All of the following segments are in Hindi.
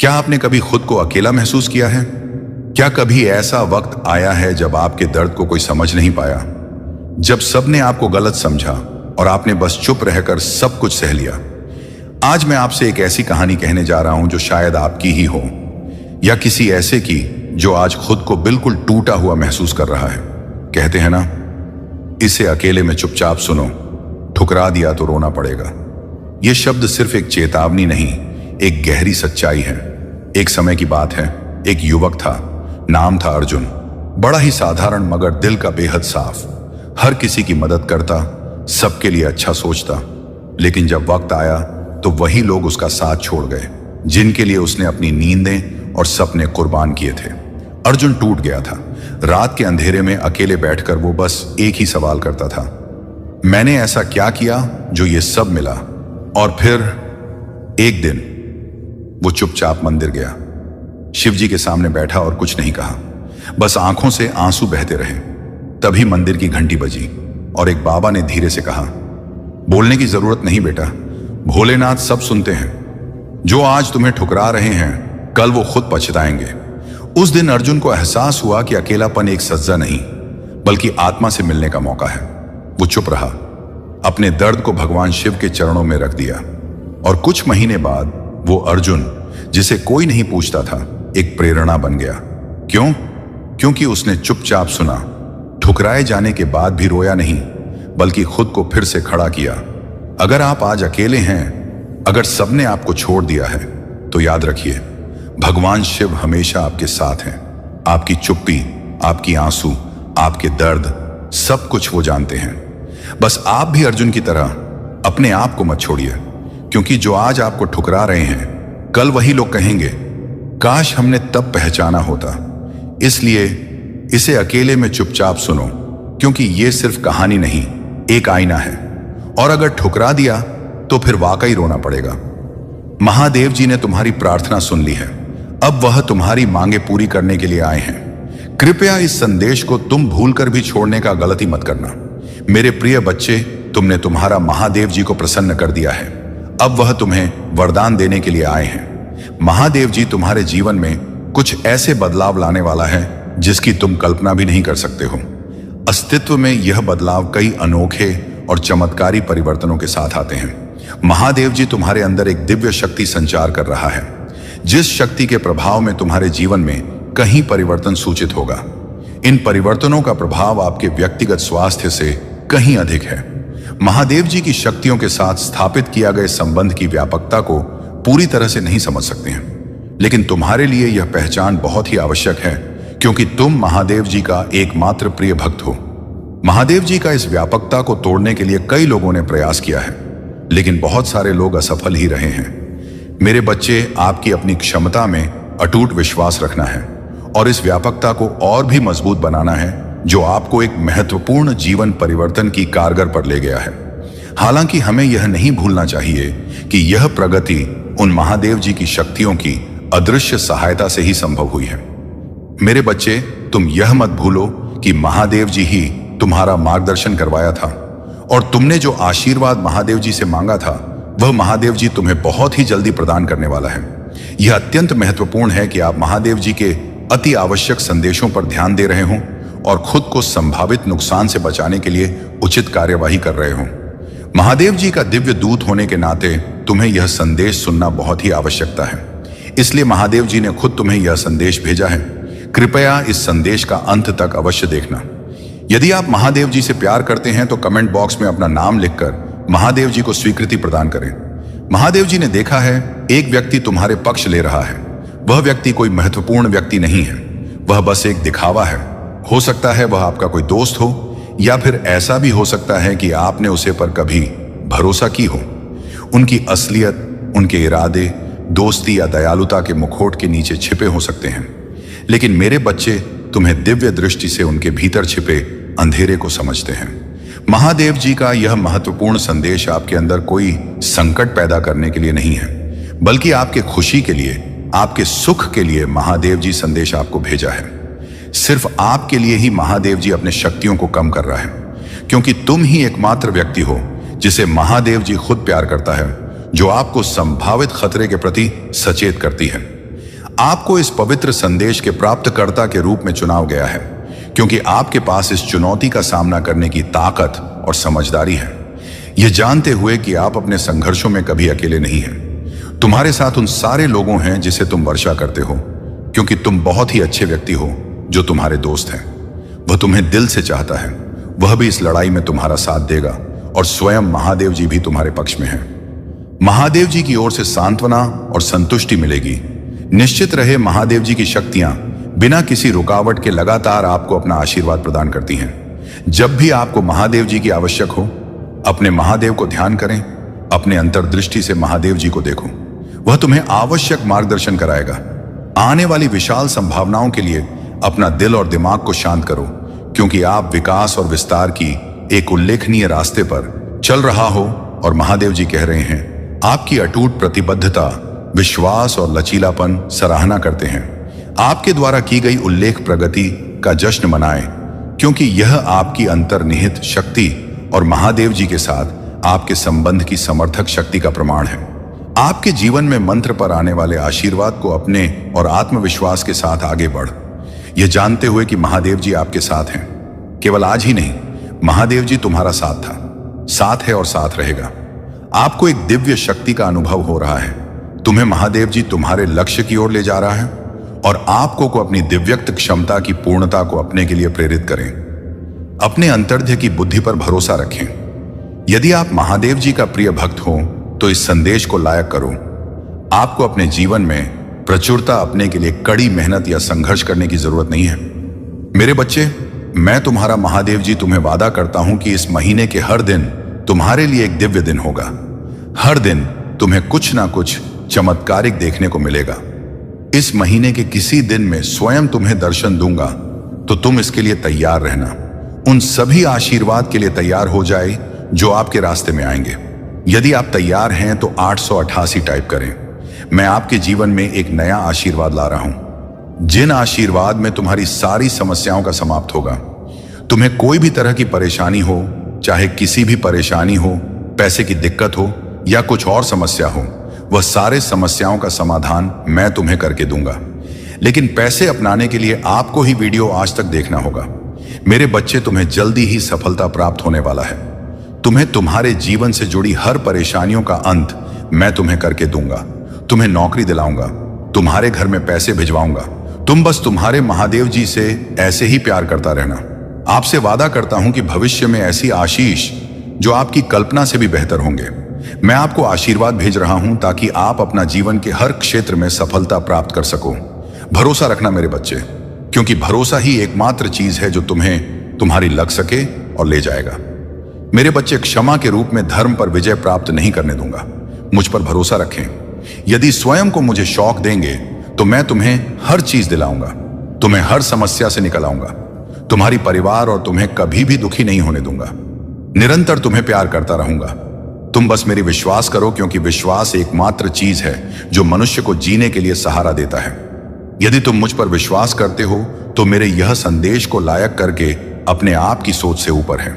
क्या आपने कभी खुद को अकेला महसूस किया है? क्या कभी ऐसा वक्त आया है जब आपके दर्द को कोई समझ नहीं पाया, जब सबने आपको गलत समझा और आपने बस चुप रहकर सब कुछ सह लिया? आज मैं आपसे एक ऐसी कहानी कहने जा रहा हूं जो शायद आपकी ही हो, या किसी ऐसे की जो आज खुद को बिल्कुल टूटा हुआ महसूस कर रहा है। कहते हैं ना, इसे अकेले में चुपचाप सुनो, ठुकरा दिया तो रोना पड़ेगा। यह शब्द सिर्फ एक चेतावनी नहीं, एक गहरी सच्चाई है। एक समय की बात है, एक युवक था, नाम था अर्जुन। बड़ा ही साधारण मगर दिल का बेहद साफ। हर किसी की मदद करता, सबके लिए अच्छा सोचता। लेकिन जब वक्त आया तो वही लोग उसका साथ छोड़ गए जिनके लिए उसने अपनी नींदें और सपने कुर्बान किए थे। अर्जुन टूट गया था। रात के अंधेरे में अकेले बैठकर वो बस एक ही सवाल करता था, मैंने ऐसा क्या किया जो ये सब मिला? और फिर एक दिन वो चुपचाप मंदिर गया, शिवजी के सामने बैठा और कुछ नहीं कहा, बस आंखों से आंसू बहते रहे। तभी मंदिर की घंटी बजी और एक बाबा ने धीरे से कहा, बोलने की जरूरत नहीं बेटा, भोलेनाथ सब सुनते हैं। जो आज तुम्हें ठुकरा रहे हैं, कल वो खुद पछताएंगे। उस दिन अर्जुन को एहसास हुआ कि अकेलापन एक सज्जा नहीं, बल्कि आत्मा से मिलने का मौका है। वो चुप रहा, अपने दर्द को भगवान शिव के चरणों में रख दिया। और कुछ महीने बाद वो अर्जुन, जिसे कोई नहीं पूछता था, एक प्रेरणा बन गया। क्यों? क्योंकि उसने चुपचाप सुना, ठुकराए जाने के बाद भी रोया नहीं, बल्कि खुद को फिर से खड़ा किया। अगर आप आज अकेले हैं, अगर सबने आपको छोड़ दिया है, तो याद रखिए, भगवान शिव हमेशा आपके साथ हैं। आपकी चुप्पी, आपकी आंसू, आपके दर्द, सब कुछ वो जानते हैं। बस आप भी अर्जुन की तरह अपने आप को मत छोड़िए, क्योंकि जो आज आपको ठुकरा रहे हैं, कल वही लोग कहेंगे, काश हमने तब पहचाना होता। इसलिए इसे अकेले में चुपचाप सुनो, क्योंकि ये सिर्फ कहानी नहीं, एक आईना है। और अगर ठुकरा दिया तो फिर वाकई रोना पड़ेगा। महादेव जी ने तुम्हारी प्रार्थना सुन ली है, अब वह तुम्हारी मांगे पूरी करने के लिए आए हैं। कृपया इस संदेश को तुम भूलकर भी छोड़ने का गलती मत करना। मेरे प्रिय बच्चे, तुमने तुम्हारा महादेव जी को प्रसन्न कर दिया है। अब वह तुम्हें वरदान देने के लिए आए हैं। महादेव जी तुम्हारे जीवन में कुछ ऐसे बदलाव लाने वाला है जिसकी तुम कल्पना भी नहीं कर सकते हो। अस्तित्व में यह बदलाव कई अनोखे और चमत्कारी परिवर्तनों के साथ आते हैं। महादेव जी तुम्हारे अंदर एक दिव्य शक्ति संचार कर रहा है, जिस शक्ति के प्रभाव में तुम्हारे जीवन में कहीं परिवर्तन सूचित होगा। इन परिवर्तनों का प्रभाव आपके व्यक्तिगत स्वास्थ्य से कहीं अधिक है। महादेव जी की शक्तियों के साथ स्थापित किया गए संबंध की व्यापकता को पूरी तरह से नहीं समझ सकते हैं, लेकिन तुम्हारे लिए यह पहचान बहुत ही आवश्यक है, क्योंकि तुम महादेव जी का एकमात्र प्रिय भक्त हो। महादेव जी का इस व्यापकता को तोड़ने के लिए कई लोगों ने प्रयास किया है, लेकिन बहुत सारे लोग असफल ही रहे हैं। मेरे बच्चे, आपकी अपनी क्षमता में अटूट विश्वास रखना है और इस व्यापकता को और भी मजबूत बनाना है, जो आपको एक महत्वपूर्ण जीवन परिवर्तन की कारगर पर ले गया है। हालांकि हमें यह नहीं भूलना चाहिए कि यह प्रगति उन महादेव जी की शक्तियों की अदृश्य सहायता से ही संभव हुई है। मेरे बच्चे, तुम यह मत भूलो कि महादेव जी ही तुम्हारा मार्गदर्शन करवाया था, और तुमने जो आशीर्वाद महादेव जी से मांगा था, वह महादेव जी तुम्हें बहुत ही जल्दी प्रदान करने वाला है। यह अत्यंत महत्वपूर्ण है कि आप महादेव जी के अति आवश्यक संदेशों पर ध्यान दे रहे हों और खुद को संभावित नुकसान से बचाने के लिए उचित कार्यवाही कर रहे हो। महादेव जी का दिव्य दूत होने के नाते तुम्हें यह संदेश सुनना बहुत ही आवश्यकता है। इसलिए महादेव जी ने खुद तुम्हें यह संदेश भेजा है। कृपया इस संदेश का अंत तक अवश्य देखना। यदि आप महादेव जी से प्यार करते हैं तो कमेंट बॉक्स में अपना नाम लिखकर महादेव जी को स्वीकृति प्रदान करें। महादेव जी ने देखा है, एक व्यक्ति तुम्हारे पक्ष ले रहा है। वह व्यक्ति कोई महत्वपूर्ण व्यक्ति नहीं है, वह बस एक दिखावा है। हो सकता है वह आपका कोई दोस्त हो, या फिर ऐसा भी हो सकता है कि आपने उसे पर कभी भरोसा की हो। उनकी असलियत, उनके इरादे, दोस्ती या दयालुता के मुखौट के नीचे छिपे हो सकते हैं। लेकिन मेरे बच्चे, तुम्हें दिव्य दृष्टि से उनके भीतर छिपे अंधेरे को समझते हैं। महादेव जी का यह महत्वपूर्ण संदेश आपके अंदर कोई संकट पैदा करने के लिए नहीं है, बल्कि आपके खुशी के लिए, आपके सुख के लिए महादेव जी संदेश आपको भेजा है। सिर्फ आपके लिए ही महादेव जी अपने शक्तियों को कम कर रहा है, क्योंकि तुम ही एकमात्र व्यक्ति हो जिसे महादेव जी खुद प्यार करता है, जो आपको संभावित खतरे के प्रति सचेत करती है। आपको इस पवित्र संदेश के प्राप्तकर्ता के रूप में चुनाव गया है, क्योंकि आपके पास इस चुनौती का सामना करने की ताकत और समझदारी है, यह जानते हुए कि आप अपने संघर्षों में कभी अकेले नहीं हैं। तुम्हारे साथ उन सारे लोगों हैं जिसे तुम वर्षा करते हो, क्योंकि तुम बहुत ही अच्छे व्यक्ति हो जो तुम्हारे दोस्त हैं। वह तुम्हें दिल से चाहता है, वह भी इस लड़ाई में तुम्हारा साथ देगा और स्वयं महादेव जी भी तुम्हारे पक्ष में हैं। महादेव जी की ओर से सांत्वना और संतुष्टि मिलेगी। निश्चित रहे, महादेव जी की शक्तियां बिना किसी रुकावट के लगातार आपको अपना आशीर्वाद प्रदान करती हैं। जब भी आपको महादेव जी की आवश्यक हो, अपने महादेव को ध्यान करें, अपने अंतर्दृष्टि से महादेव जी को देखो। वह तुम्हें आवश्यक मार्गदर्शन कराएगा। आने वाली विशाल संभावनाओं के लिए अपना दिल और दिमाग को शांत करो, क्योंकि आप विकास और विस्तार की एक उल्लेखनीय रास्ते पर चल रहा हो और महादेव जी कह रहे हैं, आपकी अटूट प्रतिबद्धता, विश्वास और लचीलापन सराहना करते हैं। आपके द्वारा की गई उल्लेख प्रगति का जश्न मनाएं, क्योंकि यह आपकी अंतर्निहित शक्ति और महादेव जी के साथ आपके संबंध की समर्थक शक्ति का प्रमाण है। आपके जीवन में मंत्र पर आने वाले आशीर्वाद को अपने और आत्मविश्वास के साथ आगे बढ़, यह जानते हुए कि महादेव जी आपके साथ हैं। केवल आज ही नहीं, महादेव जी तुम्हारा साथ था, साथ है और साथ रहेगा। आपको एक दिव्य शक्ति का अनुभव हो रहा है। तुम्हें महादेव जी तुम्हारे लक्ष्य की ओर ले जा रहा है और आपको अपनी दिव्यक्त क्षमता की पूर्णता को अपने के लिए प्रेरित करें। अपने अंतर्ध्य की बुद्धि पर भरोसा रखें। यदि आप महादेव जी का प्रिय भक्त हो तो इस संदेश को लायक करो। आपको अपने जीवन में प्रचुरता अपने के लिए कड़ी मेहनत या संघर्ष करने की जरूरत नहीं है। मेरे बच्चे, मैं तुम्हारा महादेव जी तुम्हें वादा करता हूं कि इस महीने के हर दिन तुम्हारे लिए एक दिव्य दिन होगा। हर दिन तुम्हें कुछ ना कुछ चमत्कारिक देखने को मिलेगा। इस महीने के किसी दिन में स्वयं तुम्हें दर्शन दूंगा, तो तुम इसके लिए तैयार रहना। उन सभी आशीर्वाद के लिए तैयार हो जाए जो आपके रास्ते में आएंगे। यदि आप तैयार हैं तो 888 टाइप करें। मैं आपके जीवन में एक नया आशीर्वाद ला रहा हूं, जिन आशीर्वाद में तुम्हारी सारी समस्याओं का समाप्त होगा। तुम्हें कोई भी तरह की परेशानी हो, चाहे किसी भी परेशानी हो, पैसे की दिक्कत हो या कुछ और समस्या हो, वह सारे समस्याओं का समाधान मैं तुम्हें करके दूंगा। लेकिन पैसे अपनाने के लिए आपको ही वीडियो आज तक देखना होगा। मेरे बच्चे, तुम्हें जल्दी ही सफलता प्राप्त होने वाला है। तुम्हें तुम्हारे जीवन से जुड़ी हर परेशानियों का अंत मैं तुम्हें करके दूंगा। तुम्हें नौकरी दिलाऊंगा, तुम्हारे घर में पैसे भिजवाऊंगा। तुम बस तुम्हारे महादेव जी से ऐसे ही प्यार करता रहना। आपसे वादा करता हूं कि भविष्य में ऐसी आशीष जो आपकी कल्पना से भी बेहतर होंगे। मैं आपको आशीर्वाद भेज रहा हूं ताकि आप अपना जीवन के हर क्षेत्र में सफलता प्राप्त कर सको। भरोसा रखना मेरे बच्चे, क्योंकि भरोसा ही एकमात्र चीज है जो तुम्हें तुम्हारी लग सके और ले जाएगा। मेरे बच्चे, क्षमा के रूप में धर्म पर विजय प्राप्त नहीं करने दूंगा। मुझ पर भरोसा रखें। यदि स्वयं को मुझे शौक देंगे तो मैं तुम्हें हर चीज दिलाऊंगा, तुम्हें हर समस्या से निकल आऊंगा। तुम्हारी परिवार और तुम्हें कभी भी दुखी नहीं होने दूंगा। निरंतर तुम्हें प्यार करता रहूंगा। तुम बस मेरी विश्वास करो, क्योंकि विश्वास एकमात्र चीज है जो मनुष्य को जीने के लिए सहारा देता है। यदि तुम मुझ पर विश्वास करते हो तो मेरे यह संदेश को लायक करके अपने आप की सोच से ऊपर है।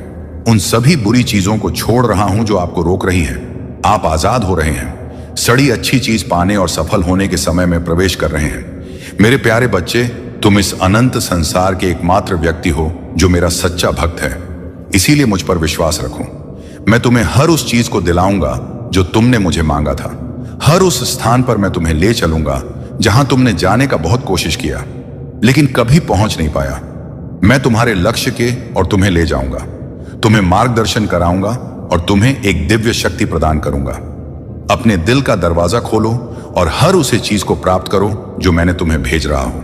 उन सभी बुरी चीजों को छोड़ रहा हूं जो आपको रोक रही हैं। आप आजाद हो रहे हैं। सड़ी अच्छी चीज पाने और सफल होने के समय में प्रवेश कर रहे हैं। मेरे प्यारे बच्चे, तुम इस अनंत संसार के एकमात्र व्यक्ति हो जो मेरा सच्चा भक्त है। इसीलिए मुझ पर विश्वास रखो। मैं तुम्हें हर उस चीज को दिलाऊंगा जो तुमने मुझे मांगा था। हर उस स्थान पर मैं तुम्हें ले चलूंगा जहां तुमने जाने का बहुत कोशिश किया लेकिन कभी पहुंच नहीं पाया। मैं तुम्हारे लक्ष्य के और तुम्हें ले जाऊंगा, तुम्हें मार्गदर्शन कराऊंगा और तुम्हें एक दिव्य शक्ति प्रदान करूंगा। अपने दिल का दरवाजा खोलो और हर उसे चीज को प्राप्त करो जो मैंने तुम्हें भेज रहा हूं।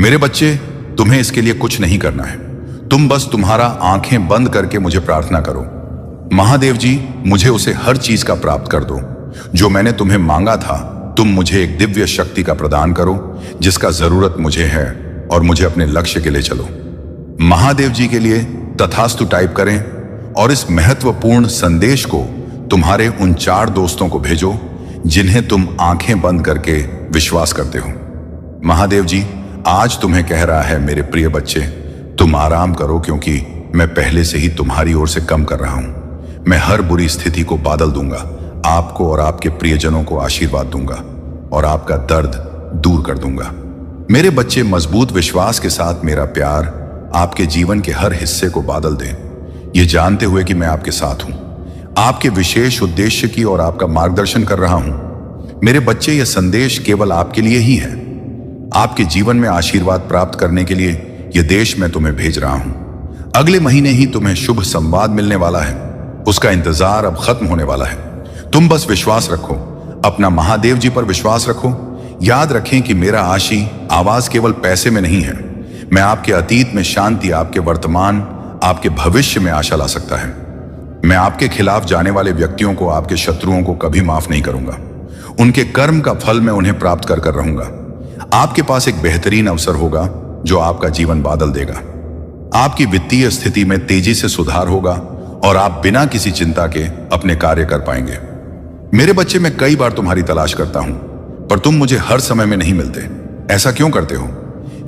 मेरे बच्चे, तुम्हें इसके लिए कुछ नहीं करना है। तुम बस तुम्हारा आंखें बंद करके मुझे प्रार्थना करो, महादेव जी, मुझे उसे हर चीज का प्राप्त कर दो जो मैंने तुम्हें मांगा था। तुम मुझे एक दिव्य शक्ति का प्रदान करो जिसका जरूरत मुझे है और मुझे अपने लक्ष्य के लिए चलो। महादेव जी के लिए तथास्तु टाइप करें और इस महत्वपूर्ण संदेश को तुम्हारे उन 4 दोस्तों को भेजो जिन्हें तुम आंखें बंद करके विश्वास करते हो। महादेव जी आज तुम्हें कह रहा है, मेरे प्रिय बच्चे, तुम आराम करो, क्योंकि मैं पहले से ही तुम्हारी ओर से कम कर रहा हूं। मैं हर बुरी स्थिति को बादल दूंगा, आपको और आपके प्रियजनों को आशीर्वाद दूंगा और आपका दर्द दूर कर दूंगा। मेरे बच्चे, मजबूत विश्वास के साथ मेरा प्यार आपके जीवन के हर हिस्से को बादल दे, ये जानते हुए कि मैं आपके साथ हूं, आपके विशेष उद्देश्य की और आपका मार्गदर्शन कर रहा हूं। मेरे बच्चे, यह संदेश केवल आपके लिए ही है। आपके जीवन में आशीर्वाद प्राप्त करने के लिए यह देश मैं तुम्हें भेज रहा हूं। अगले महीने ही तुम्हें शुभ संवाद मिलने वाला है। उसका इंतजार अब खत्म होने वाला है। तुम बस विश्वास रखो, अपना महादेव जी पर विश्वास रखो। याद रखें कि मेरा आवाज केवल पैसे में नहीं है। मैं आपके अतीत में शांति, आपके वर्तमान, आपके भविष्य में आशा ला सकता है। मैं आपके खिलाफ जाने वाले व्यक्तियों को, आपके शत्रुओं को कभी माफ नहीं करूंगा। उनके कर्म का फल मैं उन्हें प्राप्त कर रहूंगा। आपके पास एक बेहतरीन अवसर होगा जो आपका जीवन बादल देगा। आपकी वित्तीय स्थिति में तेजी से सुधार होगा और आप बिना किसी चिंता के अपने कार्य कर पाएंगे। मेरे बच्चे, मैं कई बार तुम्हारी तलाश करता हूं, पर तुम मुझे हर समय में नहीं मिलते। ऐसा क्यों करते हो?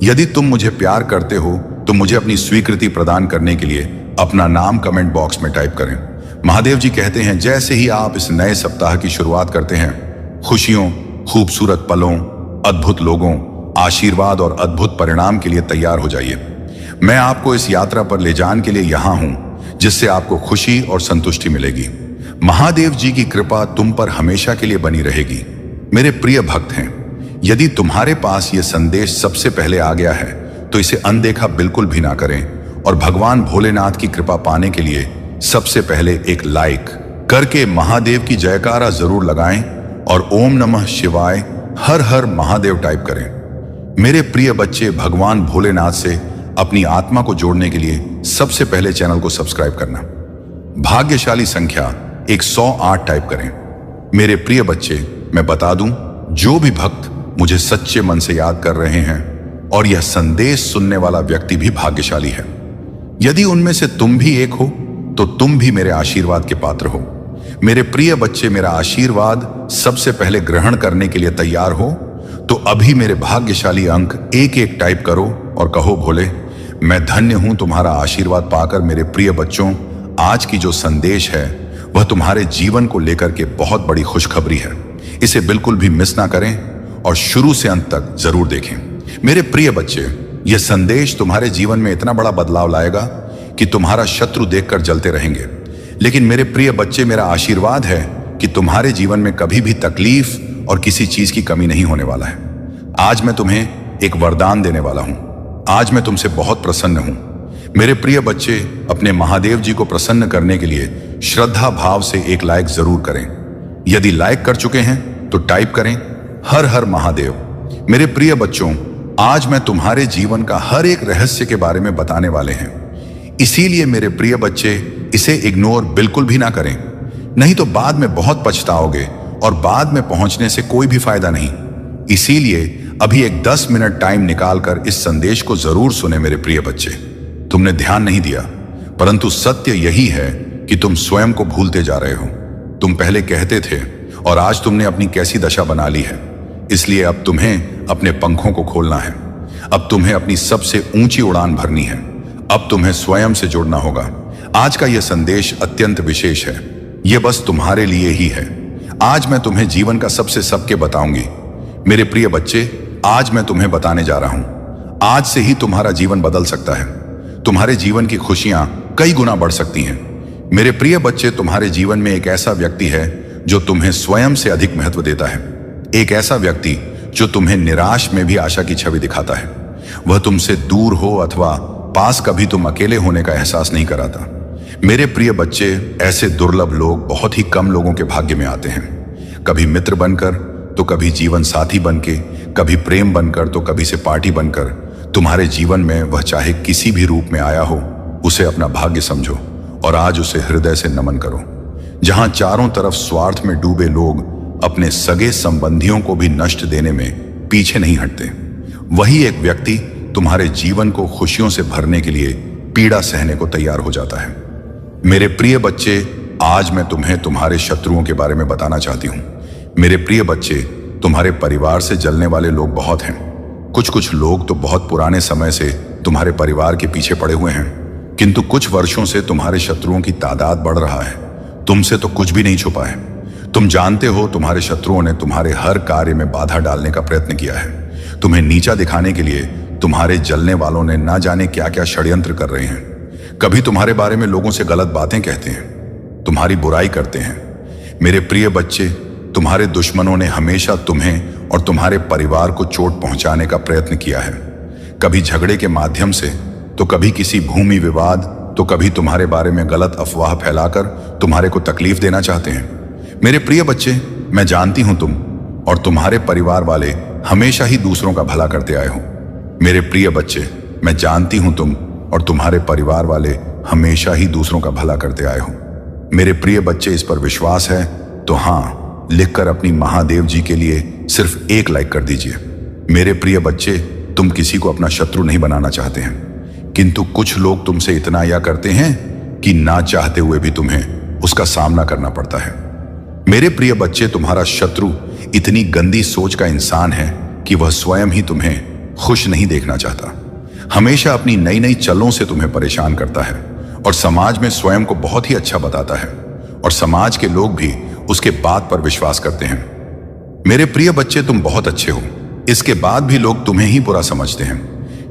यदि तुम मुझे प्यार करते हो तो मुझे अपनी स्वीकृति प्रदान करने के लिए अपना नाम कमेंट बॉक्स में टाइप करें। महादेव जी कहते हैं, जैसे ही आप इस नए सप्ताह की शुरुआत करते हैं, खुशियों, खूबसूरत पलों, अद्भुत लोगों, आशीर्वाद और अद्भुत परिणाम के लिए तैयार हो जाइए। मैं आपको इस यात्रा पर ले जाने के लिए यहां हूं, जिससे आपको खुशी और संतुष्टि मिलेगी। महादेव जी की कृपा तुम पर हमेशा के लिए बनी रहेगी। मेरे प्रिय भक्त हैं, यदि तुम्हारे पास यह संदेश सबसे पहले आ गया है तो इसे अनदेखा बिल्कुल भी ना करें और भगवान भोलेनाथ की कृपा पाने के लिए सबसे पहले एक लाइक करके महादेव की जयकारा जरूर लगाएं और ओम नमः शिवाय, हर हर महादेव टाइप करें। मेरे प्रिय बच्चे, भगवान भोलेनाथ से अपनी आत्मा को जोड़ने के लिए सबसे पहले चैनल को सब्सक्राइब करना। भाग्यशाली संख्या 108 टाइप करें। मेरे प्रिय बच्चे, मैं बता दूं, जो भी भक्त मुझे सच्चे मन से याद कर रहे हैं और यह संदेश सुनने वाला व्यक्ति भी भाग्यशाली है। यदि उनमें से तुम भी एक हो तो तुम भी मेरे आशीर्वाद के पात्र हो। मेरे प्रिय बच्चे, मेरा आशीर्वाद सबसे पहले ग्रहण करने के लिए तैयार हो तो अभी मेरे भाग्यशाली अंक 1-1 टाइप करो और कहो, भोले मैं धन्य हूं तुम्हारा आशीर्वाद पाकर। मेरे प्रिय बच्चों, आज की जो संदेश है वह तुम्हारे जीवन को लेकर के बहुत बड़ी खुशखबरी है। इसे बिल्कुल भी मिस ना करें और शुरू से अंत तक जरूर देखें। मेरे प्रिय बच्चे, यह संदेश तुम्हारे जीवन में इतना बड़ा बदलाव लाएगा कि तुम्हारा शत्रु देखकर जलते रहेंगे। लेकिन मेरे प्रिय बच्चे, मेरा आशीर्वाद है कि तुम्हारे जीवन में कभी भी तकलीफ और किसी चीज की कमी नहीं होने वाला है। आज मैं तुम्हें एक वरदान देने वाला हूं। आज मैं तुमसे बहुत प्रसन्न हूं। मेरे प्रिय बच्चे, अपने महादेव जी को प्रसन्न करने के लिए श्रद्धा भाव से एक लाइक जरूर करें। यदि लाइक कर चुके हैं तो टाइप करें, हर हर महादेव। मेरे प्रिय बच्चों, आज मैं तुम्हारे जीवन का हर एक रहस्य के बारे में बताने वाले हैं। इसीलिए मेरे प्रिय बच्चे, इसे इग्नोर बिल्कुल भी ना करें, नहीं तो बाद में बहुत पछताओगे और बाद में पहुंचने से कोई भी फायदा नहीं। इसीलिए अभी एक 10 मिनट टाइम निकालकर इस संदेश को जरूर सुने। मेरे प्रिय बच्चे, तुमने ध्यान नहीं दिया, परंतु सत्य यही है कि तुम स्वयं को भूलते जा रहे हो। तुम पहले कहते थे और आज तुमने अपनी कैसी दशा बना ली है। इसलिए अब तुम्हें अपने पंखों को खोलना है। अब तुम्हें अपनी सबसे ऊंची उड़ान भरनी है। अब तुम्हें स्वयं से जुड़ना होगा। आज का यह संदेश अत्यंत विशेष है। यह बस तुम्हारे लिए ही है। आज मैं तुम्हें जीवन का सबके बताऊंगी। मेरे प्रिय बच्चे, आज मैं तुम्हें बताने जा रहा हूं। आज से ही तुम्हारा जीवन बदल सकता है। तुम्हारे जीवन की खुशियां कई गुना बढ़ सकती हैं। मेरे प्रिय बच्चे, तुम्हारे जीवन में एक ऐसा व्यक्ति है जो तुम्हें स्वयं से अधिक महत्व देता है। एक ऐसा व्यक्ति जो तुम्हें निराश में भी आशा की छवि दिखाता है। वह तुमसे दूर हो अथवा पास, कभी तुम अकेले होने का एहसास नहीं कराता। मेरे प्रिय बच्चे, ऐसे दुर्लभ लोग बहुत ही कम लोगों के भाग्य में आते हैं। कभी मित्र बनकर तो कभी जीवन साथी बनके, कभी प्रेम बनकर तो कभी से पार्टी बनकर। तुम्हारे जीवन में वह चाहे किसी भी रूप में आया हो, उसे अपना भाग्य समझो और आज उसे हृदय से नमन करो। जहां चारों तरफ स्वार्थ में डूबे लोग अपने सगे संबंधियों को भी नष्ट देने में पीछे नहीं हटते, वही एक व्यक्ति तुम्हारे जीवन को खुशियों से भरने के लिए पीड़ा सहने को तैयार हो जाता है। मेरे प्रिय बच्चे, आज मैं तुम्हें तुम्हारे शत्रुओं के बारे में बताना चाहती हूँ। मेरे प्रिय बच्चे, तुम्हारे परिवार से जलने वाले लोग बहुत हैं। कुछ लोग तो बहुत पुराने समय से तुम्हारे परिवार के पीछे पड़े हुए हैं, किंतु कुछ वर्षों से तुम्हारे शत्रुओं की तादाद बढ़ रहा है। तुमसे तो कुछ भी नहीं छुपा है। तुम जानते हो तुम्हारे शत्रुओं ने तुम्हारे हर कार्य में बाधा डालने का प्रयत्न किया है। तुम्हें नीचा दिखाने के लिए तुम्हारे जलने वालों ने ना जाने क्या क्या षड्यंत्र कर रहे हैं। कभी तुम्हारे बारे में लोगों से गलत बातें कहते हैं, तुम्हारी बुराई करते हैं। मेरे प्रिय बच्चे, तुम्हारे दुश्मनों ने हमेशा तुम्हें और तुम्हारे परिवार को चोट पहुंचाने का प्रयत्न किया है। कभी झगड़े के माध्यम से, तो कभी किसी भूमि विवाद, तो कभी तुम्हारे बारे में गलत अफवाह फैलाकर तुम्हारे को तकलीफ देना चाहते हैं। मेरे प्रिय बच्चे, मैं जानती हूं तुम और तुम्हारे परिवार वाले हमेशा ही दूसरों का भला करते आए हो। मेरे प्रिय बच्चे, मैं जानती हूं तुम और तुम्हारे परिवार वाले हमेशा ही दूसरों का भला करते आए हो। मेरे प्रिय बच्चे, इस पर विश्वास है तो हाँ लिखकर अपनी महादेव जी के लिए सिर्फ एक लाइक कर दीजिए। मेरे प्रिय बच्चे, तुम किसी को अपना शत्रु नहीं बनाना चाहते हैं, किंतु कुछ लोग तुमसे इतना या करते हैं कि ना चाहते हुए भी तुम्हें उसका सामना करना पड़ता है। मेरे प्रिय बच्चे, तुम्हारा शत्रु इतनी गंदी सोच का इंसान है कि वह स्वयं ही तुम्हें खुश नहीं देखना चाहता। हमेशा अपनी नई नई चलों से तुम्हें परेशान करता है और समाज में स्वयं को बहुत ही अच्छा बताता है और समाज के लोग भी उसके बात पर विश्वास करते हैं। मेरे प्रिय बच्चे, तुम बहुत अच्छे हो, इसके बाद भी लोग तुम्हें ही बुरा समझते हैं,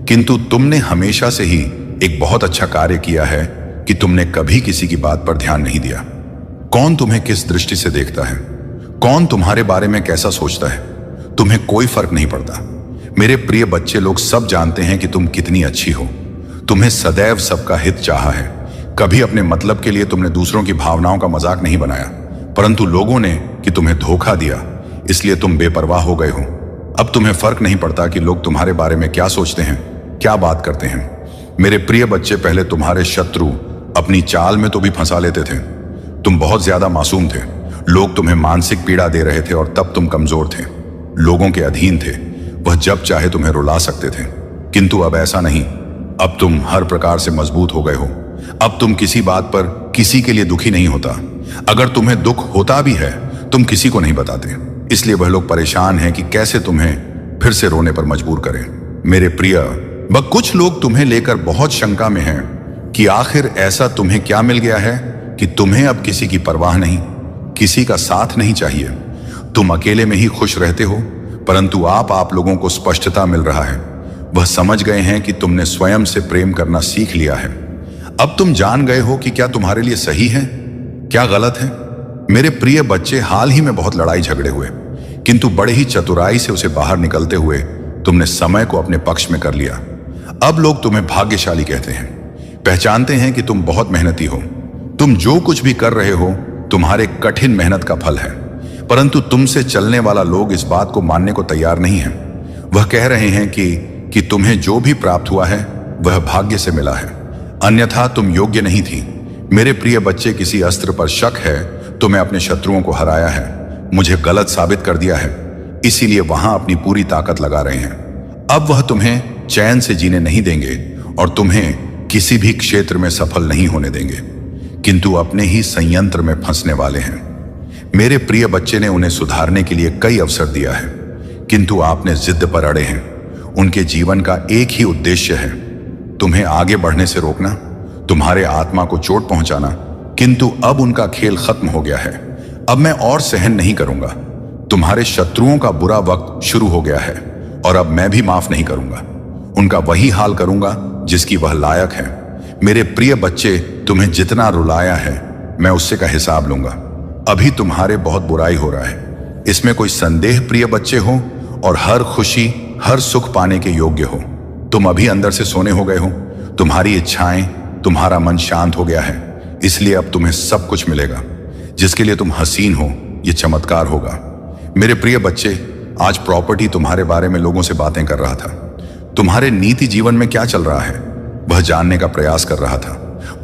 किंतु तुमने हमेशा से ही एक बहुत अच्छा कार्य किया है कि तुमने कभी किसी की बात पर ध्यान नहीं दिया। कौन तुम्हें किस दृष्टि से देखता है, कौन तुम्हारे बारे में कैसा सोचता है, तुम्हें कोई फर्क नहीं पड़ता। मेरे प्रिय बच्चे, लोग सब जानते हैं कि तुम कितनी अच्छी हो। तुम्हें सदैव सबका हित चाहा है। कभी अपने मतलब के लिए तुमने दूसरों की भावनाओं का मजाक नहीं बनाया, परंतु लोगों ने कि तुम्हें धोखा दिया, इसलिए तुम बेपरवाह हो गए हो। अब तुम्हें फर्क नहीं पड़ता कि लोग तुम्हारे बारे में क्या सोचते हैं, क्या बात करते हैं। मेरे प्रिय बच्चे, पहले तुम्हारे शत्रु अपनी चाल में तो भी फंसा लेते थे। तुम बहुत ज्यादा मासूम थे। लोग तुम्हें मानसिक पीड़ा दे रहे थे और तब तुम कमजोर थे, लोगों के अधीन थे। वह जब चाहे तुम्हें रुला सकते थे, किंतु अब ऐसा नहीं। अब तुम हर प्रकार से मजबूत हो गए हो। अब तुम किसी बात पर किसी के लिए दुखी नहीं होता। अगर तुम्हें दुख होता भी है, तुम किसी को नहीं बताते, इसलिए वह लोग परेशान हैं कि कैसे तुम्हें फिर से रोने पर मजबूर करें। मेरे प्रिय, वह कुछ लोग तुम्हें लेकर बहुत शंका में हैं कि आखिर ऐसा तुम्हें क्या मिल गया है कि तुम्हें अब किसी की परवाह नहीं, किसी का साथ नहीं चाहिए। तुम अकेले में ही खुश रहते हो, परंतु आप लोगों को स्पष्टता मिल रहा है। वह समझ गए हैं कि तुमने स्वयं से प्रेम करना सीख लिया है। अब तुम जान गए हो कि क्या तुम्हारे लिए सही है, क्या गलत है। मेरे प्रिय बच्चे, हाल ही में बहुत लड़ाई झगड़े हुए, किंतु बड़े ही चतुराई से उसे बाहर निकलते हुए तुमने समय को अपने पक्ष में कर लिया। अब लोग तुम्हें भाग्यशाली कहते हैं, पहचानते हैं कि तुम बहुत मेहनती हो। तुम जो कुछ भी कर रहे हो तुम्हारे कठिन मेहनत का फल है, परंतु तुमसे चलने वाला लोग इस बात को मानने को तैयार नहीं है। वह कह रहे हैं कि तुम्हें जो भी प्राप्त हुआ है वह भाग्य से मिला है, अन्यथा तुम योग्य नहीं थी। मेरे प्रिय बच्चे, किसी अस्त्र पर शक है तो मैं अपने शत्रुओं को हराया है, मुझे गलत साबित कर दिया है, इसीलिए वहां अपनी पूरी ताकत लगा रहे हैं। अब वह तुम्हें चैन से जीने नहीं देंगे और तुम्हें किसी भी क्षेत्र में सफल नहीं होने देंगे, किंतु अपने ही संयंत्र में फंसने वाले हैं। मेरे प्रिय बच्चे ने उन्हें सुधारने के लिए कई अवसर दिया है, किंतु आपने जिद पर अड़े हैं। उनके जीवन का एक ही उद्देश्य है, तुम्हें आगे बढ़ने से रोकना, तुम्हारे आत्मा को चोट पहुंचाना, किंतु अब उनका खेल खत्म हो गया है। अब मैं और सहन नहीं करूंगा। तुम्हारे शत्रुओं का बुरा वक्त शुरू हो गया है और अब मैं भी माफ नहीं करूंगा। उनका वही हाल करूंगा जिसकी वह लायक है। मेरे प्रिय बच्चे, तुम्हें जितना रुलाया है मैं उससे का हिसाब लूंगा। अभी तुम्हारे बहुत बुराई हो रहा है, इसमें कोई संदेह प्रिय बच्चे हो, और हर खुशी हर सुख पाने के योग्य हो। तुम अभी अंदर से सोने हो गए हो, तुम्हारी इच्छाएं, तुम्हारा मन शांत हो गया है, इसलिए अब तुम्हें सब कुछ मिलेगा जिसके लिए तुम हसीन हो। यह चमत्कार होगा। मेरे प्रिय बच्चे, आज प्रॉपर्टी तुम्हारे बारे में लोगों से बातें कर रहा था। तुम्हारे नीति जीवन में क्या चल रहा है वह जानने का प्रयास कर रहा था।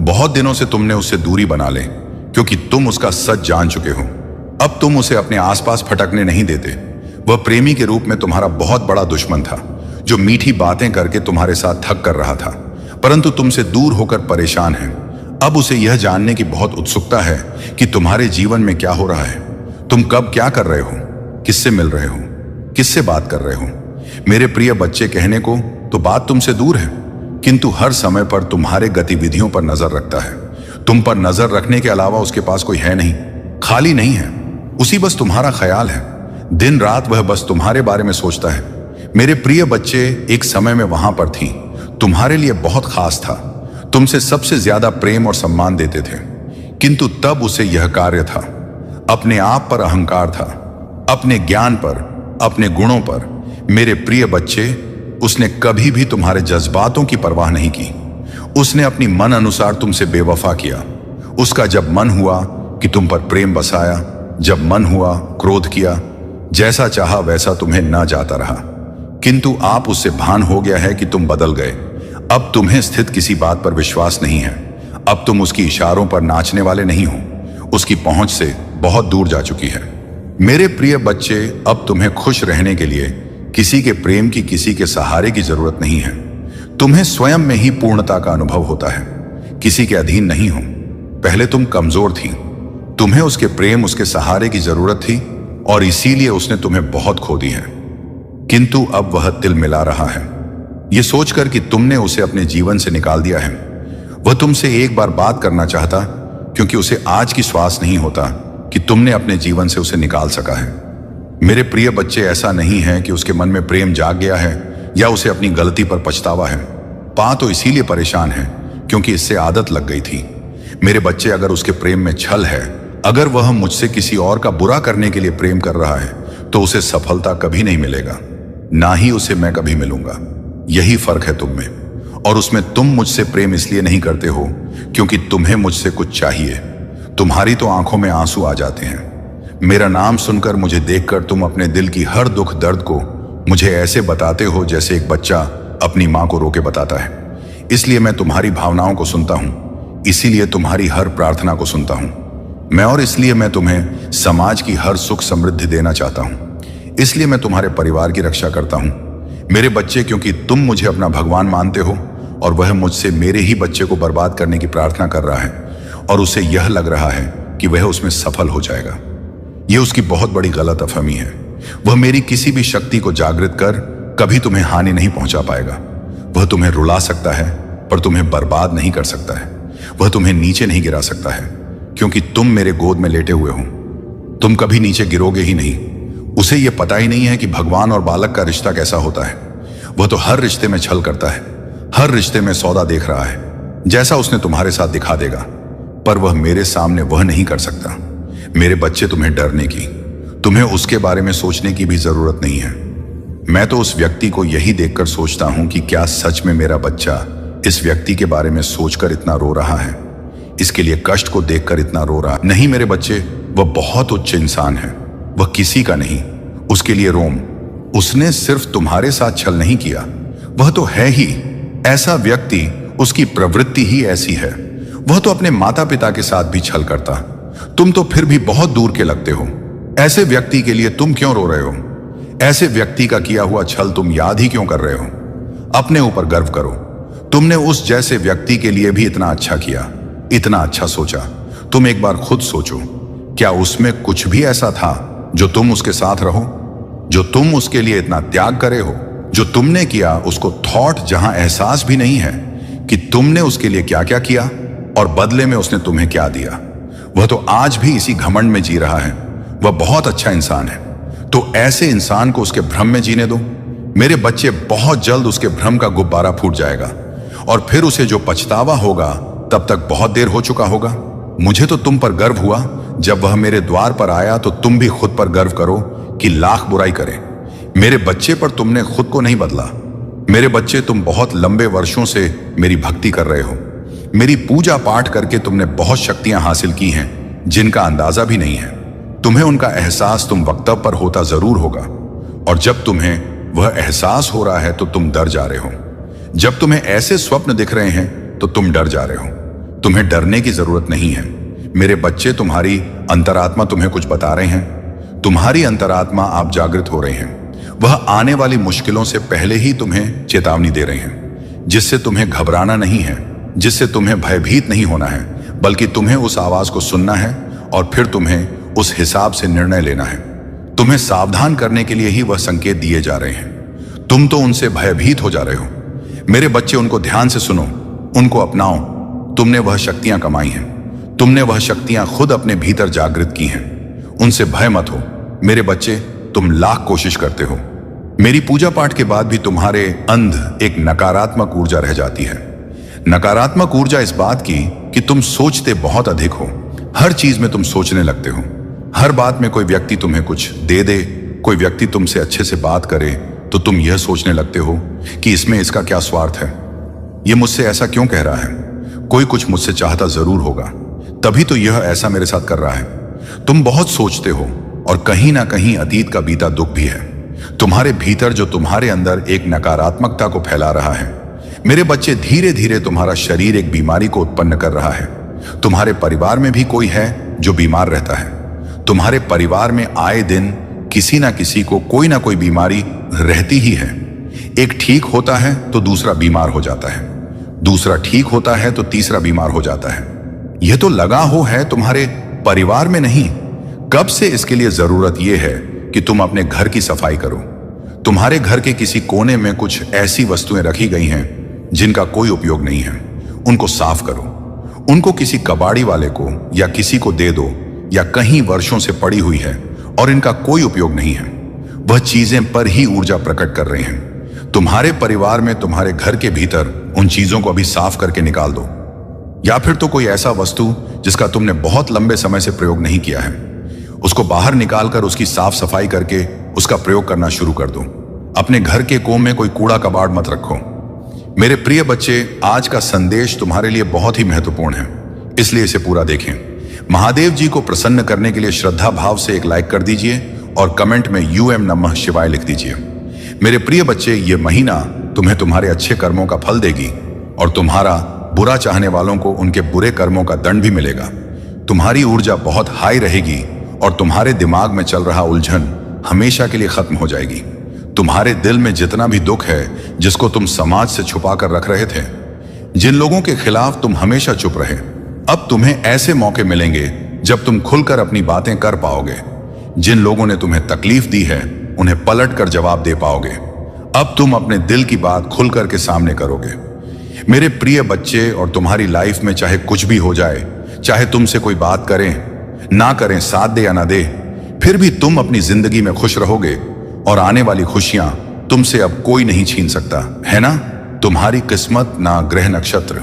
बहुत दिनों से तुमने उससे दूरी बना ले, क्योंकि तुम उसका सच जान चुके हो। अब तुम उसे अपने आसपास फटकने नहीं देते। वह प्रेमी के रूप में तुम्हारा बहुत बड़ा दुश्मन था, जो मीठी बातें करके तुम्हारे साथ ठग कर रहा था, परंतु तुमसे दूर होकर परेशान है। अब उसे यह जानने की बहुत उत्सुकता है कि तुम्हारे जीवन में क्या हो रहा है, तुम कब क्या कर रहे हो, किससे मिल रहे हो, किससे बात कर रहे हो। मेरे प्रिय बच्चे, कहने को तो बात तुमसे दूर है, किंतु हर समय पर तुम्हारे गतिविधियों पर नजर रखता है। तुम पर नजर रखने के अलावा उसके पास कोई है नहीं, खाली नहीं है। उसी बस तुम्हारा ख्याल है। दिन रात वह बस तुम्हारे बारे में सोचता है। मेरे प्रिय बच्चे, एक समय में वहां पर थी, तुम्हारे लिए बहुत खास था, तुमसे सबसे ज्यादा प्रेम और सम्मान देते थे, किंतु तब उसे यह कार्य था, अपने आप पर अहंकार था, अपने ज्ञान पर, अपने गुणों पर। मेरे प्रिय बच्चे, उसने कभी भी तुम्हारे जज्बातों की परवाह नहीं की। उसने अपनी मन अनुसार तुमसे बेवफा किया। उसका जब मन हुआ कि तुम पर प्रेम बसाया, जब मन हुआ क्रोध किया, जैसा चाहा वैसा तुम्हें न जाता रहा। किंतु आप उससे भान हो गया है कि तुम बदल गए। अब तुम्हें स्थित किसी बात पर विश्वास नहीं है। अब तुम उसकी इशारों पर नाचने वाले नहीं हो। उसकी पहुंच से बहुत दूर जा चुकी है। मेरे प्रिय बच्चे, अब तुम्हें खुश रहने के लिए किसी के प्रेम की, किसी के सहारे की जरूरत नहीं है। तुम्हें स्वयं में ही पूर्णता का अनुभव होता है, किसी के अधीन नहीं हो। पहले तुम कमजोर थी, तुम्हें उसके प्रेम, उसके सहारे की जरूरत थी और इसीलिए उसने तुम्हें बहुत खो दी है। किंतु अब वह तिल मिला रहा है, यह सोचकर कि तुमने उसे अपने जीवन से निकाल दिया है। वह तुमसे एक बार बात करना चाहता, क्योंकि उसे आज की श्वास नहीं होता कि तुमने अपने जीवन से उसे निकाल सका है। मेरे प्रिय बच्चे, ऐसा नहीं है कि उसके मन में प्रेम जाग गया है या उसे अपनी गलती पर पछतावा है। पा तो इसीलिए परेशान है क्योंकि इससे आदत लग गई थी। मेरे बच्चे, अगर उसके प्रेम में छल है, अगर वह मुझसे किसी और का बुरा करने के लिए प्रेम कर रहा है, तो उसे सफलता कभी नहीं मिलेगा, ना ही उसे मैं कभी मिलूंगा। यही फर्क है तुम में और उसमें। तुम मुझसे प्रेम इसलिए नहीं करते हो क्योंकि तुम्हें मुझसे कुछ चाहिए। तुम्हारी तो आंखों में आंसू आ जाते हैं। मेरा नाम सुनकर, मुझे देखकर तुम अपने दिल की हर दुख दर्द को मुझे ऐसे बताते हो जैसे एक बच्चा अपनी मां को रोके बताता है। इसलिए मैं तुम्हारी भावनाओं को सुनता हूं, इसीलिए तुम्हारी हर प्रार्थना को सुनता हूं मैं, और इसलिए मैं तुम्हें समाज की हर सुख समृद्धि देना चाहता हूं। इसलिए मैं तुम्हारे परिवार की रक्षा करता हूं मेरे बच्चे, क्योंकि तुम मुझे अपना भगवान मानते हो और वह मुझसे मेरे ही बच्चे को बर्बाद करने की प्रार्थना कर रहा है और उसे यह लग रहा है कि वह उसमें सफल हो जाएगा। यह उसकी बहुत बड़ी गलतफहमी है। वह मेरी किसी भी शक्ति को जागृत कर कभी तुम्हें हानि नहीं पहुंचा पाएगा। वह तुम्हें रुला सकता है पर तुम्हें बर्बाद नहीं कर सकता है। वह तुम्हें नीचे नहीं गिरा सकता है क्योंकि तुम मेरे गोद में लेटे हुए हो। तुम कभी नीचे गिरोगे ही नहीं। उसे यह पता ही नहीं है कि भगवान और बालक का रिश्ता कैसा होता है। वह तो हर रिश्ते में छल करता है, हर रिश्ते में सौदा देख रहा है, जैसा उसने तुम्हारे साथ दिखा देगा, पर वह मेरे सामने वह नहीं कर सकता। मेरे बच्चे, तुम्हें डरने की, तुम्हें उसके बारे में सोचने की भी जरूरत नहीं है। मैं तो उस व्यक्ति को यही देखकर सोचता हूं कि क्या सच में मेरा बच्चा इस व्यक्ति के बारे में सोचकर इतना रो रहा है, इसके लिए कष्ट को देखकर इतना रो रहा है। नहीं मेरे बच्चे, वह बहुत उच्च इंसान है, वह किसी का नहीं। उसके लिए रोम। उसने सिर्फ तुम्हारे साथ छल नहीं किया, वह तो है ही ऐसा व्यक्ति, उसकी प्रवृत्ति ही ऐसी है। वह तो अपने माता पिता के साथ भी छल करता। तुम तो फिर भी बहुत दूर के लगते हो। ऐसे व्यक्ति के लिए तुम क्यों रो रहे हो? ऐसे व्यक्ति का किया हुआ छल तुम याद ही क्यों कर रहे हो? अपने ऊपर गर्व करो। तुमने उस जैसे व्यक्ति के लिए भी इतना अच्छा किया, इतना अच्छा सोचा। तुम एक बार खुद सोचो, क्या उसमें कुछ भी ऐसा था जो तुम उसके साथ रहो, जो तुम उसके लिए इतना त्याग करे हो? जो तुमने किया उसको थॉट, जहां एहसास भी नहीं है कि तुमने उसके लिए क्या क्या किया और बदले में उसने तुम्हें क्या दिया। वह तो आज भी इसी घमंड में जी रहा है। वह बहुत अच्छा इंसान है, तो ऐसे इंसान को उसके भ्रम में जीने दो। मेरे बच्चे, बहुत जल्द उसके भ्रम का गुब्बारा फूट जाएगा और फिर उसे जो पछतावा होगा तब तक बहुत देर हो चुका होगा। मुझे तो तुम पर गर्व हुआ जब वह मेरे द्वार पर आया, तो तुम भी खुद पर गर्व करो कि लाख बुराई करे। मेरे बच्चे, पर तुमने खुद को नहीं बदला। मेरे बच्चे, तुम बहुत लंबे वर्षों से मेरी भक्ति कर रहे हो। मेरी पूजा पाठ करके तुमने बहुत शक्तियां हासिल की हैं जिनका अंदाजा भी नहीं है। तुम्हें उनका एहसास तुम वक्तव्य पर होता जरूर होगा, और जब तुम्हें वह एहसास हो रहा है तो तुम डर जा रहे हो। जब तुम्हें ऐसे स्वप्न दिख रहे हैं तो तुम डर जा रहे हो। तुम्हें डरने की जरूरत नहीं है मेरे बच्चे। तुम्हारी अंतरात्मा तुम्हें कुछ बता रहे हैं। तुम्हारी अंतरात्मा, आप जागृत हो रहे हैं। वह आने वाली मुश्किलों से पहले ही तुम्हें चेतावनी दे रहे हैं, जिससे तुम्हें घबराना नहीं है, जिससे तुम्हें भयभीत नहीं होना है, बल्कि तुम्हें उस आवाज को सुनना है और फिर तुम्हें उस हिसाब से निर्णय लेना है। तुम्हें सावधान करने के लिए ही वह संकेत दिए जा रहे हैं। तुम तो उनसे भयभीत हो जा रहे हो। मेरे बच्चे, उनको ध्यान से सुनो, उनको अपनाओ। तुमने वह शक्तियां कमाई हैं, तुमने वह शक्तियां खुद अपने भीतर जागृत की हैं। उनसे भय मत हो। मेरे बच्चे, तुम लाख कोशिश करते हो, मेरी पूजा पाठ के बाद भी तुम्हारे अंदर एक नकारात्मक ऊर्जा रह जाती है। नकारात्मक ऊर्जा इस बात की कि तुम सोचते बहुत अधिक हो, हर चीज में तुम सोचने लगते हो। हर बात में कोई व्यक्ति तुम्हें कुछ दे दे, कोई व्यक्ति तुमसे अच्छे से बात करे तो तुम यह सोचने लगते हो कि इसमें इसका क्या स्वार्थ है, ये मुझसे ऐसा क्यों कह रहा है, कोई कुछ मुझसे चाहता जरूर होगा, तभी तो यह ऐसा मेरे साथ कर रहा है। तुम बहुत सोचते हो और कहीं ना कहीं अतीत का बीता दुख भी है तुम्हारे भीतर, जो तुम्हारे अंदर एक नकारात्मकता को फैला रहा है। मेरे बच्चे, धीरे धीरे तुम्हारा शरीर एक बीमारी को उत्पन्न कर रहा है। तुम्हारे परिवार में भी कोई है जो बीमार रहता है। तुम्हारे परिवार में आए दिन किसी ना किसी को कोई ना कोई बीमारी रहती ही है। एक ठीक होता है तो दूसरा बीमार हो जाता है, दूसरा ठीक होता है तो तीसरा बीमार हो जाता है। यह तो लगा हो है तुम्हारे परिवार में नहीं। कब से इसके लिए जरूरत यह है कि तुम अपने घर की सफाई करो। तुम्हारे घर के किसी कोने में कुछ ऐसी वस्तुएं रखी गई हैं जिनका कोई उपयोग नहीं है, उनको साफ करो। उनको किसी कबाड़ी वाले को या किसी को दे दो, या कहीं वर्षों से पड़ी हुई है और इनका कोई उपयोग नहीं है। वह चीजें पर ही ऊर्जा प्रकट कर रहे हैं। तुम्हारे परिवार में, तुम्हारे घर के भीतर उन चीजों को अभी साफ करके निकाल दो। या फिर तो कोई ऐसा वस्तु जिसका तुमने बहुत लंबे समय से प्रयोग नहीं किया है, उसको बाहर निकालकर उसकी साफ सफाई करके उसका प्रयोग करना शुरू कर दो। अपने घर के कोने में कोई कूड़ा कबाड़ मत रखो। मेरे प्रिय बच्चे, आज का संदेश तुम्हारे लिए बहुत ही महत्वपूर्ण है, इसलिए इसे पूरा देखें। महादेव जी को प्रसन्न करने के लिए श्रद्धा भाव से एक लाइक कर दीजिए और कमेंट में UM नमः शिवाय लिख दीजिए। मेरे प्रिय बच्चे, ये महीना तुम्हें तुम्हारे अच्छे कर्मों का फल देगी और तुम्हारा बुरा चाहने वालों को उनके बुरे कर्मों का दंड भी मिलेगा। तुम्हारी ऊर्जा बहुत हाई रहेगी और तुम्हारे दिमाग में चल रहा उलझन हमेशा के लिए खत्म हो जाएगी। तुम्हारे दिल में जितना भी दुख है, जिसको तुम समाज से छुपा कर रख रहे थे, जिन लोगों के खिलाफ तुम हमेशा चुप रहे, अब तुम्हें ऐसे मौके मिलेंगे जब तुम खुलकर अपनी बातें कर पाओगे। जिन लोगों ने तुम्हें तकलीफ दी है, उन्हें पलट कर जवाब दे पाओगे। अब तुम अपने दिल की बात खुल कर के सामने करोगे। मेरे प्रिय बच्चे, और तुम्हारी लाइफ में चाहे कुछ भी हो जाए, चाहे तुमसे कोई बात करें ना करें, साथ दे या ना दे, फिर भी तुम अपनी जिंदगी में खुश रहोगे और आने वाली खुशियां तुमसे अब कोई नहीं छीन सकता, है ना। तुम्हारी किस्मत, ना ग्रह नक्षत्र,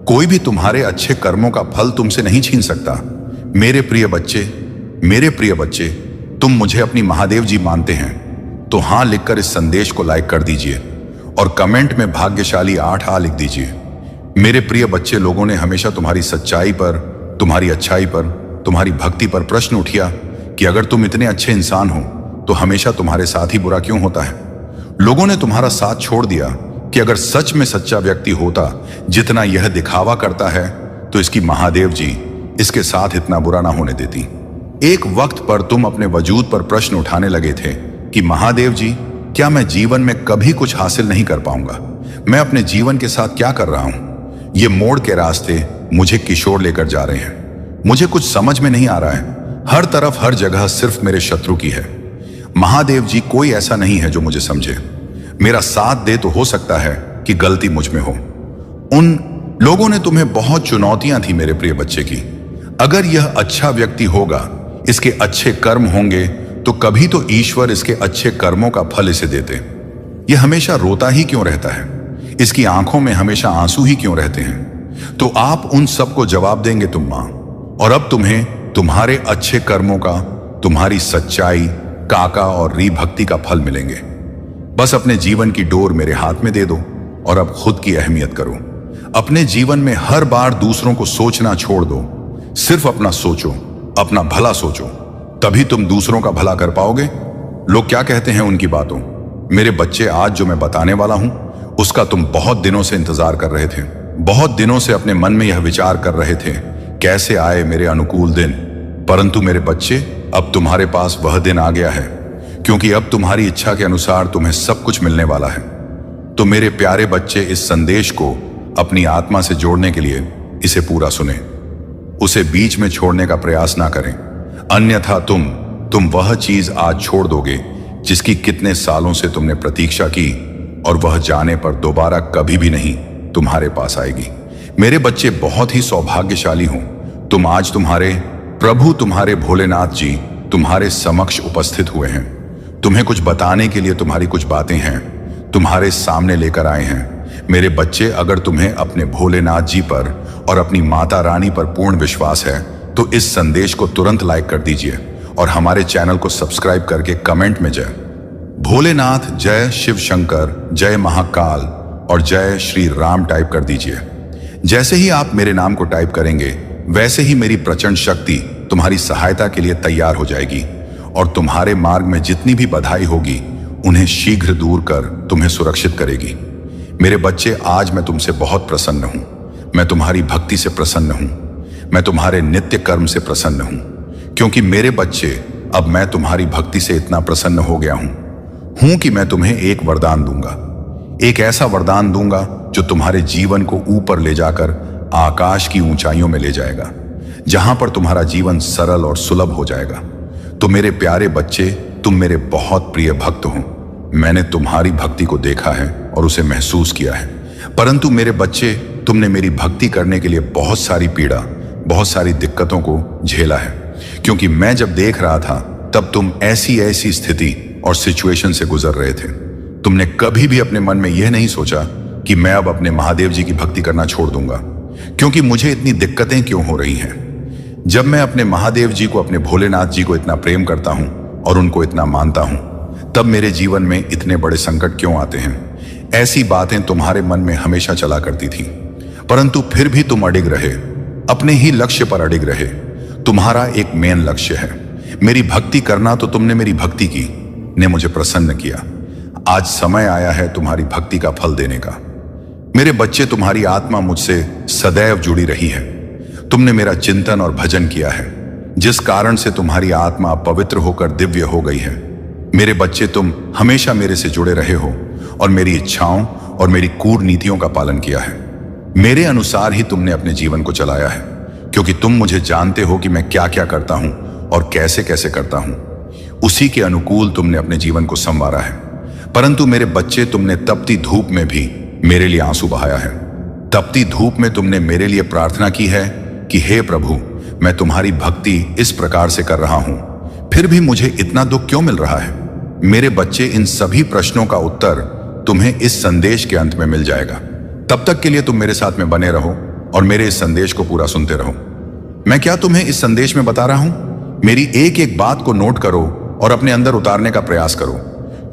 कोई भी तुम्हारे अच्छे कर्मों का फल तुमसे नहीं छीन सकता। मेरे प्रिय बच्चे, मेरे प्रिय बच्चे, तुम मुझे अपनी महादेव जी मानते हैं तो हाँ लिखकर इस संदेश को लाइक कर दीजिए और कमेंट में भाग्यशाली 8 लिख दीजिए। मेरे प्रिय बच्चे, लोगों ने हमेशा तुम्हारी सच्चाई पर, तुम्हारी अच्छाई पर, तुम्हारी भक्ति पर प्रश्न उठा कि अगर तुम इतने अच्छे इंसान हो तो हमेशा तुम्हारे साथ ही बुरा क्यों होता है। लोगों ने तुम्हारा साथ छोड़ दिया कि अगर सच में सच्चा व्यक्ति होता जितना यह दिखावा करता है, तो इसकी महादेव जी इसके साथ इतना बुरा ना होने देती। एक वक्त पर तुम अपने वजूद पर प्रश्न उठाने लगे थे कि महादेव जी, क्या मैं जीवन में कभी कुछ हासिल नहीं कर पाऊंगा, मैं अपने जीवन के साथ क्या कर रहा हूं, ये मोड़ के रास्ते मुझे किशोर लेकर जा रहे हैं, मुझे कुछ समझ में नहीं आ रहा है, हर तरफ हर जगह सिर्फ मेरे शत्रु की है। महादेव जी, कोई ऐसा नहीं है जो मुझे समझे, मेरा साथ दे तो हो सकता है कि गलती मुझ में हो। उन लोगों ने तुम्हें बहुत चुनौतियां थी मेरे प्रिय बच्चे की। अगर यह अच्छा व्यक्ति होगा, इसके अच्छे कर्म होंगे, तो कभी तो ईश्वर इसके अच्छे कर्मों का फल इसे देते। यह हमेशा रोता ही क्यों रहता है, इसकी आंखों में हमेशा आंसू ही क्यों रहते हैं। तो आप उन सबको जवाब देंगे तुम मां, और अब तुम्हें तुम्हारे अच्छे कर्मों का, तुम्हारी सच्चाई, काका और री भक्ति का फल मिलेंगे। बस अपने जीवन की डोर मेरे हाथ में दे दो और अब खुद की अहमियत करो। अपने जीवन में हर बार दूसरों को सोचना छोड़ दो, सिर्फ अपना सोचो, अपना भला सोचो, तभी तुम दूसरों का भला कर पाओगे। लोग क्या कहते हैं उनकी बातों। मेरे बच्चे, आज जो मैं बताने वाला हूं उसका तुम बहुत दिनों से इंतजार कर रहे थे, बहुत दिनों से अपने मन में यह विचार कर रहे थे, कैसे आए मेरे अनुकूल दिन। परंतु मेरे बच्चे, अब तुम्हारे पास वह दिन आ गया है, क्योंकि अब तुम्हारी इच्छा के अनुसार तुम्हें सब कुछ मिलने वाला है। तो मेरे प्यारे बच्चे, इस संदेश को अपनी आत्मा से जोड़ने के लिए इसे पूरा सुने, उसे बीच में छोड़ने का प्रयास ना करें, अन्यथा तुम वह चीज आज छोड़ दोगे जिसकी कितने सालों से तुमने प्रतीक्षा की, और वह जाने पर दोबारा कभी भी नहीं तुम्हारे पास आएगी। मेरे बच्चे, बहुत ही सौभाग्यशाली हो तुम। आज तुम्हारे प्रभु, तुम्हारे भोलेनाथ जी तुम्हारे समक्ष उपस्थित हुए हैं। तुम्हें कुछ बताने के लिए तुम्हारी कुछ बातें हैं, तुम्हारे सामने लेकर आए हैं। मेरे बच्चे, अगर तुम्हें अपने भोलेनाथ जी पर और अपनी माता रानी पर पूर्ण विश्वास है तो इस संदेश को तुरंत लाइक कर दीजिए और हमारे चैनल को सब्सक्राइब करके कमेंट में जय भोलेनाथ, जय शिव शंकर, जय महाकाल और जय श्री राम टाइप कर दीजिए। जैसे ही आप मेरे नाम को टाइप करेंगे वैसे ही मेरी प्रचंड शक्ति तुम्हारी सहायता के लिए तैयार हो जाएगी और तुम्हारे मार्ग में जितनी भी बाधाएं होगी उन्हें शीघ्र दूर कर तुम्हें सुरक्षित करेगी। मेरे बच्चे, आज मैं तुमसे बहुत प्रसन्न हूं। मैं तुम्हारी भक्ति से प्रसन्न हूं। मैं तुम्हारे नित्य कर्म से प्रसन्न हूं, क्योंकि मेरे बच्चे, अब मैं तुम्हारी भक्ति से इतना प्रसन्न हो गया हूं कि मैं तुम्हें एक वरदान दूंगा। एक ऐसा वरदान दूंगा जो तुम्हारे जीवन को ऊपर ले जाकर आकाश की ऊंचाइयों में ले जाएगा, जहां पर तुम्हारा जीवन सरल और सुलभ हो जाएगा। तो मेरे प्यारे बच्चे, तुम मेरे बहुत प्रिय भक्त हो। मैंने तुम्हारी भक्ति को देखा है और उसे महसूस किया है। परंतु मेरे बच्चे, तुमने मेरी भक्ति करने के लिए बहुत सारी पीड़ा, बहुत सारी दिक्कतों को झेला है, क्योंकि मैं जब देख रहा था तब तुम ऐसी स्थिति और सिचुएशन से गुजर रहे थे। तुमने कभी भी अपने मन में यह नहीं सोचा कि मैं अब अपने महादेव जी की भक्ति करना छोड़ दूंगा, क्योंकि मुझे इतनी दिक्कतें क्यों हो रही हैं। जब मैं अपने महादेव जी को, अपने भोलेनाथ जी को इतना प्रेम करता हूं और उनको इतना मानता हूं, तब मेरे जीवन में इतने बड़े संकट क्यों आते हैं। ऐसी बातें तुम्हारे मन में हमेशा चला करती थी, परंतु फिर भी तुम अडिग रहे, अपने ही लक्ष्य पर अडिग रहे। तुम्हारा एक मेन लक्ष्य है, मेरी भक्ति करना। तो तुमने मेरी भक्ति की, ने मुझे प्रसन्न किया। आज समय आया है तुम्हारी भक्ति का फल देने का। मेरे बच्चे, तुम्हारी आत्मा मुझसे सदैव जुड़ी रही है। तुमने मेरा चिंतन और भजन किया है, जिस कारण से तुम्हारी आत्मा पवित्र होकर दिव्य हो गई है। मेरे बच्चे, तुम हमेशा मेरे से जुड़े रहे हो और मेरी इच्छाओं और मेरी कूटनीतियों का पालन किया है। मेरे अनुसार ही तुमने अपने जीवन को चलाया है, क्योंकि तुम मुझे जानते हो कि मैं क्या क्या करता हूं और कैसे कैसे करता हूं। उसी के अनुकूल तुमने अपने जीवन को संवारा है। परंतु मेरे बच्चे, तुमने तपती धूप में भी मेरे लिए आंसू बहाया है। तपती धूप में तुमने मेरे लिए प्रार्थना की है कि हे प्रभु, मैं तुम्हारी भक्ति इस प्रकार से कर रहा हूं, फिर भी मुझे इतना दुख क्यों मिल रहा है। मेरे बच्चे, इन सभी प्रश्नों का उत्तर तुम्हें इस संदेश के अंत में मिल जाएगा। तब तक के लिए तुम मेरे साथ में बने रहो और मेरे इस संदेश को पूरा सुनते रहो। मैं क्या तुम्हें इस संदेश में बता रहा हूं, मेरी एक एक बात को नोट करो और अपने अंदर उतारने का प्रयास करो,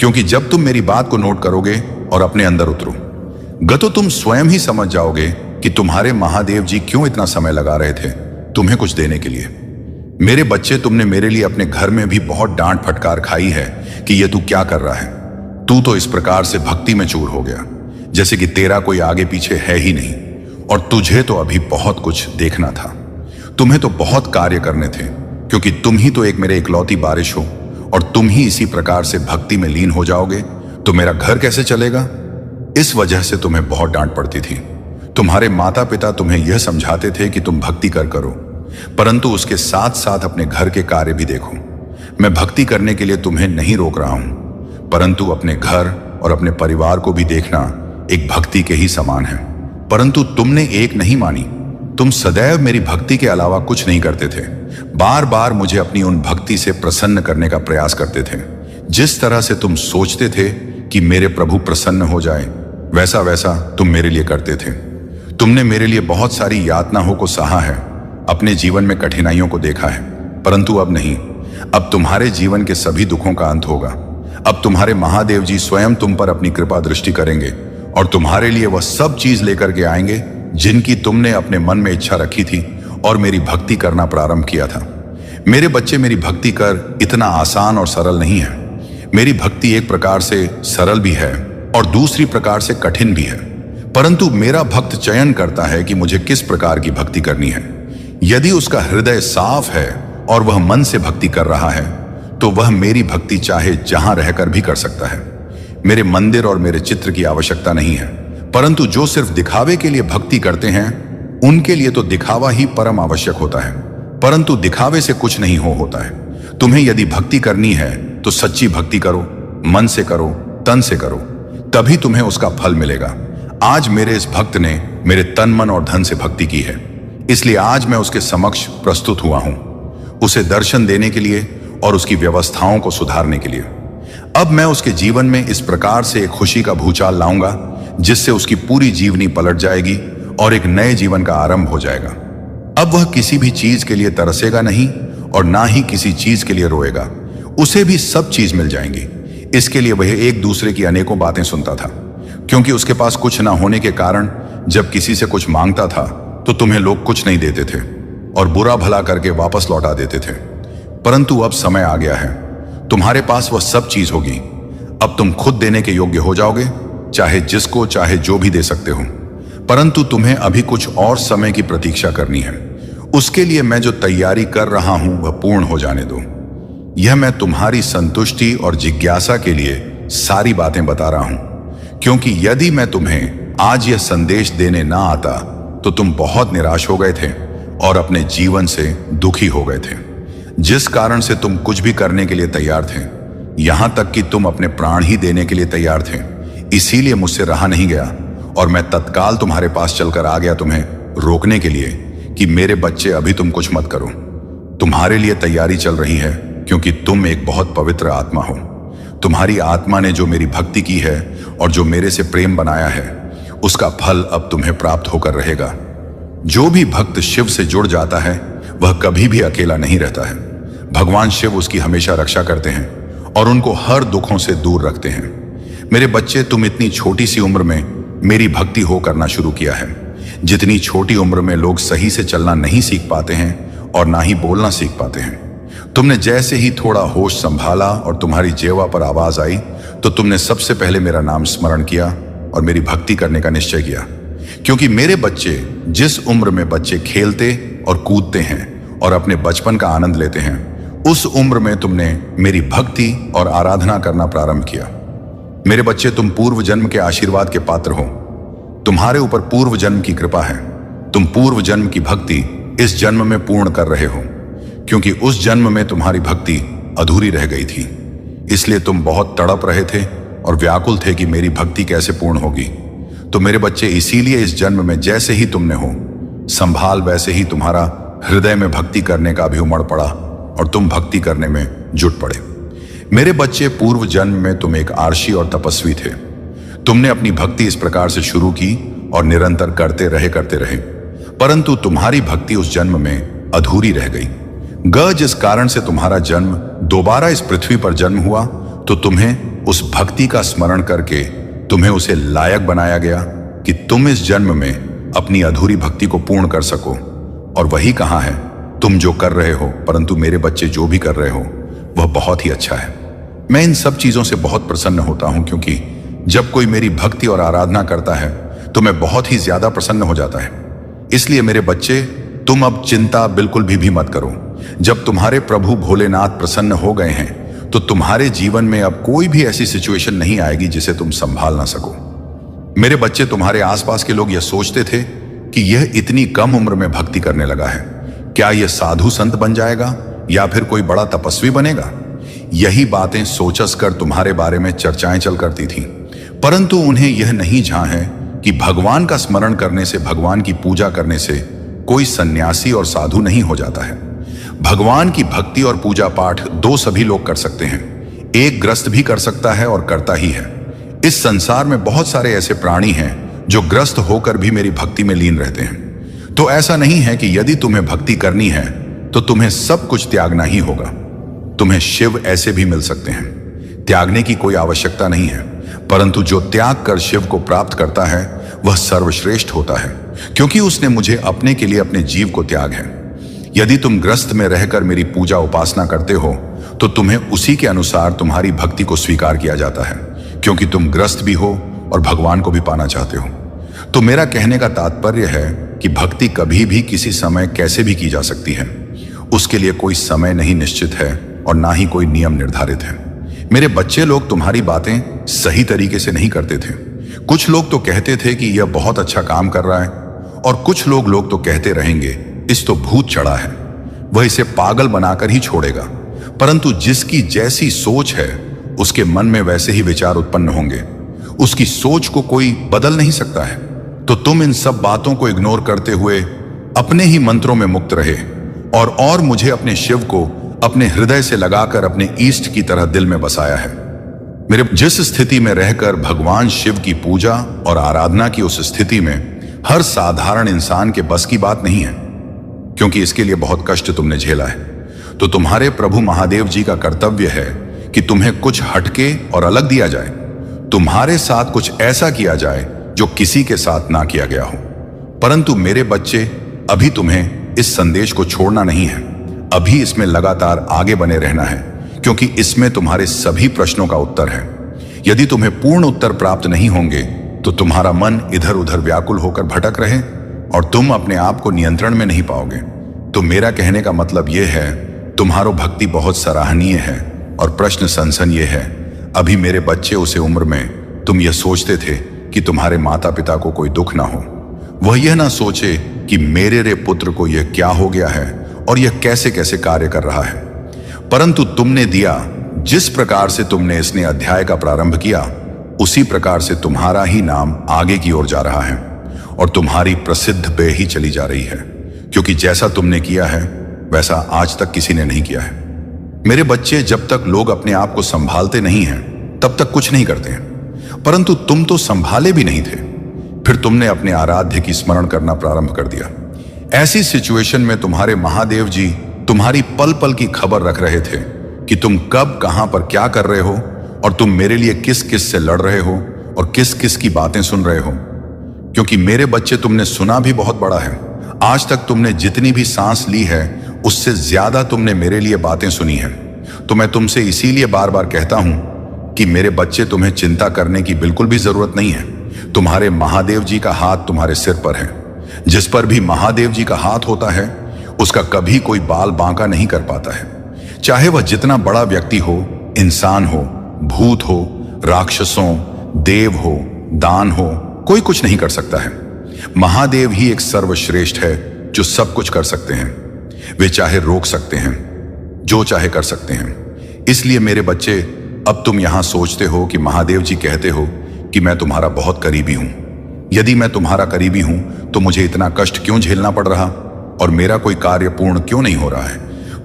क्योंकि जब तुम मेरी बात को नोट करोगे और अपने अंदर उतरो तो तुम स्वयं ही समझ जाओगे कि तुम्हारे महादेव जी क्यों इतना समय लगा रहे थे तुम्हें कुछ देने के लिए। मेरे बच्चे, तुमने मेरे लिए अपने घर में भी बहुत डांट फटकार खाई है कि ये तू क्या कर रहा है। तू तो इस प्रकार से भक्ति में चूर हो गया जैसे कि तेरा कोई आगे पीछे है ही नहीं, और तुझे तो अभी बहुत कुछ देखना था। तुम्हें तो बहुत कार्य करने थे, क्योंकि तुम ही तो एक मेरे इकलौती बारिश हो, और तुम ही इसी प्रकार से भक्ति में लीन हो जाओगे तो मेरा घर कैसे चलेगा। इस वजह से तुम्हें बहुत डांट पड़ती थी। तुम्हारे माता पिता तुम्हें यह समझाते थे कि तुम भक्ति करो, परंतु उसके साथ साथ अपने घर के कार्य भी देखो। मैं भक्ति करने के लिए तुम्हें नहीं रोक रहा हूं, परंतु अपने घर और अपने परिवार को भी देखना एक भक्ति के ही समान है। परंतु तुमने एक नहीं मानी। तुम सदैव मेरी भक्ति के अलावा कुछ नहीं करते थे। बार बार मुझे अपनी उन भक्ति से प्रसन्न करने का प्रयास करते थे। जिस तरह से तुम सोचते थे कि मेरे प्रभु प्रसन्न हो जाए, वैसा वैसा तुम मेरे लिए करते थे। तुमने मेरे लिए बहुत सारी यातनाओं को सहा है, अपने जीवन में कठिनाइयों को देखा है, परंतु अब नहीं। अब तुम्हारे जीवन के सभी दुखों का अंत होगा। अब तुम्हारे महादेव जी स्वयं तुम पर अपनी कृपा दृष्टि करेंगे और तुम्हारे लिए वह सब चीज लेकर के आएंगे जिनकी तुमने अपने मन में इच्छा रखी थी और मेरी भक्ति करना प्रारंभ किया था। मेरे बच्चे, मेरी भक्ति कर इतना आसान और सरल नहीं है। मेरी भक्ति एक प्रकार से सरल भी है और दूसरी प्रकार से कठिन भी है, परंतु मेरा भक्त चयन करता है कि मुझे किस प्रकार की भक्ति करनी है। यदि उसका हृदय साफ है और वह मन से भक्ति कर रहा है तो वह मेरी भक्ति चाहे जहां रहकर भी कर सकता है। मेरे मंदिर और मेरे चित्र की आवश्यकता नहीं है, परंतु जो सिर्फ दिखावे के लिए भक्ति करते हैं उनके लिए तो दिखावा ही परम आवश्यक होता है, परंतु दिखावे से कुछ नहीं होता है। तुम्हें यदि भक्ति करनी है तो सच्ची भक्ति करो, मन से करो, तन से करो, तभी तुम्हें उसका फल मिलेगा। आज मेरे इस भक्त ने मेरे तन, मन और धन से भक्ति की है, इसलिए आज मैं उसके समक्ष प्रस्तुत हुआ हूं, उसे दर्शन देने के लिए और उसकी व्यवस्थाओं को सुधारने के लिए। अब मैं उसके जीवन में इस प्रकार से एक खुशी का भूचाल लाऊंगा जिससे उसकी पूरी जीवनी पलट जाएगी और एक नए जीवन का आरंभ हो जाएगा। अब वह किसी भी चीज के लिए तरसेगा नहीं और ना ही किसी चीज के लिए रोएगा। उसे भी सब चीज मिल जाएंगी। इसके लिए वह एक दूसरे की अनेकों बातें सुनता था, क्योंकि उसके पास कुछ ना होने के कारण जब किसी से कुछ मांगता था तो तुम्हें लोग कुछ नहीं देते थे और बुरा भला करके वापस लौटा देते थे। परंतु अब समय आ गया है, तुम्हारे पास वह सब चीज होगी। अब तुम खुद देने के योग्य हो जाओगे, चाहे जिसको चाहे जो भी दे सकते हो। परंतु तुम्हें अभी कुछ और समय की प्रतीक्षा करनी है। उसके लिए मैं जो तैयारी कर रहा हूं वह पूर्ण हो जाने दो। यह मैं तुम्हारी संतुष्टि और जिज्ञासा के लिए सारी बातें बता रहा हूं, क्योंकि यदि मैं तुम्हें आज यह संदेश देने ना आता तो तुम बहुत निराश हो गए थे और अपने जीवन से दुखी हो गए थे, जिस कारण से तुम कुछ भी करने के लिए तैयार थे, यहां तक कि तुम अपने प्राण ही देने के लिए तैयार थे। इसीलिए मुझसे रहा नहीं गया और मैं तत्काल तुम्हारे पास चलकर आ गया तुम्हें रोकने के लिए कि मेरे बच्चे अभी तुम कुछ मत करो। तुम्हारे लिए तैयारी चल रही है, क्योंकि तुम एक बहुत पवित्र आत्मा हो। तुम्हारी आत्मा ने जो मेरी भक्ति की है और जो मेरे से प्रेम बनाया है, उसका फल अब तुम्हें प्राप्त होकर रहेगा। जो भी भक्त शिव से जुड़ जाता है वह कभी भी अकेला नहीं रहता है। भगवान शिव उसकी हमेशा रक्षा करते हैं और उनको हर दुखों से दूर रखते हैं। मेरे बच्चे, तुम इतनी छोटी सी उम्र में मेरी भक्ति हो करना शुरू किया है। जितनी छोटी उम्र में लोग सही से चलना नहीं सीख पाते हैं और ना ही बोलना सीख पाते हैं। तुमने जैसे ही थोड़ा होश संभाला और तुम्हारी जेवा पर आवाज आई तो तुमने सबसे पहले मेरा नाम स्मरण किया और मेरी भक्ति करने का निश्चय किया। क्योंकि मेरे बच्चे, जिस उम्र में बच्चे खेलते और कूदते हैं और अपने बचपन का आनंद लेते हैं, उस उम्र में तुमने मेरी भक्ति और आराधना करना प्रारंभ किया। मेरे बच्चे, तुम पूर्व जन्म के आशीर्वाद के पात्र हो। तुम्हारे ऊपर पूर्व जन्म की कृपा है। तुम पूर्व जन्म की भक्ति इस जन्म में पूर्ण कर रहे हो, क्योंकि उस जन्म में तुम्हारी भक्ति अधूरी रह गई थी। इसलिए तुम बहुत तड़प रहे थे और व्याकुल थे कि मेरी भक्ति कैसे पूर्ण होगी। तो मेरे बच्चे, इसीलिए इस जन्म में जैसे ही तुमने हो संभाल, वैसे ही तुम्हारा हृदय में भक्ति करने का भी उमड़ पड़ा और तुम भक्ति करने में जुट पड़े। मेरे बच्चे, पूर्व जन्म में तुम एक आर्षी और तपस्वी थे। तुमने अपनी भक्ति इस प्रकार से शुरू की और निरंतर करते रहे, परंतु तुम्हारी भक्ति उस जन्म में अधूरी रह गई। जिस कारण से तुम्हारा जन्म दोबारा इस पृथ्वी पर जन्म हुआ, तो तुम्हें उस भक्ति का स्मरण करके तुम्हें उसे लायक बनाया गया कि तुम इस जन्म में अपनी अधूरी भक्ति को पूर्ण कर सको। और वही कहाँ है, तुम जो कर रहे हो। परंतु मेरे बच्चे, जो भी कर रहे हो वह बहुत ही अच्छा है। मैं इन सब चीजों से बहुत प्रसन्न होता हूं, क्योंकि जब कोई मेरी भक्ति और आराधना करता है तो मैं बहुत ही ज्यादा प्रसन्न हो जाता है। इसलिए मेरे बच्चे, तुम अब चिंता बिल्कुल भी मत करो। जब तुम्हारे प्रभु भोलेनाथ प्रसन्न हो गए हैं तो तुम्हारे जीवन में अब कोई भी ऐसी सिचुएशन नहीं आएगी जिसे तुम संभाल ना सको। मेरे बच्चे, तुम्हारे आसपास के लोग यह सोचते थे कि यह इतनी कम उम्र में भक्ति करने लगा है, क्या यह साधु संत बन जाएगा या फिर कोई बड़ा तपस्वी बनेगा। यही बातें सोचस कर तुम्हारे बारे में चर्चाएं चल करती थीं, परंतु उन्हें यह नहीं झां है कि भगवान का स्मरण करने से, भगवान की पूजा करने से कोई सन्यासी और साधु नहीं हो जाता है। भगवान की भक्ति और पूजा पाठ दो सभी लोग कर सकते हैं। एक ग्रस्त भी कर सकता है और करता ही है। इस संसार में बहुत सारे ऐसे प्राणी हैं जो ग्रस्त होकर भी मेरी भक्ति में लीन रहते हैं। तो ऐसा नहीं है कि यदि तुम्हें भक्ति करनी है तो तुम्हें सब कुछ त्यागना ही होगा। तुम्हें शिव ऐसे भी मिल सकते हैं, त्यागने की कोई आवश्यकता नहीं है। परंतु जो त्याग कर शिव को प्राप्त करता है वह सर्वश्रेष्ठ होता है, क्योंकि उसने मुझे अपने के लिए अपने जीव को त्याग है। यदि तुम ग्रस्त में रहकर मेरी पूजा उपासना करते हो तो तुम्हें उसी के अनुसार तुम्हारी भक्ति को स्वीकार किया जाता है, क्योंकि तुम ग्रस्त भी हो और भगवान को भी पाना चाहते हो। तो मेरा कहने का तात्पर्य है कि भक्ति कभी भी किसी समय कैसे भी की जा सकती है। उसके लिए कोई समय नहीं निश्चित है और ना ही कोई नियम निर्धारित है। मेरे बच्चे लोग तुम्हारी बातें सही तरीके से नहीं करते थे। कुछ लोग तो कहते थे कि यह बहुत अच्छा काम कर रहा है, और कुछ लोग तो कहते रहेंगे इस तो भूत चढ़ा है, वह इसे पागल बनाकर ही छोड़ेगा। परंतु जिसकी जैसी सोच है उसके मन में वैसे ही विचार उत्पन्न होंगे। उसकी सोच को कोई बदल नहीं सकता है। तो तुम इन सब बातों को इग्नोर करते हुए अपने ही मंत्रों में मुक्त रहे और मुझे अपने शिव को अपने हृदय से लगाकर अपने ईष्ट की तरह दिल में बसाया है। मेरे जिस स्थिति में रहकर भगवान शिव की पूजा और आराधना की, उस स्थिति में हर साधारण इंसान के बस की बात नहीं है, क्योंकि इसके लिए बहुत कष्ट तुमने झेला है। तो तुम्हारे प्रभु महादेव जी का कर्तव्य है कि तुम्हें कुछ हटके और अलग दिया जाए, तुम्हारे साथ कुछ ऐसा किया जाए जो किसी के साथ ना किया गया हो। परंतु मेरे बच्चे, अभी तुम्हें इस संदेश को छोड़ना नहीं है, अभी इसमें लगातार आगे बने रहना है, क्योंकि इसमें तुम्हारे सभी प्रश्नों का उत्तर है। यदि तुम्हें पूर्ण उत्तर प्राप्त नहीं होंगे तो तुम्हारा मन इधर उधर व्याकुल होकर भटक रहे और तुम अपने आप को नियंत्रण में नहीं पाओगे। तो मेरा कहने का मतलब यह है, तुम्हारो भक्ति बहुत सराहनीय है और प्रश्न सनसन ये है, अभी मेरे बच्चे उसे उम्र में तुम यह सोचते थे कि तुम्हारे माता पिता को कोई दुख ना हो, वह यह ना सोचे कि मेरे रे पुत्र को यह क्या हो गया है और यह कैसे कैसे कार्य कर रहा है। परंतु तुमने दिया, जिस प्रकार से तुमने इसने अध्याय का प्रारंभ किया, उसी प्रकार से तुम्हारा ही नाम आगे की ओर जा रहा है और तुम्हारी प्रसिद्ध बे ही चली जा रही है, क्योंकि जैसा तुमने किया है वैसा आज तक किसी ने नहीं किया है। मेरे बच्चे, जब तक लोग अपने आप को संभालते नहीं हैं तब तक कुछ नहीं करते हैं, परंतु तुम तो संभाले भी नहीं थे, फिर तुमने अपने आराध्य की स्मरण करना प्रारंभ कर दिया। ऐसी सिचुएशन में तुम्हारे महादेव जी तुम्हारी पल पल की खबर रख रहे थे कि तुम कब कहां पर क्या कर रहे हो और तुम मेरे लिए किस किस से लड़ रहे हो और किस किस की बातें सुन रहे हो। क्योंकि मेरे बच्चे, तुमने सुना भी बहुत बड़ा है। आज तक तुमने जितनी भी सांस ली है उससे ज्यादा तुमने मेरे लिए बातें सुनी है। तो मैं तुमसे इसीलिए बार बार कहता हूं कि मेरे बच्चे, तुम्हें चिंता करने की बिल्कुल भी जरूरत नहीं है। तुम्हारे महादेव जी का हाथ तुम्हारे सिर पर है। जिस पर भी महादेव जी का हाथ होता है उसका कभी कोई बाल बांका नहीं कर पाता है, चाहे वह जितना बड़ा व्यक्ति हो, इंसान हो, भूत हो, राक्षसों, देव हो, दान हो, कोई कुछ नहीं कर सकता है। महादेव ही एक सर्वश्रेष्ठ है जो सब कुछ कर सकते हैं। वे चाहे रोक सकते हैं, जो चाहे कर सकते हैं। इसलिए मेरे बच्चे, अब तुम यहां सोचते हो कि महादेव जी कहते हो कि मैं तुम्हारा बहुत करीबी हूं। यदि मैं तुम्हारा करीबी हूं तो मुझे इतना कष्ट क्यों झेलना पड़ रहा और मेरा कोई कार्य पूर्ण क्यों नहीं हो रहा है?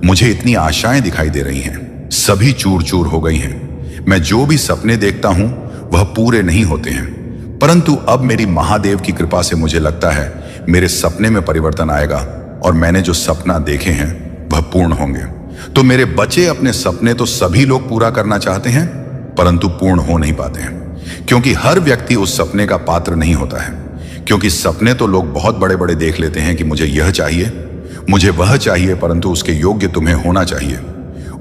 मुझे इतनी आशाएं दिखाई दे रही हैं, सभी चूर चूर हो गई हैं। मैं जो भी सपने देखता हूं वह पूरे नहीं होते हैं, परंतु अब मेरी महादेव की कृपा से मुझे लगता है मेरे सपने में परिवर्तन आएगा और मैंने जो सपना देखे हैं वह पूर्ण होंगे। तो मेरे बच्चे, अपने सपने तो सभी लोग पूरा करना चाहते हैं, परंतु पूर्ण हो नहीं पाते हैं, क्योंकि हर व्यक्ति उस सपने का पात्र नहीं होता है। क्योंकि सपने तो लोग बहुत बड़े बड़े देख लेते हैं कि मुझे यह चाहिए, मुझे वह चाहिए, परंतु उसके योग्य तुम्हें होना चाहिए।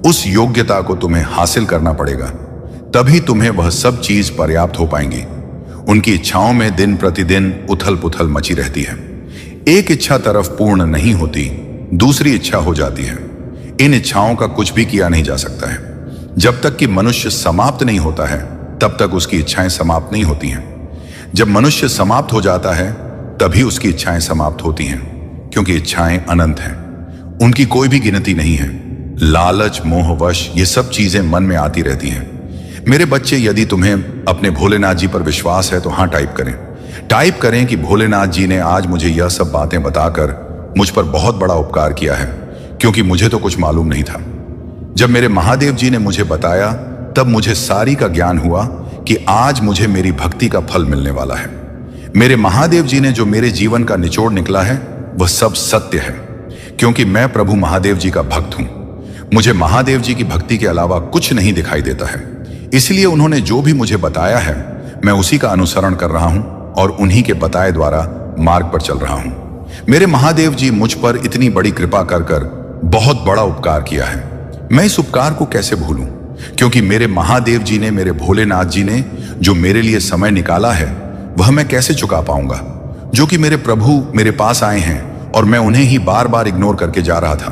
उस योग्यता को तुम्हें हासिल करना पड़ेगा, तभी तुम्हें वह सब चीज पर्याप्त हो पाएंगी। उनकी इच्छाओं में दिन प्रतिदिन उथल पुथल मची रहती है। एक इच्छा तरफ पूर्ण नहीं होती, दूसरी इच्छा हो जाती है। इन इच्छाओं का कुछ भी किया नहीं जा सकता है। जब तक कि मनुष्य समाप्त नहीं होता है तब तक उसकी इच्छाएं समाप्त नहीं होती हैं। जब मनुष्य समाप्त हो जाता है तभी उसकी इच्छाएं समाप्त होती हैं, क्योंकि इच्छाएं अनंत हैं, उनकी कोई भी गिनती नहीं है। लालच, मोहवश, ये सब चीजें मन में आती रहती हैं। मेरे बच्चे, यदि तुम्हें अपने भोलेनाथ जी पर विश्वास है तो हाँ टाइप करें कि भोलेनाथ जी ने आज मुझे यह सब बातें बताकर मुझ पर बहुत बड़ा उपकार किया है, क्योंकि मुझे तो कुछ मालूम नहीं था। जब मेरे महादेव जी ने मुझे बताया तब मुझे सारी का ज्ञान हुआ कि आज मुझे मेरी भक्ति का फल मिलने वाला है। मेरे महादेव जी ने जो मेरे जीवन का निचोड़ निकला है वह सब सत्य है, क्योंकि मैं प्रभु महादेव जी का भक्त हूं। मुझे महादेव जी की भक्ति के अलावा कुछ नहीं दिखाई देता है। इसलिए उन्होंने जो भी मुझे बताया है मैं उसी का अनुसरण कर रहा हूं और उन्हीं के बताए द्वारा मार्ग पर चल रहा हूं। मेरे महादेव जी मुझ पर इतनी बड़ी कृपा कर बहुत बड़ा उपकार किया है। मैं इस उपकार को कैसे भूलूं, क्योंकि मेरे महादेव जी ने, मेरे भोलेनाथ जी ने जो मेरे लिए समय निकाला है वह मैं कैसे चुका पाऊंगा। जो कि मेरे प्रभु मेरे पास आए हैं और मैं उन्हें ही बार बार इग्नोर करके जा रहा था।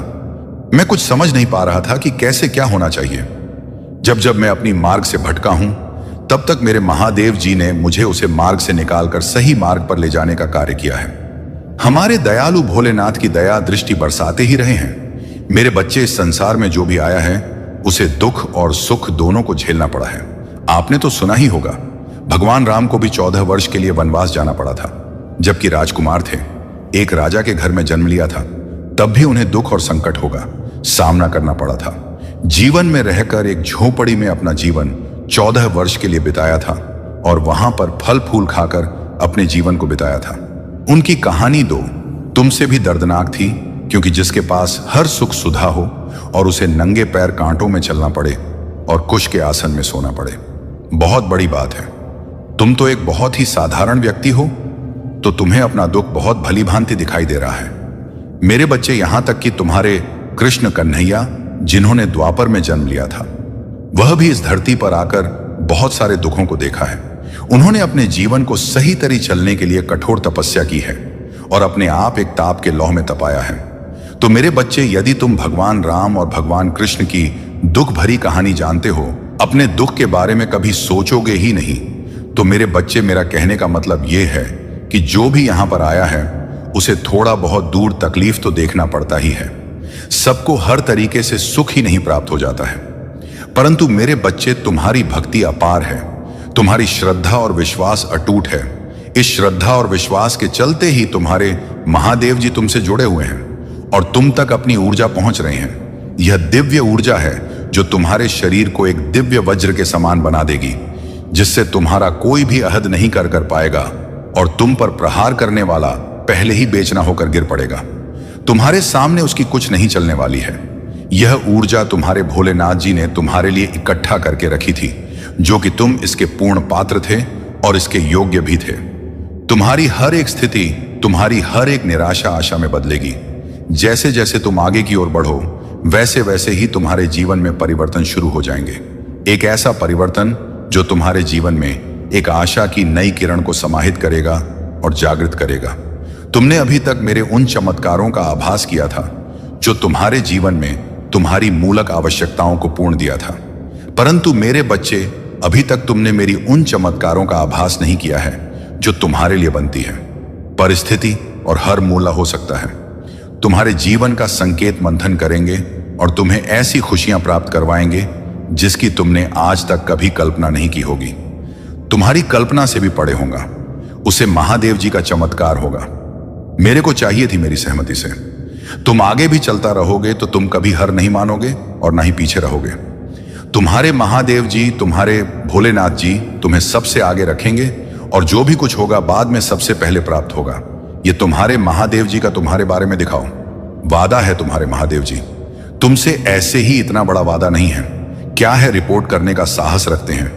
मैं कुछ समझ नहीं पा रहा था कि कैसे क्या होना चाहिए। जब मैं अपनी मार्ग से भटका हूं तब तक मेरे महादेव जी ने मुझे उसे मार्ग से निकालकर सही मार्ग पर ले जाने का कार्य किया है। हमारे दयालु भोलेनाथ की दया दृष्टि बरसाते ही रहे हैं। मेरे बच्चे, इस संसार में जो भी आया है उसे दुख और सुख दोनों को झेलना पड़ा है। आपने तो सुना ही होगा, भगवान राम को भी 14 वर्ष के लिए वनवास जाना पड़ा था। जबकि राजकुमार थे, एक राजा के घर में जन्म लिया था, तब भी उन्हें दुख और संकट होगा। सामना करना पड़ा था। जीवन में रहकर एक झोपड़ी में अपना जीवन 14 वर्ष के लिए बिताया था और वहां पर फल फूल खाकर अपने जीवन को बिताया था। उनकी कहानी दो तुमसे भी दर्दनाक थी, क्योंकि जिसके पास हर सुख सुधा हो और उसे नंगे पैर कांटों में चलना पड़े और कुश के आसन में सोना पड़े, बहुत बड़ी बात है। तुम तो एक बहुत ही साधारण व्यक्ति हो, तो तुम्हें अपना दुख बहुत भली भांति दिखाई दे रहा है। मेरे बच्चे, यहां तक कि तुम्हारे कृष्ण कन्हैया, जिन्होंने द्वापर में जन्म लिया था, वह भी इस धरती पर आकर बहुत सारे दुखों को देखा है। उन्होंने अपने जीवन को सही तरी चलने के लिए कठोर तपस्या की है और अपने आप एक ताप के लौह में तपाया है। तो मेरे बच्चे, यदि तुम भगवान राम और भगवान कृष्ण की दुख भरी कहानी जानते हो, अपने दुख के बारे में कभी सोचोगे ही नहीं, तो मेरे बच्चे, मेरा कहने का मतलब यह है कि जो भी यहां पर आया है उसे थोड़ा बहुत दूर तकलीफ तो देखना पड़ता ही है। सबको हर तरीके से सुख ही नहीं प्राप्त हो जाता है। परंतु मेरे बच्चे, तुम्हारी भक्ति अपार है, तुम्हारी श्रद्धा और विश्वास अटूट है। इस श्रद्धा और विश्वास के चलते ही तुम्हारे महादेव जी तुमसे जुड़े हुए हैं और तुम तक अपनी ऊर्जा पहुंच रहे हैं। यह दिव्य ऊर्जा है जो तुम्हारे शरीर को एक दिव्य वज्र के समान बना देगी, जिससे तुम्हारा कोई भी अहद नहीं कर पाएगा और तुम पर प्रहार करने वाला पहले ही बेचना होकर गिर पड़ेगा। तुम्हारे सामने उसकी कुछ नहीं चलने वाली है। यह ऊर्जा तुम्हारे भोलेनाथ जी ने तुम्हारे लिए इकट्ठा करके रखी थी, जो कि तुम इसके पूर्ण पात्र थे और इसके योग्य भी थे। तुम्हारी हर एक स्थिति, तुम्हारी हर एक निराशा आशा में बदलेगी। जैसे जैसे तुम आगे की ओर बढ़ो, वैसे वैसे ही तुम्हारे जीवन में परिवर्तन शुरू हो जाएंगे। एक ऐसा परिवर्तन जो तुम्हारे जीवन में एक आशा की नई किरण को समाहित करेगा और जागृत करेगा। तुमने अभी तक मेरे उन चमत्कारों का आभास किया था जो तुम्हारे जीवन में तुम्हारी मूलक आवश्यकताओं को पूर्ण दिया था। परंतु मेरे बच्चे, अभी तक तुमने मेरी उन चमत्कारों का आभास नहीं किया है जो तुम्हारे लिए बनती है। परिस्थिति और हर मूला हो सकता है तुम्हारे जीवन का संकेत मंथन करेंगे और तुम्हें ऐसी खुशियां प्राप्त करवाएंगे जिसकी तुमने आज तक कभी कल्पना नहीं की होगी। तुम्हारी कल्पना से भी परे होगा। उसे महादेव जी का चमत्कार होगा। मेरे को चाहिए थी मेरी सहमति से। तुम आगे भी चलता रहोगे तो तुम कभी हार नहीं मानोगे और ना ही पीछे रहोगे। तुम्हारे महादेव जी, तुम्हारे भोलेनाथ जी तुम्हें सबसे आगे रखेंगे और जो भी कुछ होगा बाद में सबसे पहले प्राप्त होगा। ये तुम्हारे महादेव जी का तुम्हारे बारे में दिखाओ। वादा है तुम्हारे महादेव जी तुमसे, ऐसे ही इतना बड़ा वादा नहीं है। क्या है, रिपोर्ट करने का साहस रखते हैं,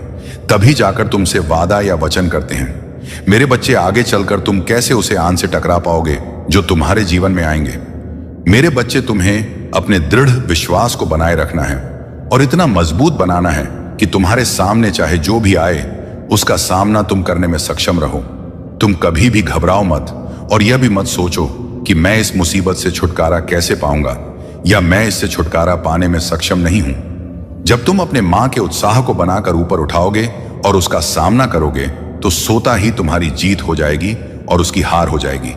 तभी जाकर तुमसे वादा या वचन करते हैं। मेरे बच्चे, आगे चलकर तुम कैसे उसे आन से टकरा पाओगे जो तुम्हारे जीवन में आएंगे। मेरे बच्चे, तुम्हें अपने दृढ़ विश्वास को बनाए रखना है और इतना मजबूत बनाना है कि तुम्हारे सामने चाहे जो भी आए उसका सामना तुम करने में सक्षम रहो। तुम कभी भी घबराओ मत और यह भी मत सोचो कि मैं इस मुसीबत से छुटकारा कैसे पाऊंगा या मैं इससे छुटकारा पाने में सक्षम नहीं हूं। जब तुम अपने मां के उत्साह को बनाकर ऊपर उठाओगे और उसका सामना करोगे तो सोता ही तुम्हारी जीत हो जाएगी और उसकी हार हो जाएगी।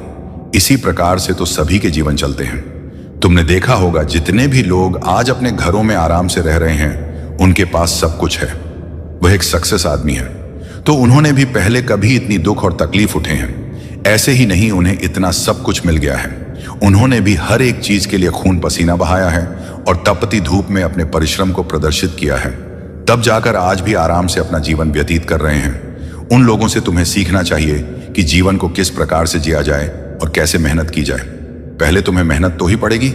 इसी प्रकार से तो सभी के जीवन चलते हैं। तुमने देखा होगा जितने भी लोग आज अपने घरों में आराम से रह रहे हैं, उनके पास सब कुछ है, वह एक सक्सेस आदमी है। तो उन्होंने भी पहले कभी इतनी दुख और तकलीफ उठे हैं। ऐसे ही नहीं उन्हें इतना सब कुछ मिल गया है। उन्होंने भी हर एक चीज के लिए खून पसीना बहाया है और तपती धूप में अपने परिश्रम को प्रदर्शित किया है, तब जाकर आज भी आराम से अपना जीवन व्यतीत कर रहे हैं। उन लोगों से तुम्हें सीखना चाहिए कि जीवन को किस प्रकार से जिया जाए और कैसे मेहनत की जाए। पहले तुम्हें मेहनत तो ही पड़ेगी।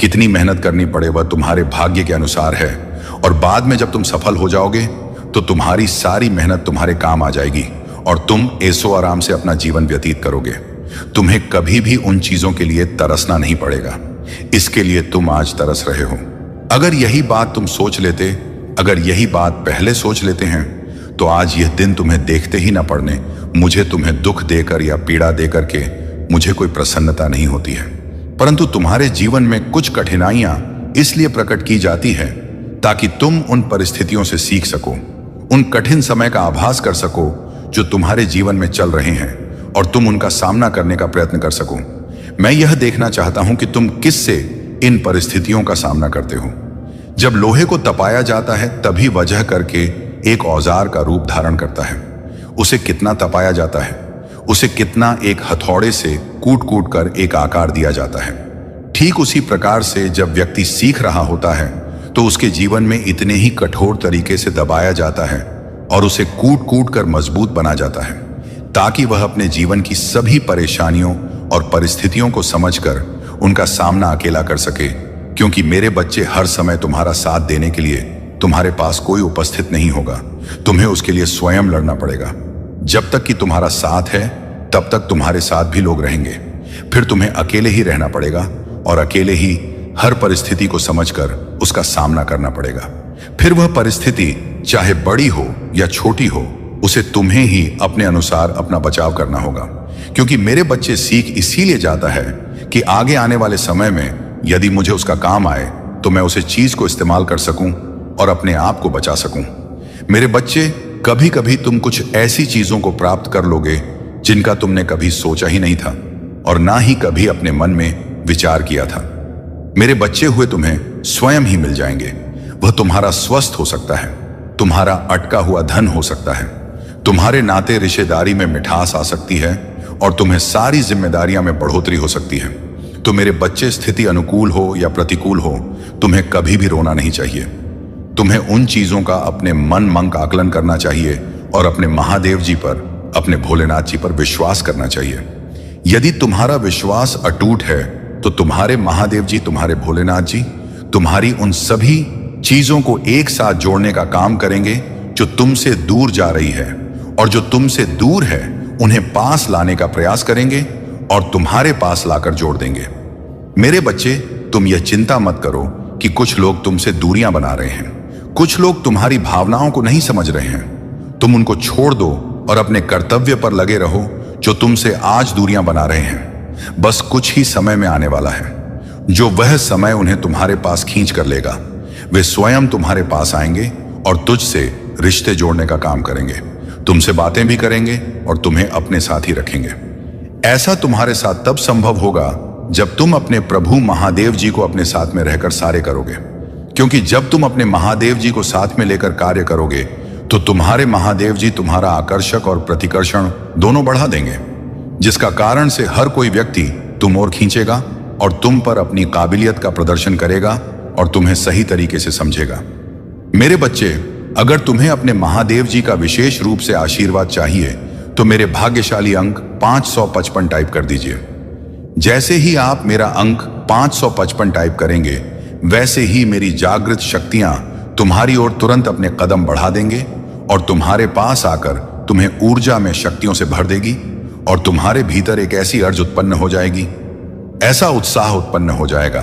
कितनी मेहनत करनी पड़े वह तुम्हारे भाग्य के अनुसार है और बाद में जब तुम सफल हो जाओगे तो तुम्हारी सारी मेहनत तुम्हारे काम आ जाएगी और तुम ऐसो आराम से अपना जीवन व्यतीत करोगे। तुम्हें कभी भी उन चीजों के लिए तरसना नहीं पड़ेगा। इसके लिए तुम आज तरस रहे हो। अगर यही बात तुम सोच लेते, अगर यही बात पहले सोच लेते हैं, तो आज यह दिन तुम्हें देखते ही ना पड़ने। मुझे तुम्हें दुख देकर या पीड़ा देकर के मुझे कोई प्रसन्नता नहीं होती है। परंतु तुम्हारे जीवन में कुछ कठिनाइयां इसलिए प्रकट की जाती है ताकि तुम उन परिस्थितियों से सीख सको, उन कठिन समय का आभास कर सको जो तुम्हारे जीवन में चल रहे हैं और तुम उनका सामना करने का प्रयत्न कर सको। मैं यह देखना चाहता हूं कि तुम किससे इन परिस्थितियों का सामना करते हो। जब लोहे को तपाया जाता है तभी वजह करके एक औजार का रूप धारण करता है। उसे कितना तपाया जाता है, उसे कितना एक हथौड़े से कूट कूट कर एक आकार दिया जाता है। ठीक उसी प्रकार से जब व्यक्ति सीख रहा होता है तो उसके जीवन में इतने ही कठोर तरीके से दबाया जाता है और उसे कूट कूट कर मजबूत बना जाता है ताकि वह अपने जीवन की सभी परेशानियों और परिस्थितियों को समझकर उनका सामना अकेला कर सके। क्योंकि मेरे बच्चे, हर समय तुम्हारा साथ देने के लिए तुम्हारे पास कोई उपस्थित नहीं होगा। तुम्हें उसके लिए स्वयं लड़ना पड़ेगा। जब तक कि तुम्हारा साथ है तब तक तुम्हारे साथ भी लोग रहेंगे। फिर तुम्हें अकेले ही रहना पड़ेगा और अकेले ही हर परिस्थिति को समझकर उसका सामना करना पड़ेगा। फिर वह परिस्थिति चाहे बड़ी हो या छोटी हो, उसे तुम्हें ही अपने अनुसार अपना बचाव करना होगा। क्योंकि मेरे बच्चे, सीख इसीलिए जाता है कि आगे आने वाले समय में यदि मुझे उसका काम आए तो मैं उसे चीज को इस्तेमाल कर सकूं और अपने आप को बचा सकूं। मेरे बच्चे, कभी कभी तुम कुछ ऐसी चीजों को प्राप्त कर लोगे जिनका तुमने कभी सोचा ही नहीं था और ना ही कभी अपने मन में विचार किया था। मेरे बच्चे हुए तुम्हें स्वयं ही मिल जाएंगे। वह तुम्हारा स्वस्थ हो सकता है, तुम्हारा अटका हुआ धन हो सकता है, तुम्हारे नाते रिश्तेदारी में मिठास आ सकती है और तुम्हें सारी जिम्मेदारियां में बढ़ोतरी हो सकती है। तो मेरे बच्चे, स्थिति अनुकूल हो या प्रतिकूल हो, तुम्हें कभी भी रोना नहीं चाहिए। तुम्हें उन चीजों का अपने मन मंक आकलन करना चाहिए और अपने महादेव जी पर, अपने भोलेनाथ जी पर विश्वास करना चाहिए। यदि तुम्हारा विश्वास अटूट है तो तुम्हारे महादेव जी, तुम्हारे भोलेनाथ जी तुम्हारी उन सभी चीजों को एक साथ जोड़ने का काम करेंगे जो तुमसे दूर जा रही है, और जो तुमसे दूर है उन्हें पास लाने का प्रयास करेंगे और तुम्हारे पास लाकर जोड़ देंगे। मेरे बच्चे, तुम यह चिंता मत करो कि कुछ लोग तुमसे दूरियां बना रहे हैं, कुछ लोग तुम्हारी भावनाओं को नहीं समझ रहे हैं। तुम उनको छोड़ दो और अपने कर्तव्य पर लगे रहो जो तुमसे आज दूरियां बना रहे हैं। बस कुछ ही समय में आने वाला है जो वह समय उन्हें तुम्हारे पास खींच कर लेगा। वे स्वयं तुम्हारे पास आएंगे और तुझसे रिश्ते जोड़ने का काम करेंगे, तुमसे बातें भी करेंगे और तुम्हें अपने साथ ही रखेंगे। ऐसा तुम्हारे साथ तब संभव होगा जब तुम अपने प्रभु महादेव जी को अपने साथ में रहकर सारे करोगे। क्योंकि जब तुम अपने महादेव जी को साथ में लेकर कार्य करोगे तो तुम्हारे महादेव जी तुम्हारा आकर्षक और प्रतिकर्षण दोनों बढ़ा देंगे, जिसका कारण से हर कोई व्यक्ति तुम ओर खींचेगा और तुम पर अपनी काबिलियत का प्रदर्शन करेगा और तुम्हें सही तरीके से समझेगा। मेरे बच्चे, अगर तुम्हें अपने महादेव जी का विशेष रूप से आशीर्वाद चाहिए तो मेरे भाग्यशाली अंक 555 टाइप कर दीजिए। जैसे ही आप मेरा अंक 555 टाइप करेंगे, वैसे ही मेरी जागृत शक्तियां तुम्हारी ओर तुरंत अपने कदम बढ़ा देंगे और तुम्हारे पास आकर तुम्हें ऊर्जा में शक्तियों से भर देगी और तुम्हारे भीतर एक ऐसी अर्ज उत्पन्न हो जाएगी, ऐसा उत्साह उत्पन्न हो जाएगा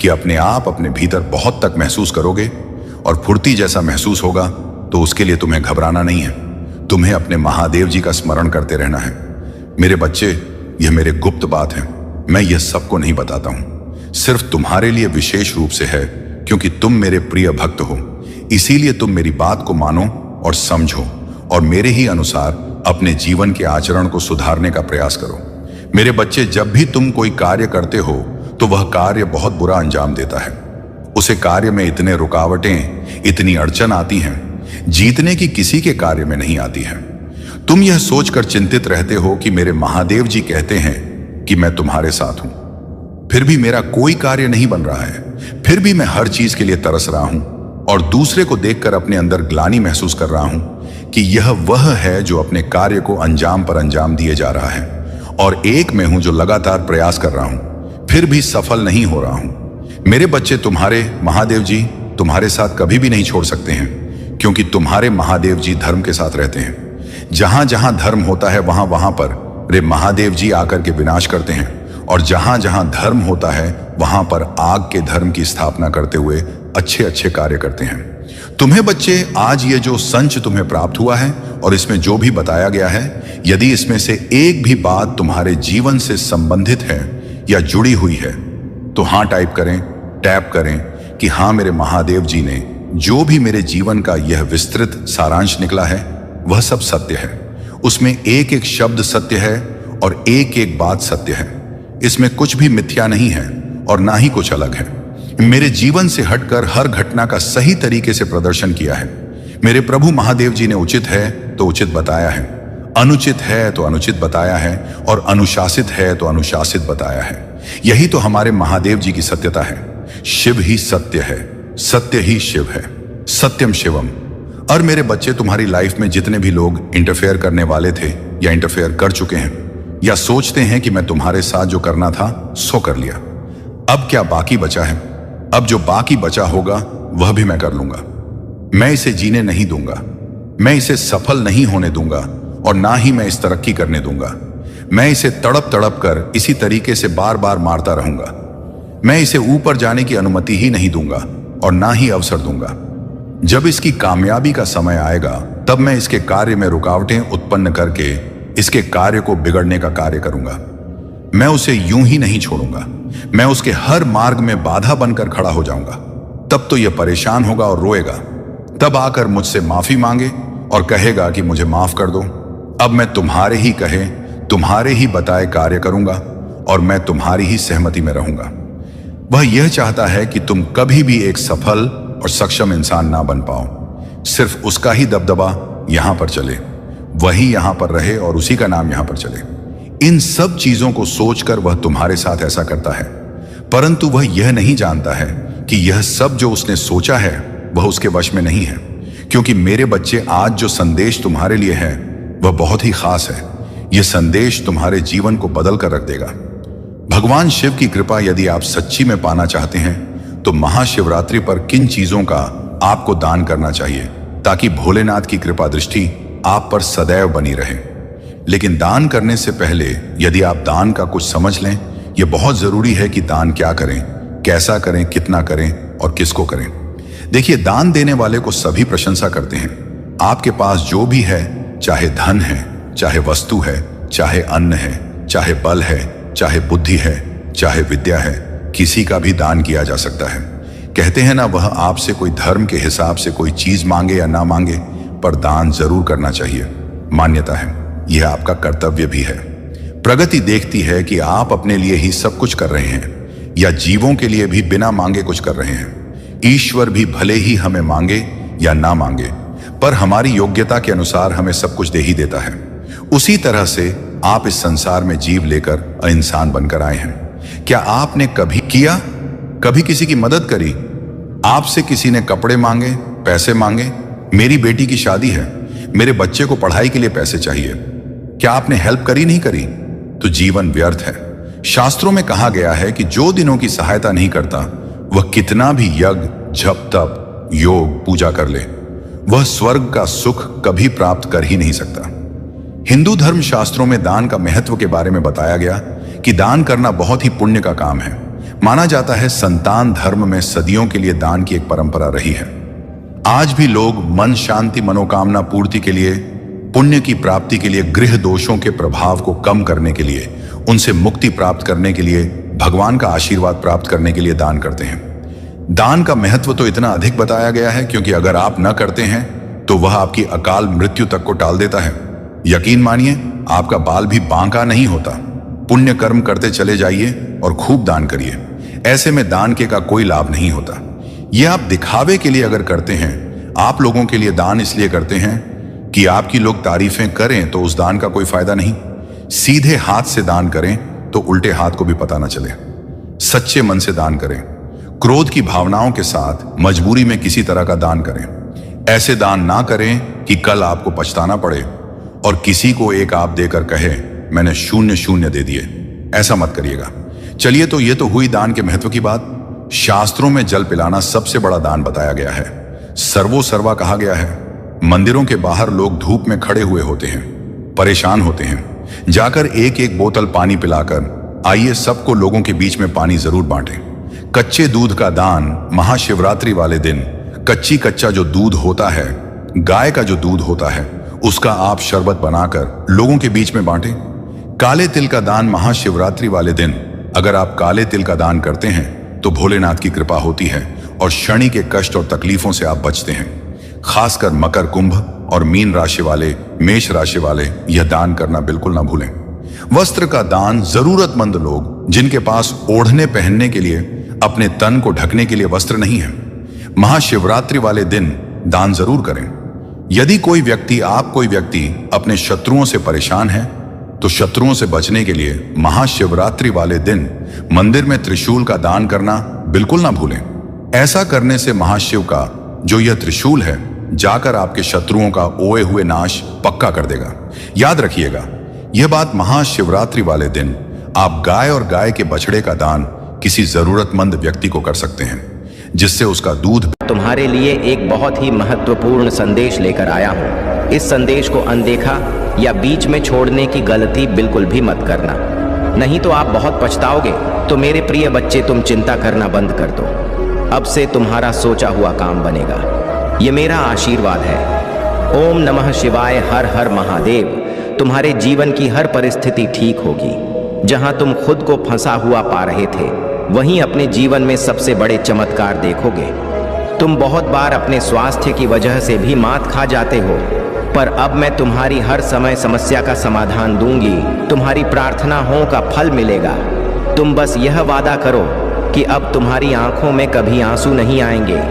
कि अपने आप अपने भीतर बहुत तक महसूस करोगे और फुर्ती जैसा महसूस होगा। तो उसके लिए तुम्हें घबराना नहीं है, तुम्हें अपने महादेव जी का स्मरण करते रहना है। मेरे बच्चे, यह मेरे गुप्त बात है, मैं यह सबको नहीं बताता हूं, सिर्फ तुम्हारे लिए विशेष रूप से है क्योंकि तुम मेरे प्रिय भक्त हो। इसीलिए तुम मेरी बात को मानो और समझो और मेरे ही अनुसार अपने जीवन के आचरण को सुधारने का प्रयास करो। मेरे बच्चे, जब भी तुम कोई कार्य करते हो तो वह कार्य बहुत बुरा अंजाम देता है। उसे कार्य में इतने रुकावटें, इतनी अड़चन आती हैं, जीतने की किसी के कार्य में नहीं आती है। तुम यह सोचकर चिंतित रहते हो कि मेरे महादेव जी कहते हैं कि मैं तुम्हारे साथ हूं, फिर भी मेरा कोई कार्य नहीं बन रहा है, फिर भी मैं हर चीज के लिए तरस रहा हूं और दूसरे को देखकर अपने अंदर ग्लानि महसूस कर रहा हूं कि यह वह है जो अपने कार्य को अंजाम पर अंजाम दिए जा रहा है और एक मैं हूं जो लगातार प्रयास कर रहा हूं, फिर भी सफल नहीं हो रहा हूं। मेरे बच्चे, तुम्हारे महादेव जी तुम्हारे साथ कभी भी नहीं छोड़ सकते हैं क्योंकि तुम्हारे महादेव जी धर्म के साथ रहते हैं। जहां जहां धर्म होता है वहां वहां पर रे महादेव जी आकर के विनाश करते हैं और जहां जहां धर्म होता है वहां पर आग के धर्म की स्थापना करते हुए अच्छे अच्छे कार्य करते हैं। तुम्हें बच्चे, आज ये जो संच तुम्हें प्राप्त हुआ है और इसमें जो भी बताया गया है, यदि इसमें से एक भी बात तुम्हारे जीवन से संबंधित है या जुड़ी हुई है तो हाँ टाइप करें, टैप करें कि हाँ, मेरे महादेव जी ने जो भी मेरे जीवन का यह विस्तृत सारांश निकला है वह सब सत्य है। उसमें एक एक शब्द सत्य है और एक एक बात सत्य है। इसमें कुछ भी मिथ्या नहीं है और ना ही कुछ अलग है। मेरे जीवन से हटकर हर घटना का सही तरीके से प्रदर्शन किया है। मेरे प्रभु महादेव जी ने उचित है तो उचित बताया है, अनुचित है तो अनुचित बताया है और अनुशासित है तो अनुशासित बताया है। यही तो हमारे महादेव जी की सत्यता है। शिव ही सत्य है, सत्य ही शिव है, सत्यम शिवम। और मेरे बच्चे, तुम्हारी लाइफ में जितने भी लोग इंटरफेयर करने वाले थे या इंटरफेयर कर चुके हैं या सोचते हैं कि मैं तुम्हारे साथ जो करना था सो कर लिया, अब क्या बाकी बचा है? अब जो बाकी बचा होगा वह भी मैं कर लूंगा। मैं इसे जीने नहीं दूंगा, मैं इसे सफल नहीं होने दूंगा और ना ही मैं इस तरक्की करने दूंगा। मैं इसे तड़प तड़प कर इसी तरीके से बार बार मारता रहूंगा। मैं इसे ऊपर जाने की अनुमति ही नहीं दूंगा और ना ही अवसर दूंगा। जब इसकी कामयाबी का समय आएगा तब मैं इसके कार्य में रुकावटें उत्पन्न करके इसके कार्य को बिगड़ने का कार्य करूंगा। मैं उसे यूं ही नहीं छोड़ूंगा, मैं उसके हर मार्ग में बाधा बनकर खड़ा हो जाऊंगा। तब तो यह परेशान होगा और रोएगा, तब आकर मुझसे माफी मांगे और कहेगा कि मुझे माफ कर दो। अब मैं तुम्हारे ही कहे, तुम्हारे ही बताए कार्य करूंगा और मैं तुम्हारी ही सहमति में रहूंगा। वह यह चाहता है कि तुम कभी भी एक सफल और सक्षम इंसान ना बन पाओ। सिर्फ उसका ही दबदबा यहां पर चले, वही यहां पर रहे और उसी का नाम यहां पर चले। इन सब चीजों को सोचकर वह तुम्हारे साथ ऐसा करता है, परंतु वह यह नहीं जानता है कि यह सब जो उसने सोचा है वह उसके वश में नहीं है। क्योंकि मेरे बच्चे, आज जो संदेश तुम्हारे लिए है वह बहुत ही खास है। यह संदेश तुम्हारे जीवन को बदल कर रख देगा। भगवान शिव की कृपा यदि आप सच्ची में पाना चाहते हैं तो महाशिवरात्रि पर किन चीजों का आपको दान करना चाहिए ताकि भोलेनाथ की कृपा दृष्टि आप पर सदैव बनी रहे। लेकिन दान करने से पहले यदि आप दान का कुछ समझ लें, यह बहुत जरूरी है कि दान क्या करें, कैसा करें, कितना करें और किसको करें। देखिए, दान देने वाले को सभी प्रशंसा करते हैं। आपके पास जो भी है, चाहे धन है, चाहे वस्तु है, चाहे अन्न है, चाहे बल है, चाहे बुद्धि है, चाहे विद्या है, किसी का भी दान किया जा सकता है। कहते हैं ना, वह आपसे कोई धर्म के हिसाब से कोई चीज मांगे या ना मांगे, पर दान जरूर करना चाहिए। मान्यता है, यह आपका कर्तव्य भी है। प्रगति देखती है कि आप अपने लिए ही सब कुछ कर रहे हैं या जीवों के लिए भी बिना मांगे कुछ कर रहे हैं। ईश्वर भी भले ही हमें मांगे या ना मांगे, पर हमारी योग्यता के अनुसार हमें सब कुछ दे ही देता है। उसी तरह से आप इस संसार में जीव लेकर इंसान बनकर आए हैं। क्या आपने कभी किया, कभी किसी की मदद करी? आपसे किसी ने कपड़े मांगे, पैसे मांगे? मेरी बेटी की शादी है, मेरे बच्चे को पढ़ाई के लिए पैसे चाहिए, क्या आपने हेल्प करी? नहीं करी तो जीवन व्यर्थ है। शास्त्रों में कहा गया है कि जो दिनों की सहायता नहीं करता वह कितना भी यज्ञ, जप, तप, योग, पूजा कर ले, वह स्वर्ग का सुख कभी प्राप्त कर ही नहीं सकता। हिंदू धर्म शास्त्रों में दान का महत्व के बारे में बताया गया कि दान करना बहुत ही पुण्य का काम है। माना जाता है संतान धर्म में सदियों के लिए दान की एक परंपरा रही है। आज भी लोग मन शांति, मनोकामना पूर्ति के लिए, पुण्य की प्राप्ति के लिए, गृह दोषों के प्रभाव को कम करने के लिए, उनसे मुक्ति प्राप्त करने के लिए, भगवान का आशीर्वाद प्राप्त करने के लिए दान करते हैं। दान का महत्व तो इतना अधिक बताया गया है क्योंकि अगर आप न करते हैं तो वह आपकी अकाल मृत्यु तक को टाल देता है। यकीन मानिए, आपका बाल भी बांका नहीं होता। पुण्य कर्म करते चले जाइए और खूब दान करिए। ऐसे में दान के का कोई लाभ नहीं होता। यह आप दिखावे के लिए अगर करते हैं, आप लोगों के लिए दान इसलिए करते हैं कि आपकी लोग तारीफें करें, तो उस दान का कोई फायदा नहीं। सीधे हाथ से दान करें तो उल्टे हाथ को भी पता न चले। सच्चे मन से दान करें, क्रोध की भावनाओं के साथ मजबूरी में किसी तरह का दान करें। ऐसे दान ना करें कि कल आपको पछताना पड़े और किसी को एक आप देकर कहे मैंने 0 दे दिए। ऐसा मत करिएगा। चलिए, तो ये तो हुई दान के महत्व की बात। शास्त्रों में जल पिलाना सबसे बड़ा दान बताया गया है। सर्वो सर्वा कहा गया है। मंदिरों के बाहर लोग धूप में खड़े हुए होते हैं, परेशान होते हैं। जाकर एक एक बोतल पानी पिलाकर आइए सबको लोगों के बीच में पानी जरूर बांटें। कच्चे दूध का दान महाशिवरात्रि वाले दिन, कच्चा जो दूध होता है, गाय का जो दूध होता है, उसका आप शरबत बनाकर लोगों के बीच में बांटें। काले तिल का दान महाशिवरात्रि वाले दिन अगर आप काले तिल का दान करते हैं तो भोलेनाथ की कृपा होती है और शनि के कष्ट और तकलीफों से आप बचते हैं। खासकर मकर, कुंभ और मीन राशि वाले, मेष राशि वाले यह दान करना बिल्कुल ना भूलें। वस्त्र का दान, जरूरतमंद लोग जिनके पास ओढ़ने पहनने के लिए, अपने तन को ढकने के लिए वस्त्र नहीं है, महाशिवरात्रि वाले दिन दान जरूर करें। यदि कोई व्यक्ति अपने शत्रुओं से परेशान है तो शत्रुओं से बचने के लिए महाशिवरात्रि वाले दिन मंदिर में त्रिशूल का दान करना बिल्कुल ना भूलें। ऐसा करने से महाशिव का जो यह त्रिशूल है जाकर आपके शत्रुओं का ओए हुए नाश पक्का कर देगा। याद रखिएगा, यह बात महाशिवरात्रि वाले दिन आप गाय और गाय के बछड़े का दान किसी जरूरतमंद व्यक्ति को कर सकते हैं, जिससे उसका दूध। तुम्हारे लिए एक बहुत ही महत्वपूर्ण संदेश लेकर आया हूँ। इस संदेश को अनदेखा या बीच में छोड़ने की गलती बिल्कुल भी मत करना, नहीं तो आप बहुत पछताओगे। तो मेरे प्रिय बच्चे, तुम चिंता करना बंद कर दो। अब से तुम्हारा सोचा हुआ काम बनेगा। ये मेरा आशीर्वाद है। ओम नमः शिवाय, हर हर महादेव। तुम्हारे जीवन की हर परिस्थिति ठीक होगी। जहां तुम खुद को फंसा हुआ पा रहे थे, वहीं अपने जीवन में सबसे बड़े चमत्कार देखोगे। तुम बहुत बार अपने स्वास्थ्य की वजह से भी मात खा जाते हो, पर अब मैं तुम्हारी हर समय समस्या का समाधान दूंगी। तुम्हारी प्रार्थनाओं का फल मिलेगा। तुम बस यह वादा करो कि अब तुम्हारी आंखों में कभी आंसू नहीं आएंगे।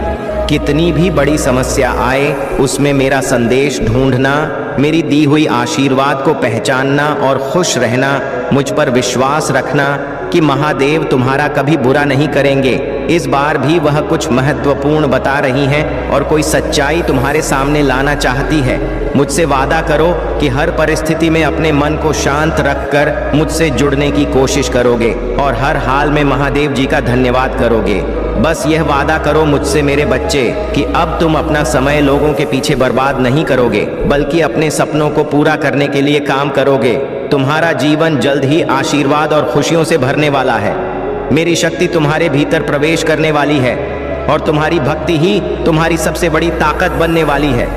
कितनी भी बड़ी समस्या आए, उसमें मेरा संदेश ढूंढना, मेरी दी हुई आशीर्वाद को पहचानना और खुश रहना, मुझ पर विश्वास रखना कि महादेव तुम्हारा कभी बुरा नहीं करेंगे। इस बार भी वह कुछ महत्वपूर्ण बता रही हैं और कोई सच्चाई तुम्हारे सामने लाना चाहती है। मुझसे वादा करो कि हर परिस्थिति में अपने मन को शांत रखकर मुझसे जुड़ने की कोशिश करोगे और हर हाल में महादेव जी का धन्यवाद करोगे। बस यह वादा करो मुझसे मेरे बच्चे कि अब तुम अपना समय लोगों के पीछे बर्बाद नहीं करोगे, बल्कि अपने सपनों को पूरा करने के लिए काम करोगे। तुम्हारा जीवन जल्द ही आशीर्वाद और खुशियों से भरने वाला है। मेरी शक्ति तुम्हारे भीतर प्रवेश करने वाली है और तुम्हारी भक्ति ही तुम्हारी सबसे बड़ी ताकत बनने वाली है।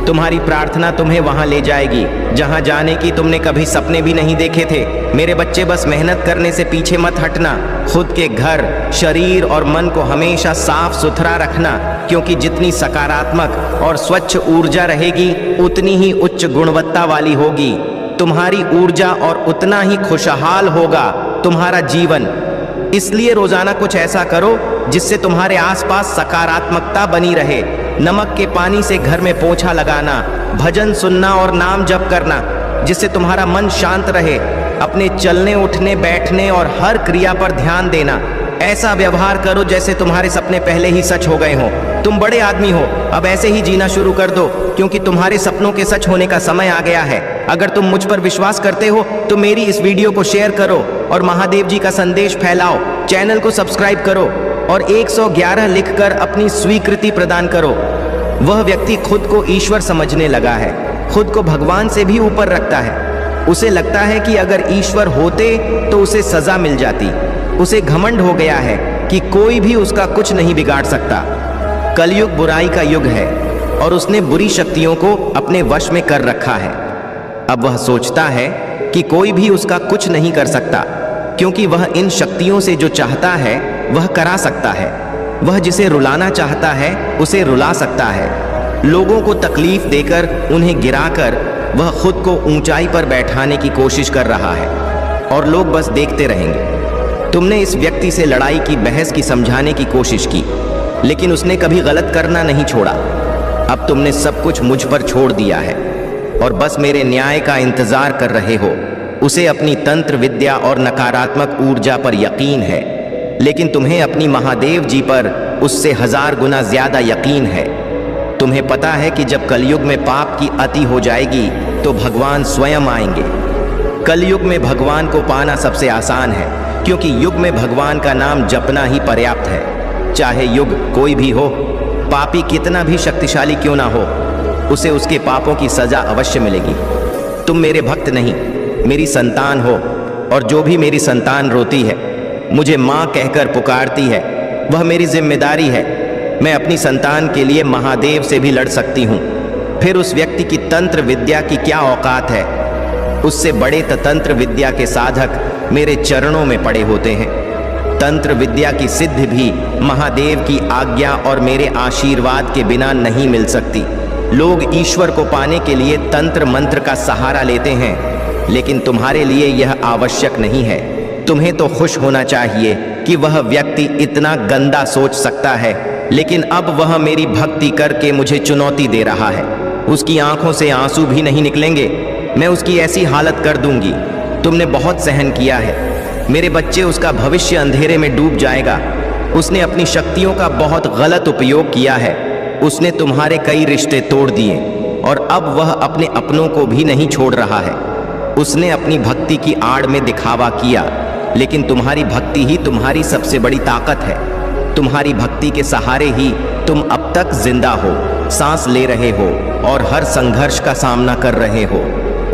तुम्हारी प्रार्थना तुम्हें वहां ले जाएगी जहां जाने की तुमने कभी सपने भी नहीं देखे थे। मेरे बच्चे, बस मेहनत करने से पीछे मत हटना। खुद के घर, शरीर और मन को हमेशा साफ सुथरा रखना, क्योंकि जितनी सकारात्मक और स्वच्छ ऊर्जा रहेगी, उतनी ही उच्च गुणवत्ता वाली होगी तुम्हारी ऊर्जा और उतना ही खुशहाल होगा तुम्हारा जीवन। इसलिए रोजाना कुछ ऐसा करो जिससे तुम्हारे आसपास सकारात्मकता बनी रहे। नमक के पानी से घर में पोछा लगाना, भजन सुनना और नाम जप करना, जिससे तुम्हारा मन शांत रहे। अपने चलने, उठने, बैठने और हर क्रिया पर ध्यान देना। ऐसा व्यवहार करो जैसे तुम्हारे सपने पहले ही सच हो गए हों। तुम बड़े आदमी हो, अब ऐसे ही जीना शुरू कर दो, क्योंकि तुम्हारे सपनों के सच होने का समय आ गया है। अगर तुम मुझ पर विश्वास करते हो तो मेरी इस वीडियो को शेयर करो और महादेव जी का संदेश फैलाओ। चैनल को सब्सक्राइब करो और 111 लिखकर अपनी स्वीकृति प्रदान करो। वह व्यक्ति खुद को ईश्वर समझने लगा है, खुद को भगवान से भी ऊपर रखता है। उसे लगता है कि अगर ईश्वर होते तो उसे सजा मिल जाती। उसे घमंड हो गया है कि कोई भी उसका कुछ नहीं बिगाड़ सकता। कलयुग बुराई का युग है और उसने बुरी शक्तियों को अपने वश में कर रखा है। अब वह सोचता है कि कोई भी उसका कुछ नहीं कर सकता, क्योंकि वह इन शक्तियों से जो चाहता है वह करा सकता है। वह जिसे रुलाना चाहता है उसे रुला सकता है। लोगों को तकलीफ देकर, उन्हें गिराकर वह खुद को ऊंचाई पर बैठाने की कोशिश कर रहा है और लोग बस देखते रहेंगे। तुमने इस व्यक्ति से लड़ाई की, बहस की, समझाने की कोशिश की, लेकिन उसने कभी गलत करना नहीं छोड़ा। अब तुमने सब कुछ मुझ पर छोड़ दिया है और बस मेरे न्याय का इंतजार कर रहे हो। उसे अपनी तंत्र विद्या और नकारात्मक ऊर्जा पर यकीन है, लेकिन तुम्हें अपनी महादेव जी पर उससे 1000 गुना ज्यादा यकीन है। तुम्हें पता है कि जब कलयुग में पाप की अति हो जाएगी तो भगवान स्वयं आएंगे। कलयुग में भगवान को पाना सबसे आसान है, क्योंकि युग में भगवान का नाम जपना ही पर्याप्त है। चाहे युग कोई भी हो, पापी कितना भी शक्तिशाली क्यों ना हो, उसे उसके पापों की सजा अवश्य मिलेगी। तुम मेरे भक्त नहीं, मेरी संतान हो, और जो भी मेरी संतान रोती है, मुझे माँ कहकर पुकारती है, वह मेरी जिम्मेदारी है। मैं अपनी संतान के लिए महादेव से भी लड़ सकती हूँ। फिर उस व्यक्ति की तंत्र विद्या की क्या औकात है? उससे बड़े तंत्र विद्या के साधक मेरे चरणों में पड़े होते हैं। तंत्र विद्या की सिद्धि भी महादेव की आज्ञा और मेरे आशीर्वाद के बिना नहीं मिल सकती। लोग ईश्वर को पाने के लिए तंत्र मंत्र का सहारा लेते हैं, लेकिन तुम्हारे लिए यह आवश्यक नहीं है। तुम्हें तो खुश होना चाहिए कि वह व्यक्ति इतना गंदा सोच सकता है, लेकिन अब वह मेरी भक्ति करके मुझे चुनौती दे रहा है। उसकी आंखों से आंसू भी नहीं निकलेंगे। मैं उसकी ऐसी हालत कर दूंगी। तुमने बहुत सहन किया है। मेरे बच्चे, उसका भविष्य अंधेरे में डूब जाएगा। उसने अपनी शक्तियों का बहुत गलत उपयोग किया है। उसने तुम्हारे कई रिश्ते तोड़ दिए और अब वह अपने अपनों को भी नहीं छोड़ रहा है। उसने अपनी भक्ति की आड़ में दिखावा किया, लेकिन तुम्हारी भक्ति ही तुम्हारी सबसे बड़ी ताकत है। तुम्हारी भक्ति के सहारे ही तुम अब तक जिंदा हो, सांस ले रहे हो और हर संघर्ष का सामना कर रहे हो।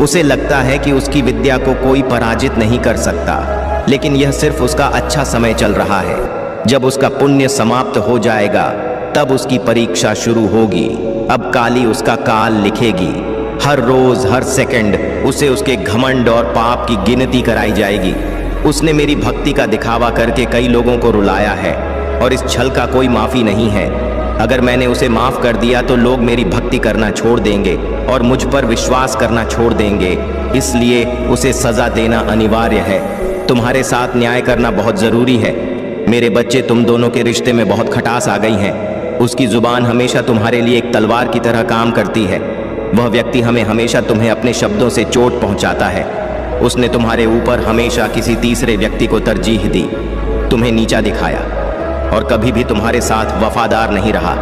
उसे लगता है कि उसकी विद्या को कोई पराजित नहीं कर सकता, लेकिन यह सिर्फ उसका अच्छा समय चल रहा है। जब उसका पुण्य समाप्त हो जाएगा, तब उसकी परीक्षा शुरू होगी। अब काली उसका काल लिखेगी। हर रोज, हर सेकंड उसे उसके घमंड और पाप की गिनती कराई जाएगी। उसने मेरी भक्ति का दिखावा करके कई लोगों को रुलाया है और इस छल का कोई माफी नहीं है। अगर मैंने उसे माफ कर दिया तो लोग मेरी भक्ति करना छोड़ देंगे और मुझ पर विश्वास करना छोड़ देंगे। इसलिए उसे सजा देना अनिवार्य है। तुम्हारे साथ न्याय करना बहुत जरूरी है। मेरे बच्चे, तुम दोनों के रिश्ते में बहुत खटास आ गई है। उसकी जुबान हमेशा तुम्हारे लिए एक तलवार की तरह काम करती है। वह व्यक्ति हमेशा तुम्हें अपने शब्दों से चोट पहुंचाता है। उसने तुम्हारे ऊपर हमेशा किसी तीसरे व्यक्ति को तरजीह दी, तुम्हें नीचा दिखाया और कभी भी तुम्हारे साथ वफादार नहीं रहा।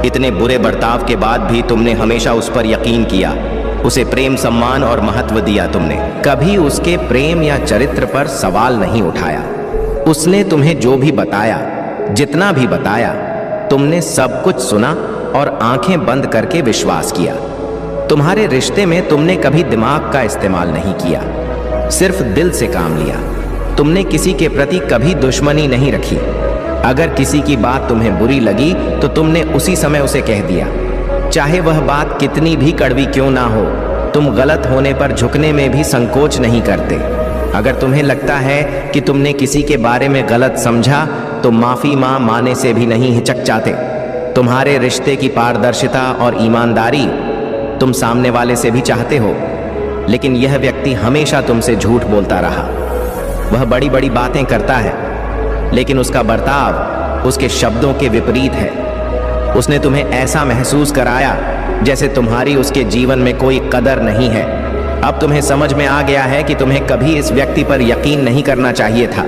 इतने बुरे बर्ताव के बाद भी तुमने हमेशा उस पर यकीन किया। उसे प्रेम, सम्मान और महत्व दिया। तुमने कभी उसके प्रेम या चरित्र पर सवाल नहीं उठाया। उसने तुम्हें जो भी बताया, जितना भी बताया, तुमने सब कुछ सुना और आंखें बंद करके विश्वास किया। तुम्हारे रिश्ते में तुमने कभी दिमाग का इस्तेमाल नहीं किया, सिर्फ दिल से काम लिया। तुमने किसी के प्रति कभी दुश्मनी नहीं रखी। अगर किसी की बात तुम्हें बुरी लगी तो तुमने उसी समय उसे कह दिया, चाहे वह बात कितनी भी कड़वी क्यों ना हो। तुम गलत होने पर झुकने में भी संकोच नहीं करते। अगर तुम्हें लगता है कि तुमने किसी के बारे में गलत समझा तो माफी माने से भी नहीं हिचक जाते। तुम्हारे रिश्ते की पारदर्शिता और ईमानदारी तुम सामने वाले से भी चाहते हो, लेकिन यह व्यक्ति हमेशा तुमसे झूठ बोलता रहा। वह बड़ी बड़ी बातें करता है, लेकिन उसका बर्ताव उसके शब्दों के विपरीत है। उसने तुम्हें ऐसा महसूस कराया जैसे तुम्हारी उसके जीवन में कोई कदर नहीं है। अब तुम्हें समझ में आ गया है कि तुम्हें कभी इस व्यक्ति पर यकीन नहीं करना चाहिए था।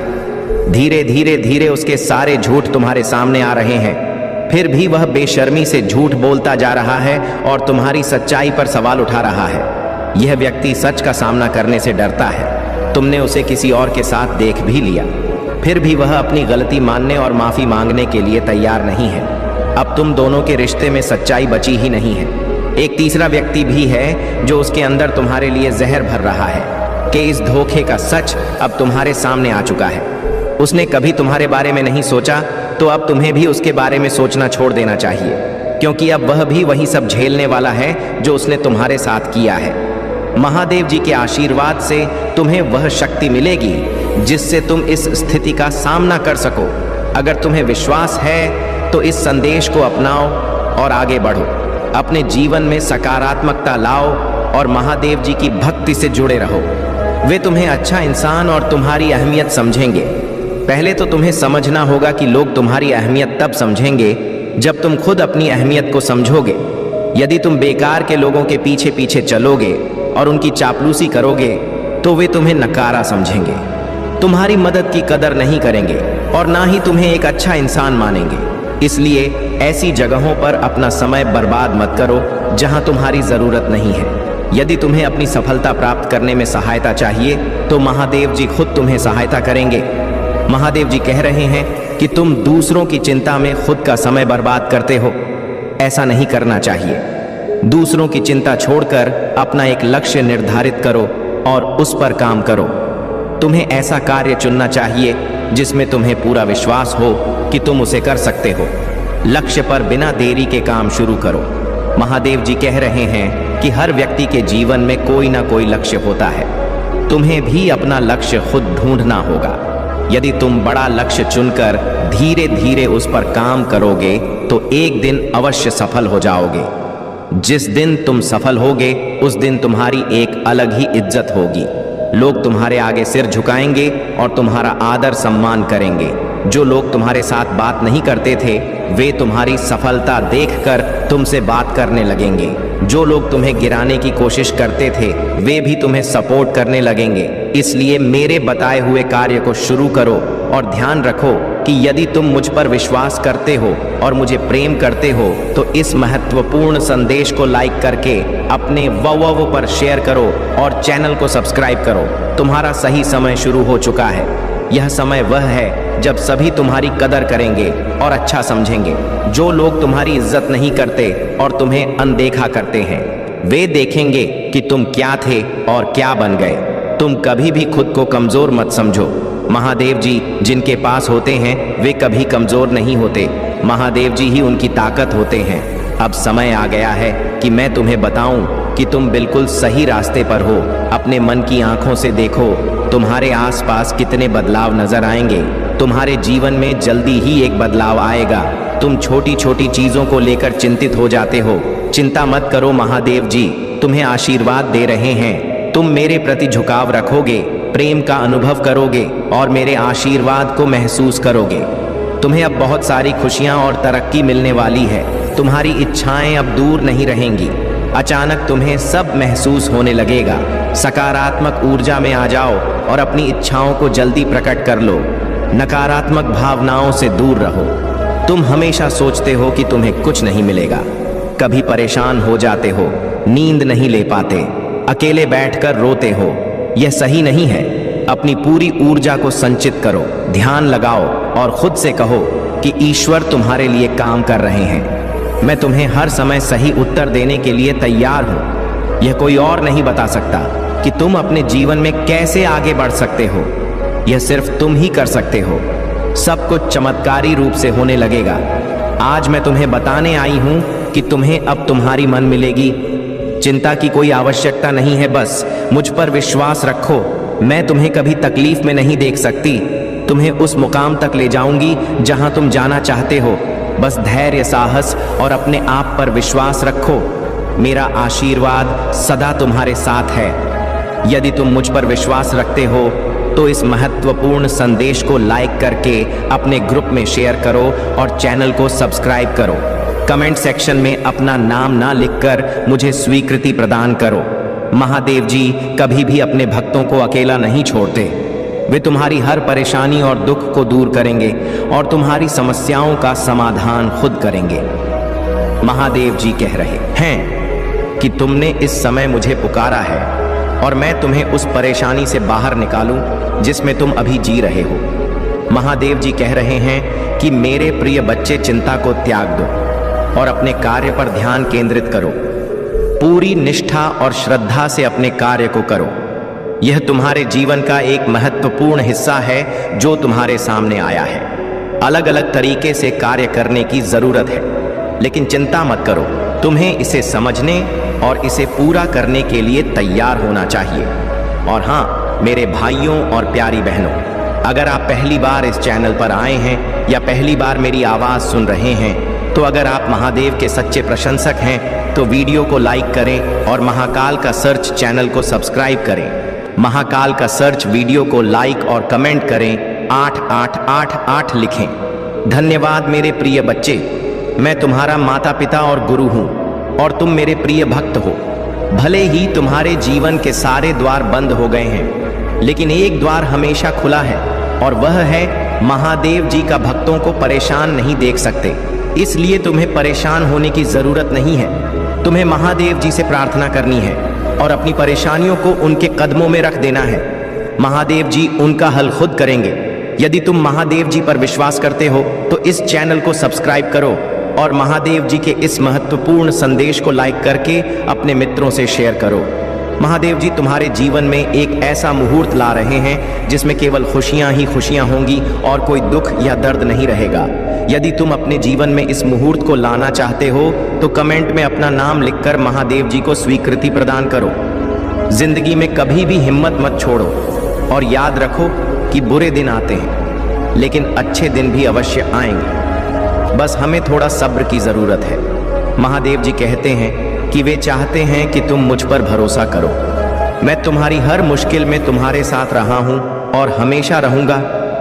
धीरे धीरे उसके सारे झूठ तुम्हारे सामने आ रहे हैं, फिर भी वह बेशर्मी से झूठ बोलता जा रहा है और तुम्हारी सच्चाई पर सवाल उठा रहा है। यह व्यक्ति सच का सामना करने से डरता है। तुमने उसे किसी और के साथ देख भी लिया, फिर भी वह अपनी गलती मानने और माफी मांगने के लिए तैयार नहीं है। अब तुम दोनों के रिश्ते में सच्चाई बची ही नहीं है। एक तीसरा व्यक्ति भी है जो उसके अंदर तुम्हारे लिए जहर भर रहा है कि इस धोखे का सच अब तुम्हारे सामने आ चुका है। उसने कभी तुम्हारे बारे में नहीं सोचा, तो अब तुम्हें भी उसके बारे में सोचना छोड़ देना चाहिए, क्योंकि अब वह भी वही सब झेलने वाला है जो उसने तुम्हारे साथ किया है। महादेव जी के आशीर्वाद से तुम्हें वह शक्ति मिलेगी जिससे तुम इस स्थिति का सामना कर सको। अगर तुम्हें विश्वास है तो इस संदेश को अपनाओ और आगे बढ़ो। अपने जीवन में सकारात्मकता लाओ और महादेव जी की भक्ति से जुड़े रहो। वे तुम्हें अच्छा इंसान और तुम्हारी अहमियत समझेंगे। पहले तो तुम्हें समझना होगा कि लोग तुम्हारी अहमियत तब समझेंगे जब तुम खुद अपनी अहमियत को समझोगे। यदि तुम बेकार के लोगों के पीछे पीछे चलोगे और उनकी चापलूसी करोगे तो वे तुम्हें नकारा समझेंगे, तुम्हारी मदद की कदर नहीं करेंगे और ना ही तुम्हें एक अच्छा इंसान मानेंगे। इसलिए ऐसी जगहों पर अपना समय बर्बाद मत करो जहां तुम्हारी जरूरत नहीं है। यदि तुम्हें अपनी सफलता प्राप्त करने में सहायता चाहिए तो महादेव जी खुद तुम्हें सहायता करेंगे। महादेव जी कह रहे हैं कि तुम दूसरों की चिंता में खुद का समय बर्बाद करते हो। ऐसा नहीं करना चाहिए। दूसरों की चिंता छोड़कर अपना एक लक्ष्य निर्धारित करो और उस पर काम करो। तुम्हें ऐसा कार्य चुनना चाहिए जिसमें तुम्हें पूरा विश्वास हो कि तुम उसे कर सकते हो। लक्ष्य पर बिना देरी के काम शुरू करो। महादेव जी कह रहे हैं कि हर व्यक्ति के जीवन में कोई ना कोई लक्ष्य होता है। तुम्हें भी अपना लक्ष्य खुद ढूंढना होगा। यदि तुम बड़ा लक्ष्य चुनकर धीरे धीरे उस पर काम करोगे तो एक दिन अवश्य सफल हो जाओगे। जिस दिन तुम सफल होगे उस दिन तुम्हारी एक अलग ही इज्जत होगी। लोग तुम्हारे आगे सिर झुकाएंगे और तुम्हारा आदर सम्मान करेंगे। जो लोग तुम्हारे साथ बात नहीं करते थे वे तुम्हारी सफलता देखकर तुमसे बात करने लगेंगे। जो लोग तुम्हें गिराने की कोशिश करते थे वे भी तुम्हें सपोर्ट करने लगेंगे। इसलिए मेरे बताए हुए कार्य को शुरू करो और ध्यान रखो कि यदि तुम मुझ पर विश्वास करते हो और मुझे प्रेम करते हो तो इस महत्वपूर्ण संदेश को लाइक करके अपने WOW पर शेयर करो और चैनल को सब्सक्राइब करो। तुम्हारा सही समय शुरू हो चुका है। यह समय वह है जब सभी तुम्हारी कदर करेंगे और अच्छा समझेंगे। जो लोग तुम्हारी इज्जत नहीं करते और तुम्हें अनदेखा करते हैं वे देखेंगे कि तुम क्या थे और क्या बन गए। तुम कभी भी खुद को कमजोर मत समझो। महादेव जी जिनके पास होते हैं वे कभी कमजोर नहीं होते। महादेव जी ही उनकी ताकत होते हैं। अब समय आ गया है कि मैं तुम्हें बताऊं कि तुम बिल्कुल सही रास्ते पर हो। अपने मन की आंखों से देखो तुम्हारे आसपास कितने बदलाव नजर आएंगे। तुम्हारे जीवन में जल्दी ही एक बदलाव आएगा। तुम छोटी छोटी चीजों को लेकर चिंतित हो जाते हो। चिंता मत करो, महादेव जी तुम्हें आशीर्वाद दे रहे हैं। तुम मेरे प्रति झुकाव रखोगे, प्रेम का अनुभव करोगे और मेरे आशीर्वाद को महसूस करोगे। तुम्हें अब बहुत सारी खुशियां और तरक्की मिलने वाली है। तुम्हारी इच्छाएं अब दूर नहीं रहेंगी। अचानक तुम्हें सब महसूस होने लगेगा। सकारात्मक ऊर्जा में आ जाओ और अपनी इच्छाओं को जल्दी प्रकट कर लो। नकारात्मक भावनाओं से दूर रहो। तुम हमेशा सोचते हो कि तुम्हें कुछ नहीं मिलेगा। कभी परेशान हो जाते हो, नींद नहीं ले पाते, अकेले बैठकर रोते हो। यह सही नहीं है। अपनी पूरी ऊर्जा को संचित करो, ध्यान लगाओ और खुद से कहो कि ईश्वर तुम्हारे लिए काम कर रहे हैं। मैं तुम्हें हर समय सही उत्तर देने के लिए तैयार हूँ। यह कोई और नहीं बता सकता कि तुम अपने जीवन में कैसे आगे बढ़ सकते हो। यह सिर्फ तुम ही कर सकते हो। सब कुछ चमत्कारी रूप से होने लगेगा। आज मैं तुम्हें बताने आई हूँ कि तुम्हें अब तुम्हारी मन मिलेगी। चिंता की कोई आवश्यकता नहीं है, बस मुझ पर विश्वास रखो। मैं तुम्हें कभी तकलीफ में नहीं देख सकती। तुम्हें उस मुकाम तक ले जाऊंगी जहां तुम जाना चाहते हो। बस धैर्य, साहस और अपने आप पर विश्वास रखो। मेरा आशीर्वाद सदा तुम्हारे साथ है। यदि तुम मुझ पर विश्वास रखते हो तो इस महत्वपूर्ण संदेश को लाइक करके अपने ग्रुप में शेयर करो और चैनल को सब्सक्राइब करो। कमेंट सेक्शन में अपना नाम ना लिखकर मुझे स्वीकृति प्रदान करो। महादेव जी कभी भी अपने भक्तों को अकेला नहीं छोड़ते। वे तुम्हारी हर परेशानी और दुख को दूर करेंगे और तुम्हारी समस्याओं का समाधान खुद करेंगे। महादेव जी कह रहे हैं कि तुमने इस समय मुझे पुकारा है और मैं तुम्हें उस परेशानी से बाहर निकालूं जिसमें तुम अभी जी रहे हो। महादेव जी कह रहे हैं कि मेरे प्रिय बच्चे, चिंता को त्याग दो और अपने कार्य पर ध्यान केंद्रित करो। पूरी निष्ठा और श्रद्धा से अपने कार्य को करो। यह तुम्हारे जीवन का एक महत्वपूर्ण हिस्सा है जो तुम्हारे सामने आया है। अलग अलग तरीके से कार्य करने की जरूरत है, लेकिन चिंता मत करो। तुम्हें इसे समझने और इसे पूरा करने के लिए तैयार होना चाहिए। और हाँ, मेरे भाइयों और प्यारी बहनों, अगर आप पहली बार इस चैनल पर आए हैं या पहली बार मेरी आवाज़ सुन रहे हैं तो अगर आप महादेव के सच्चे प्रशंसक हैं तो वीडियो को लाइक करें और महाकाल का सर्च चैनल को सब्सक्राइब करें। महाकाल का सर्च वीडियो को लाइक और कमेंट करें, 8888 लिखें। धन्यवाद मेरे प्रिय बच्चे। मैं तुम्हारा माता पिता और गुरु हूँ और तुम मेरे प्रिय भक्त हो। भले ही तुम्हारे जीवन के सारे द्वार बंद हो गए हैं, लेकिन एक द्वार हमेशा खुला है और वह है महादेव जी का। भक्तों को परेशान नहीं देख सकते, इसलिए तुम्हें परेशान होने की जरूरत नहीं है। तुम्हें महादेव जी से प्रार्थना करनी है और अपनी परेशानियों को उनके कदमों में रख देना है। महादेव जी उनका हल खुद करेंगे। यदि तुम महादेव जी पर विश्वास करते हो तो इस चैनल को सब्सक्राइब करो और महादेव जी के इस महत्वपूर्ण संदेश को लाइक करके अपने मित्रों से शेयर करो। महादेव जी तुम्हारे जीवन में एक ऐसा मुहूर्त ला रहे हैं जिसमें केवल खुशियां ही खुशियां होंगी और कोई दुख या दर्द नहीं रहेगा। यदि तुम अपने जीवन में इस मुहूर्त को लाना चाहते हो तो कमेंट में अपना नाम लिखकर महादेव जी को स्वीकृति प्रदान करो। जिंदगी में कभी भी हिम्मत मत छोड़ो और याद रखो कि बुरे दिन आते हैं लेकिन अच्छे दिन भी अवश्य आएंगे। बस हमें थोड़ा सब्र की जरूरत है। महादेव जी कहते हैं कि वे चाहते हैं कि तुम मुझ पर भरोसा करो। मैं तुम्हारी हर मुश्किल में तुम्हारे साथ रहा हूं और हमेशा रहूंगा।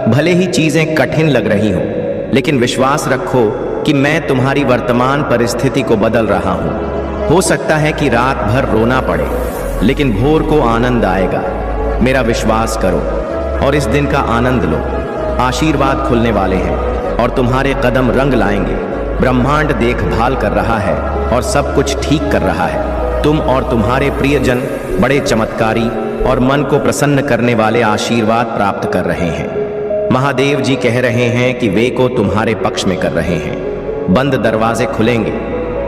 भले ही चीजें कठिन लग रही हों, लेकिन विश्वास रखो कि मैं तुम्हारी वर्तमान परिस्थिति को बदल रहा हूं। हो सकता है कि रात भर रोना पड़े, लेकिन भोर को आनंद आएगा। मेरा विश्वास करो और इस दिन का आनंद लो। आशीर्वाद खुलने वाले हैं और तुम्हारे कदम रंग लाएंगे। ब्रह्मांड देखभाल कर रहा है और सब कुछ ठीक कर रहा है। तुम और तुम्हारे प्रियजन बड़े चमत्कारी और मन को प्रसन्न करने वाले आशीर्वाद प्राप्त कर रहे हैं। महादेव जी कह रहे हैं कि वे को तुम्हारे पक्ष में कर रहे हैं। बंद दरवाजे खुलेंगे,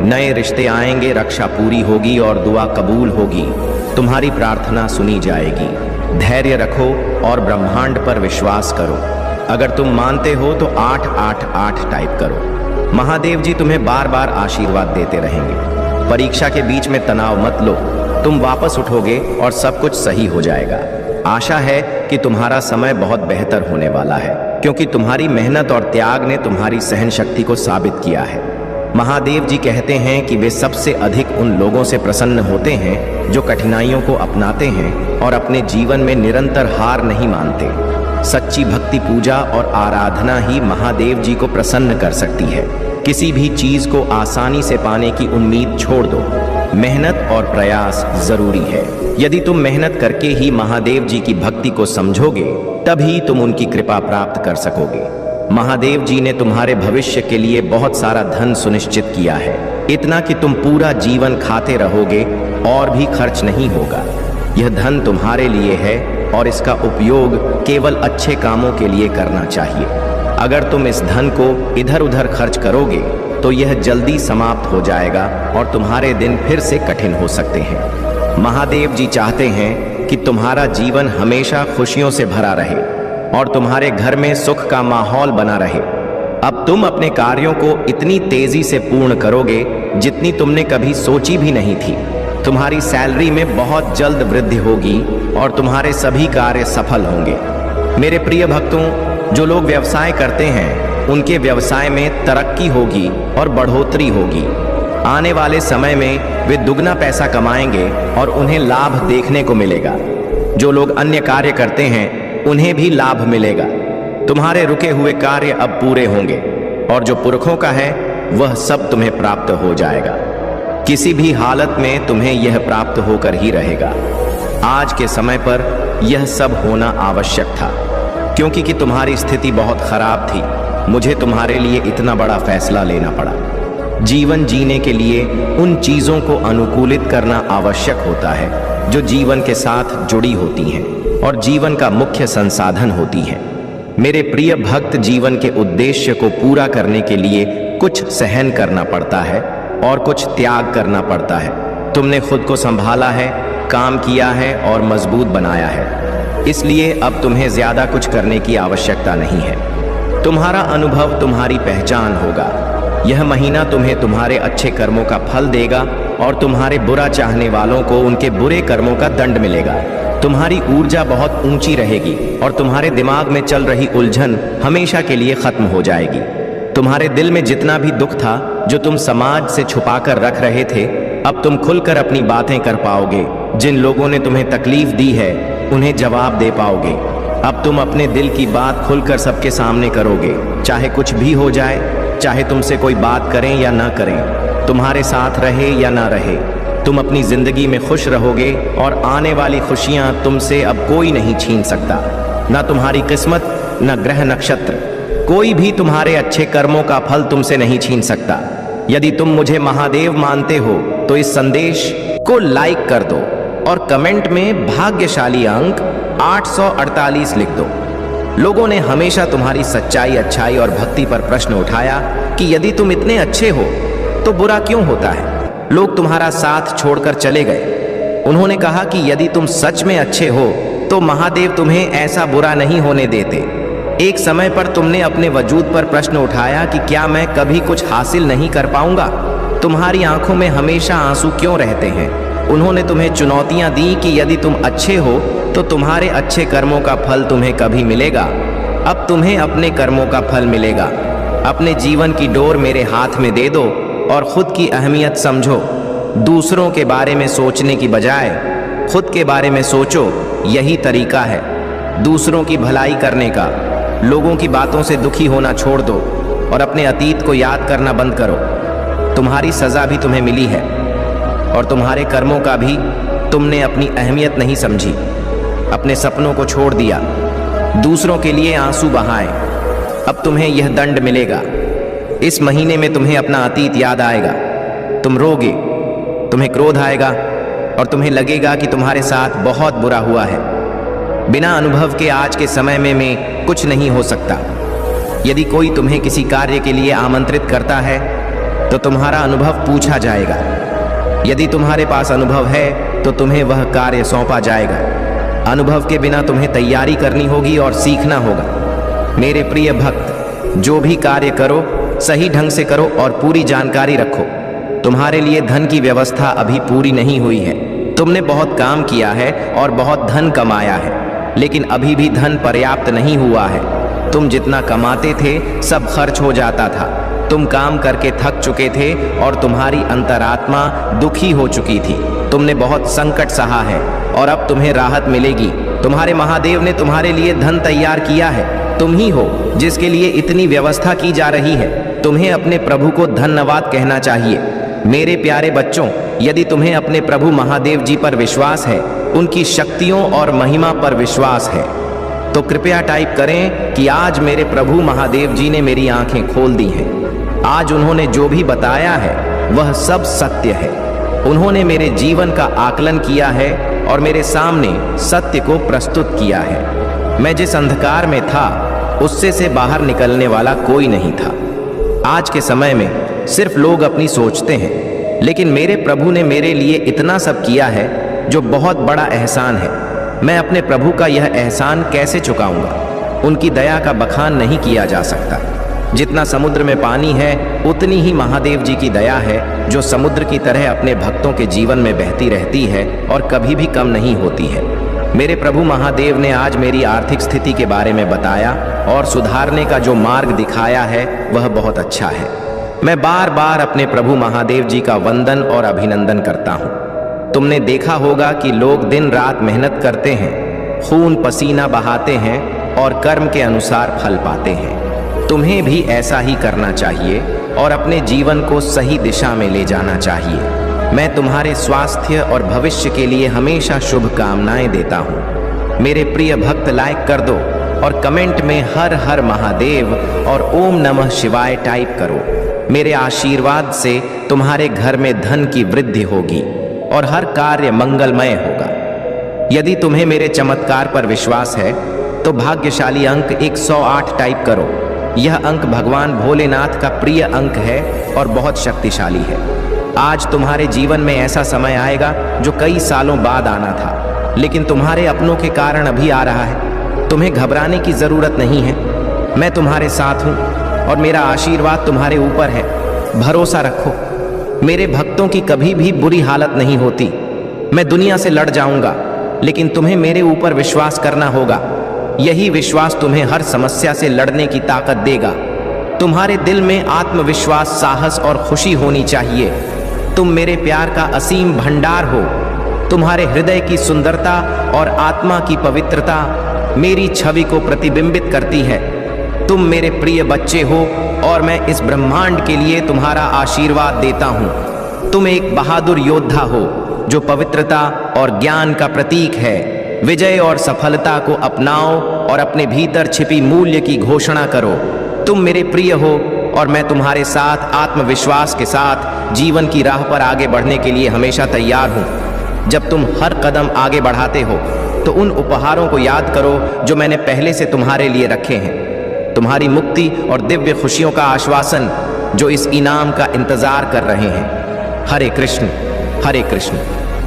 नए रिश्ते आएंगे, रक्षा पूरी होगी और दुआ कबूल होगी। तुम्हारी प्रार्थना सुनी जाएगी। धैर्य रखो और ब्रह्मांड पर विश्वास करो। अगर तुम मानते हो तो 888 टाइप करो। महादेव जी तुम्हें बार बार आशीर्वाद देते रहेंगे। परीक्षा के बीच में तनाव मत लो, तुम वापस उठोगे और सब कुछ सही हो जाएगा। आशा है कि तुम्हारा समय बहुत बेहतर होने वाला है, क्योंकि तुम्हारी मेहनत और त्याग ने तुम्हारी सहन शक्ति को साबित किया है। महादेव जी कहते हैं कि वे सबसे अधिक उन लोगों से प्रसन्न होते हैं जो कठिनाइयों को अपनाते हैं और अपने जीवन में निरंतर हार नहीं मानते। सच्ची भक्ति, पूजा और आराधना ही महादेव जी को प्रसन्न कर सकती है। किसी भी चीज को आसानी से पाने की उम्मीद छोड़ दो। मेहनत और प्रयास जरूरी है। यदि तुम मेहनत करके ही महादेव जी की भक्ति को समझोगे, तभी तुम उनकी कृपा प्राप्त कर सकोगे। महादेव जी ने तुम्हारे भविष्य के लिए बहुत सारा धन सुनिश्चित किया है, इतना कि तुम पूरा जीवन खाते रहोगे और भी खर्च नहीं होगा। यह धन तुम्हारे लिए है और इसका उपयोग केवल अच्छे कामों के लिए करना चाहिए। अगर तुम इस धन को इधर उधर खर्च करोगे तो यह जल्दी समाप्त हो जाएगा और तुम्हारे दिन फिर से कठिन हो सकते हैं। महादेव जी चाहते हैं कि तुम्हारा जीवन हमेशा खुशियों से भरा रहे और तुम्हारे घर में सुख का माहौल बना रहे। अब तुम अपने कार्यों को इतनी तेजी से पूर्ण करोगे जितनी तुमने कभी सोची भी नहीं थी। तुम्हारी सैलरी में बहुत जल्द वृद्धि होगी और तुम्हारे सभी कार्य सफल होंगे। मेरे प्रिय भक्तों, जो लोग व्यवसाय करते हैं उनके व्यवसाय में तरक्की होगी और बढ़ोतरी होगी। आने वाले समय में वे दुगना पैसा कमाएंगे और उन्हें लाभ देखने को मिलेगा। जो लोग अन्य कार्य करते हैं उन्हें भी लाभ मिलेगा। तुम्हारे रुके हुए कार्य अब पूरे होंगे और जो पुरखों का है वह सब तुम्हें प्राप्त हो जाएगा। किसी भी हालत में तुम्हें यह प्राप्त होकर ही रहेगा। आज के समय पर यह सब होना आवश्यक था, क्योंकि कि तुम्हारी स्थिति बहुत खराब थी। मुझे तुम्हारे लिए इतना बड़ा फैसला लेना पड़ा। जीवन जीने के लिए उन चीजों को अनुकूलित करना आवश्यक होता है जो जीवन के साथ जुड़ी होती हैं और जीवन का मुख्य संसाधन होती हैं। मेरे प्रिय भक्त, जीवन के उद्देश्य को पूरा करने के लिए कुछ सहन करना पड़ता है और कुछ त्याग करना पड़ता है। तुमने खुद को संभाला है, काम किया है और मजबूत बनाया है, इसलिए अब तुम्हें ज्यादा कुछ करने की आवश्यकता नहीं है। तुम्हारा अनुभव तुम्हारी पहचान होगा। यह महीना तुम्हें तुम्हारे अच्छे कर्मों का फल देगा और तुम्हारे बुरा चाहने वालों को उनके बुरे कर्मों का दंड मिलेगा। तुम्हारी ऊर्जा बहुत ऊंची रहेगी और तुम्हारे दिमाग में चल रही उलझन हमेशा के लिए खत्म हो जाएगी। तुम्हारे दिल में जितना भी दुख था जो तुम समाज से छुपाकर रख रहे थे, अब तुम खुलकर अपनी बातें कर पाओगे। जिन लोगों ने तुम्हें तकलीफ दी है उन्हें जवाब दे पाओगे। अब तुम अपने दिल की बात खुलकर सबके सामने करोगे, चाहे कुछ भी हो जाए, चाहे तुमसे कोई बात करें या ना करें, तुम्हारे साथ रहे या ना रहे, तुम अपनी जिंदगी में खुश रहोगे और आने वाली खुशियां तुमसे अब कोई नहीं छीन सकता। ना तुम्हारी किस्मत, न ग्रह नक्षत्र, कोई भी तुम्हारे अच्छे कर्मों का फल तुमसे नहीं छीन सकता। यदि तुम मुझे महादेव मानते हो तो इस संदेश को लाइक कर दो और कमेंट में भाग्यशाली अंक 848 लिख दो। लोगों ने हमेशा तुम्हारी सच्चाई, अच्छाई और भक्ति पर प्रश्न उठाया कि यदि तुम इतने अच्छे हो तो बुरा क्यों होता है। लोग तुम्हारा साथ छोड़कर चले गए। उन्होंने कहा कि यदि तुम सच में अच्छे हो तो महादेव तुम्हें ऐसा बुरा नहीं होने देते। एक समय पर तुमने अपने वजूद पर प्रश्न उठाया कि क्या मैं कभी कुछ हासिल नहीं कर पाऊंगा। तुम्हारी आंखों में हमेशा आंसू क्यों रहते हैं। उन्होंने तुम्हें चुनौतियां दी कि यदि तुम अच्छे हो तो तुम्हारे अच्छे कर्मों का फल तुम्हें कभी मिलेगा। अब तुम्हें अपने कर्मों का फल मिलेगा। अपने जीवन की डोर मेरे हाथ में दे दो और खुद की अहमियत समझो। दूसरों के बारे में सोचने की बजाय खुद के बारे में सोचो, यही तरीका है दूसरों की भलाई करने का। लोगों की बातों से दुखी होना छोड़ दो। और अपने अतीत को याद करना बंद करो। तुम्हारी सजा भी तुम्हें मिली है और तुम्हारे कर्मों का भी तुमने अपनी अहमियत नहीं समझी। अपने सपनों को छोड़ दिया, दूसरों के लिए आंसू बहाए। अब तुम्हें यह दंड मिलेगा। इस महीने में तुम्हें अपना अतीत याद आएगा। तुम रोगे, तुम्हें क्रोध आएगा और तुम्हें लगेगा कि तुम्हारे साथ बहुत बुरा हुआ है। बिना अनुभव के आज के समय में कुछ नहीं हो सकता। यदि कोई तुम्हें किसी कार्य के लिए आमंत्रित करता है तो तुम्हारा अनुभव पूछा जाएगा। यदि तुम्हारे पास अनुभव है तो तुम्हें वह कार्य सौंपा जाएगा। अनुभव के बिना तुम्हें तैयारी करनी होगी और सीखना होगा। मेरे प्रिय भक्त, जो भी कार्य करो सही ढंग से करो और पूरी जानकारी रखो। तुम्हारे लिए धन की व्यवस्था अभी पूरी नहीं हुई है। तुमने बहुत काम किया है और बहुत धन कमाया है, लेकिन अभी भी धन पर्याप्त नहीं हुआ है। तुम जितना कमाते थे सब खर्च हो जाता था। तुम काम करके थक चुके थे और तुम्हारी अंतरात्मा दुखी हो चुकी थी। तुमने बहुत संकट सहा है और अब तुम्हें राहत मिलेगी। तुम्हारे महादेव ने तुम्हारे लिए धन तैयार किया है। तुम ही हो जिसके लिए इतनी व्यवस्था की जा रही है। तुम्हें अपने प्रभु को धन्यवाद कहना चाहिए। मेरे प्यारे बच्चों, यदि तुम्हें अपने प्रभु महादेव जी पर विश्वास है, उनकी शक्तियों और महिमा पर विश्वास है, तो कृपया टाइप करें कि आज मेरे प्रभु महादेव जी ने मेरी आंखें खोल दी हैं। आज उन्होंने जो भी बताया है वह सब सत्य है। उन्होंने मेरे जीवन का आकलन किया है और मेरे सामने सत्य को प्रस्तुत किया है। मैं जिस अंधकार में था उससे से बाहर निकलने वाला कोई नहीं था। आज के समय में सिर्फ लोग अपनी सोचते हैं, लेकिन मेरे प्रभु ने मेरे लिए इतना सब किया है जो बहुत बड़ा एहसान है। मैं अपने प्रभु का यह एहसान कैसे चुकाऊंगा? उनकी दया का बखान नहीं किया जा सकता। जितना समुद्र में पानी है उतनी ही महादेव जी की दया है, जो समुद्र की तरह अपने भक्तों के जीवन में बहती रहती है और कभी भी कम नहीं होती है। मेरे प्रभु महादेव ने आज मेरी आर्थिक स्थिति के बारे में बताया और सुधारने का जो मार्ग दिखाया है वह बहुत अच्छा है। मैं बार बार अपने प्रभु महादेव जी का वंदन और अभिनंदन करता हूँ। तुमने देखा होगा कि लोग दिन रात मेहनत करते हैं, खून पसीना बहाते हैं और कर्म के अनुसार फल पाते हैं। तुम्हें भी ऐसा ही करना चाहिए और अपने जीवन को सही दिशा में ले जाना चाहिए। मैं तुम्हारे स्वास्थ्य और भविष्य के लिए हमेशा शुभकामनाएं देता हूँ। मेरे प्रिय भक्त, लाइक कर दो और कमेंट में हर हर महादेव और ओम नमः शिवाय टाइप करो। मेरे आशीर्वाद से तुम्हारे घर में धन की वृद्धि होगी और हर कार्य मंगलमय होगा। यदि तुम्हें मेरे चमत्कार पर विश्वास है तो भाग्यशाली अंक 108 टाइप करो। यह अंक भगवान भोलेनाथ का प्रिय अंक है और बहुत शक्तिशाली है। आज तुम्हारे जीवन में ऐसा समय आएगा जो कई सालों बाद आना था, लेकिन तुम्हारे अपनों के कारण अभी आ रहा है। तुम्हें घबराने की जरूरत नहीं है। मैं तुम्हारे साथ हूँ और मेरा आशीर्वाद तुम्हारे ऊपर है। भरोसा रखो। मेरे भक्तों की कभी भी बुरी हालत नहीं होती। मैं दुनिया से लड़ जाऊंगा, लेकिन तुम्हें मेरे ऊपर विश्वास करना होगा। यही विश्वास तुम्हें हर समस्या से लड़ने की ताकत देगा। तुम्हारे दिल में आत्मविश्वास, साहस और खुशी होनी चाहिए। तुम मेरे प्यार का असीम भंडार हो। तुम्हारे हृदय की सुंदरता और आत्मा की पवित्रता मेरी छवि को प्रतिबिंबित करती है। तुम मेरे प्रिय बच्चे हो और मैं इस ब्रह्मांड के लिए तुम्हारा आशीर्वाद देता हूँ। तुम एक बहादुर योद्धा हो जो पवित्रता और ज्ञान का प्रतीक है। विजय और सफलता को अपनाओ और अपने भीतर छिपी मूल्य की घोषणा करो। तुम मेरे प्रिय हो और मैं तुम्हारे साथ आत्मविश्वास के साथ जीवन की राह पर आगे बढ़ने के लिए हमेशा तैयार हूँ। जब तुम हर कदम आगे बढ़ाते हो तो उन उपहारों को याद करो जो मैंने पहले से तुम्हारे लिए रखे हैं। तुम्हारी मुक्ति और दिव्य खुशियों का आश्वासन जो इस इनाम का इंतजार कर रहे हैं। हरे कृष्ण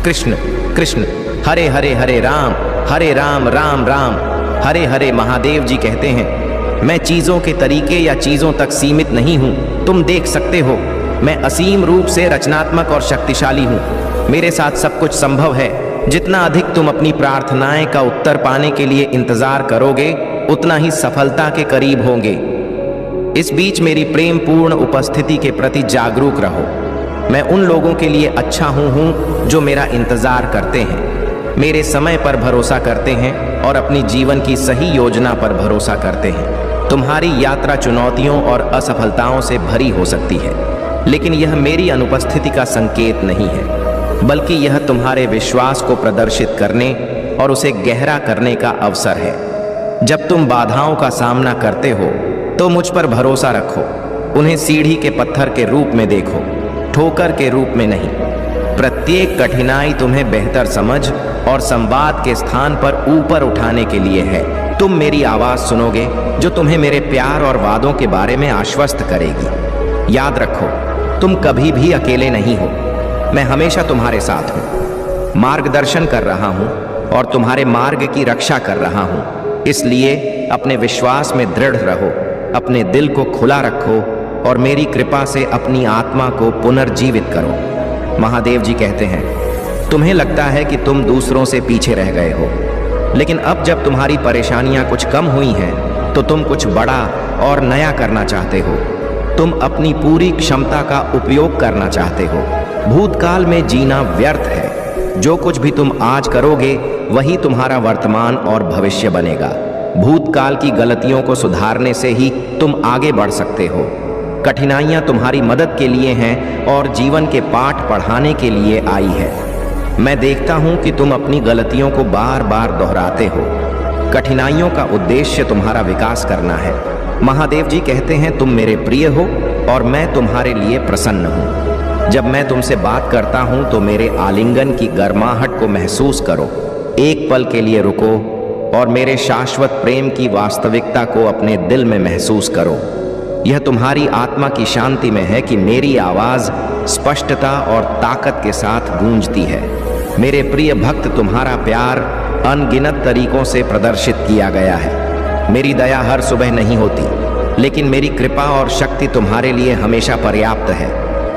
कृष्ण कृष्ण हरे हरे, हरे राम राम राम हरे हरे। महादेव जी कहते हैं, मैं चीज़ों के तरीके या चीज़ों तक सीमित नहीं हूँ। तुम देख सकते हो, मैं असीम रूप से रचनात्मक और शक्तिशाली हूँ। मेरे साथ सब कुछ संभव है। जितना अधिक तुम अपनी प्रार्थनाएं का उत्तर पाने के लिए इंतजार करोगे, उतना ही सफलता के करीब होंगे। इस बीच मेरी प्रेम पूर्ण उपस्थिति के प्रति जागरूक रहो। मैं उन लोगों के लिए अच्छा हूँ जो मेरा इंतजार करते हैं, मेरे समय पर भरोसा करते हैं और अपनी जीवन की सही योजना पर भरोसा करते हैं। तुम्हारी यात्रा चुनौतियों और असफलताओं से भरी हो सकती है, लेकिन यह मेरी अनुपस्थिति का संकेत नहीं है, बल्कि यह तुम्हारे विश्वास को प्रदर्शित करने और उसे गहरा करने का अवसर है। जब तुम बाधाओं का सामना करते हो तो मुझ पर भरोसा रखो। उन्हें सीढ़ी के पत्थर के रूप में देखो, ठोकर के रूप में नहीं। प्रत्येक कठिनाई तुम्हें बेहतर समझ और संवाद के स्थान पर ऊपर उठाने के लिए है। तुम मेरी आवाज सुनोगे जो तुम्हें मेरे प्यार और वादों के बारे में आश्वस्त करेगी। याद रखो, तुम कभी भी अकेले नहीं हो। मैं हमेशा तुम्हारे साथ हूँ, मार्गदर्शन कर रहा हूँ और तुम्हारे मार्ग की रक्षा कर रहा हूँ। इसलिए अपने विश्वास में दृढ़ रहो, अपने दिल को खुला रखो और मेरी कृपा से अपनी आत्मा को पुनर्जीवित करो। महादेव जी कहते हैं, तुम्हें लगता है कि तुम दूसरों से पीछे रह गए हो, लेकिन अब जब तुम्हारी परेशानियां कुछ कम हुई हैं तो तुम कुछ बड़ा और नया करना चाहते हो। तुम अपनी पूरी क्षमता का उपयोग करना चाहते हो। भूतकाल में जीना व्यर्थ है। जो कुछ भी तुम आज करोगे वही तुम्हारा वर्तमान और भविष्य बनेगा। भूतकाल की गलतियों को सुधारने से ही तुम आगे बढ़ सकते हो। कठिनाइयां तुम्हारी मदद के लिए हैं और जीवन के पाठ पढ़ाने के लिए आई है। मैं देखता हूं कि तुम अपनी गलतियों को बार बार दोहराते हो। कठिनाइयों का उद्देश्य तुम्हारा विकास करना है। महादेव जी कहते हैं, तुम मेरे प्रिय हो और मैं तुम्हारे लिए प्रसन्न हूँ। जब मैं तुमसे बात करता हूँ तो मेरे आलिंगन की गर्माहट को महसूस करो। एक पल के लिए रुको और मेरे शाश्वत प्रेम की वास्तविकता को अपने दिल में महसूस करो। यह तुम्हारी आत्मा की शांति में है कि मेरी आवाज स्पष्टता और ताकत के साथ गूंजती है। मेरे प्रिय भक्त, तुम्हारा प्यार अनगिनत तरीकों से प्रदर्शित किया गया है। मेरी दया हर सुबह नहीं होती, लेकिन मेरी कृपा और शक्ति तुम्हारे लिए हमेशा पर्याप्त है।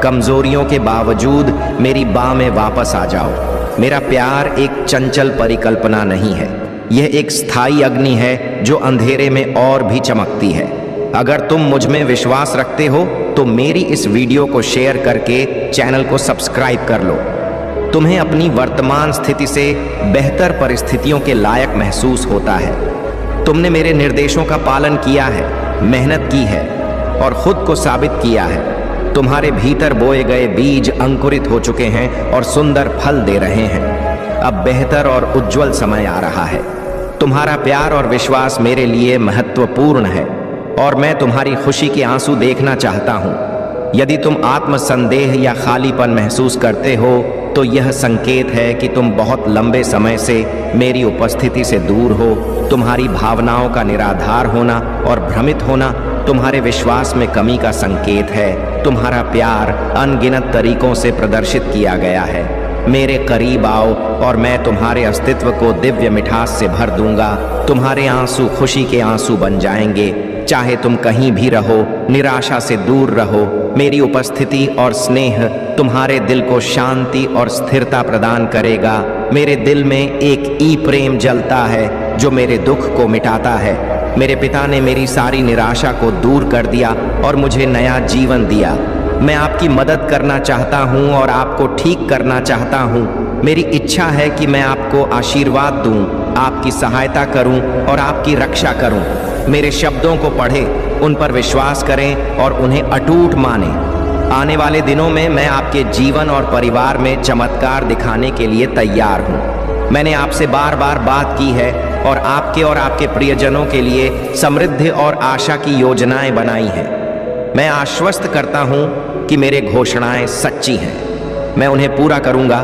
कमजोरियों के बावजूद मेरी बाह में वापस आ जाओ। मेरा प्यार एक चंचल परिकल्पना नहीं है, यह एक स्थायी अग्नि है जो अंधेरे में और भी चमकती है। अगर तुम मुझ में विश्वास रखते हो तो मेरी इस वीडियो को शेयर करके चैनल को सब्सक्राइब कर लो। तुम्हें अपनी वर्तमान स्थिति से बेहतर परिस्थितियों के लायक महसूस होता है। तुमने मेरे निर्देशों का पालन किया है, मेहनत की है और खुद को साबित किया है। तुम्हारे भीतर बोए गए बीज अंकुरित हो चुके हैं और सुंदर फल दे रहे हैं। अब बेहतर और उज्जवल समय आ रहा है। तुम्हारा प्यार और विश्वास मेरे लिए महत्वपूर्ण है और मैं तुम्हारी खुशी के आंसू देखना चाहता हूँ। यदि तुम आत्मसंदेह या खालीपन महसूस करते हो तो यह संकेत है कि तुम बहुत लंबे समय से मेरी उपस्थिति से दूर हो। तुम्हारी भावनाओं का निराधार होना और भ्रमित होना तुम्हारे विश्वास में कमी का संकेत है। तुम्हारा प्यार अनगिनत तरीकों से प्रदर्शित किया गया है। मेरे करीब आओ और मैं तुम्हारे अस्तित्व को दिव्य मिठास से भर दूंगा। तुम्हारे आंसू खुशी के आंसू बन जाएंगे। चाहे तुम कहीं भी रहो, निराशा से दूर रहो, मेरी उपस्थिति और स्नेह तुम्हारे दिल को शांति और स्थिरता प्रदान करेगा। मेरे दिल में एक ई प्रेम जलता है जो मेरे दुख को मिटाता है। मेरे पिता ने मेरी सारी निराशा को दूर कर दिया और मुझे नया जीवन दिया। मैं आपकी मदद करना चाहता हूँ और आपको ठीक करना चाहता हूँ। मेरी इच्छा है कि मैं आपको आशीर्वाद दूँ, आपकी सहायता करूँ और आपकी रक्षा करूँ। मेरे शब्दों को पढ़ें, उन पर विश्वास करें और उन्हें अटूट मानें। आने वाले दिनों में मैं आपके जीवन और परिवार में चमत्कार दिखाने के लिए तैयार हूँ। मैंने आपसे बार बार बात की है और आपके प्रियजनों के लिए समृद्धि और आशा की योजनाएं बनाई हैं। मैं आश्वस्त करता हूँ कि मेरे घोषणाएं सच्ची हैं। मैं उन्हें पूरा करूँगा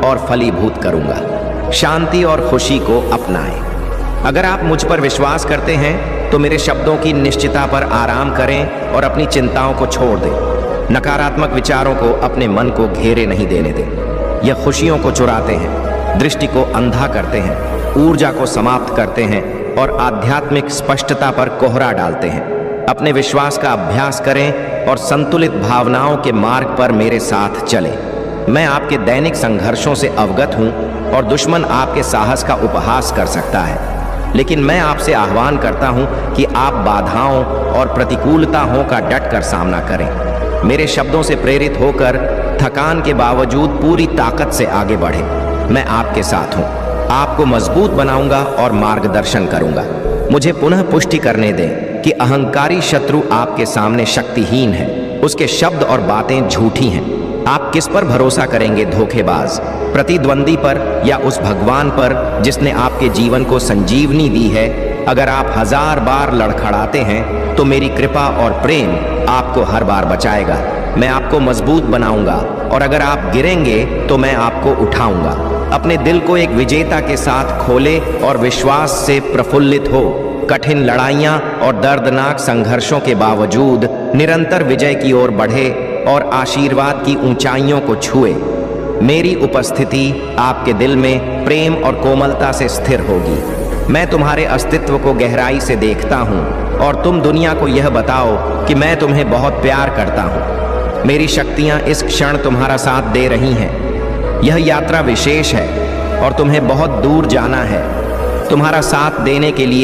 और फलीभूत करूँगा। शांति और खुशी को अपनाएं। अगर आप मुझ पर विश्वास करते हैं तो मेरे शब्दों की निश्चितता पर आराम करें और अपनी चिंताओं को छोड़ दें। नकारात्मक विचारों को अपने मन को घेरे नहीं देने दें। यह खुशियों को चुराते हैं, दृष्टि को अंधा करते हैं, ऊर्जा को समाप्त करते हैं और आध्यात्मिक स्पष्टता पर कोहरा डालते हैं। अपने विश्वास का अभ्यास करें और संतुलित भावनाओं के मार्ग पर मेरे साथ चलें। मैं आपके दैनिक संघर्षों से अवगत हूँ और दुश्मन आपके साहस का उपहास कर सकता है, लेकिन मैं आपसे आह्वान करता हूं कि आप बाधाओं और प्रतिकूलताओं का डटकर सामना करें। मेरे शब्दों से प्रेरित होकर थकान के बावजूद पूरी ताकत से आगे बढ़ें। मैं आपके साथ हूं, आपको मजबूत बनाऊंगा और मार्गदर्शन करूंगा। मुझे पुनः पुष्टि करने दें कि अहंकारी शत्रु आपके सामने शक्तिहीन है, उसके शब्द और बातें झूठी हैं। आप किस पर भरोसा करेंगे, धोखेबाज? प्रतिद्वंदी पर या उस भगवान पर जिसने आपके जीवन को संजीवनी दी है? अगर आप 1000 बार लड़खड़ाते हैं तो मेरी कृपा और प्रेम आपको हर बार बचाएगा। मैं आपको मजबूत बनाऊंगा और अगर आप गिरेंगे तो मैं आपको उठाऊंगा। अपने दिल को एक विजेता के साथ खोले और विश्वास से प्रफुल्लित हो। कठिन लड़ाइयां और दर्दनाक संघर्षों के बावजूद निरंतर विजय की ओर बढ़े और आशीर्वाद की ऊंचाइयों को छुए। मेरी उपस्थिति आपके दिल में प्रेम और कोमलता से स्थिर होगी। मैं तुम्हारे अस्तित्व को गहराई से देखता हूँ और तुम दुनिया को यह बताओ कि मैं तुम्हें बहुत प्यार करता हूँ। मेरी शक्तियाँ इस क्षण तुम्हारा साथ दे रही हैं। यह यात्रा विशेष है और तुम्हें बहुत दूर जाना है। तुम्हारा साथ देने के लिए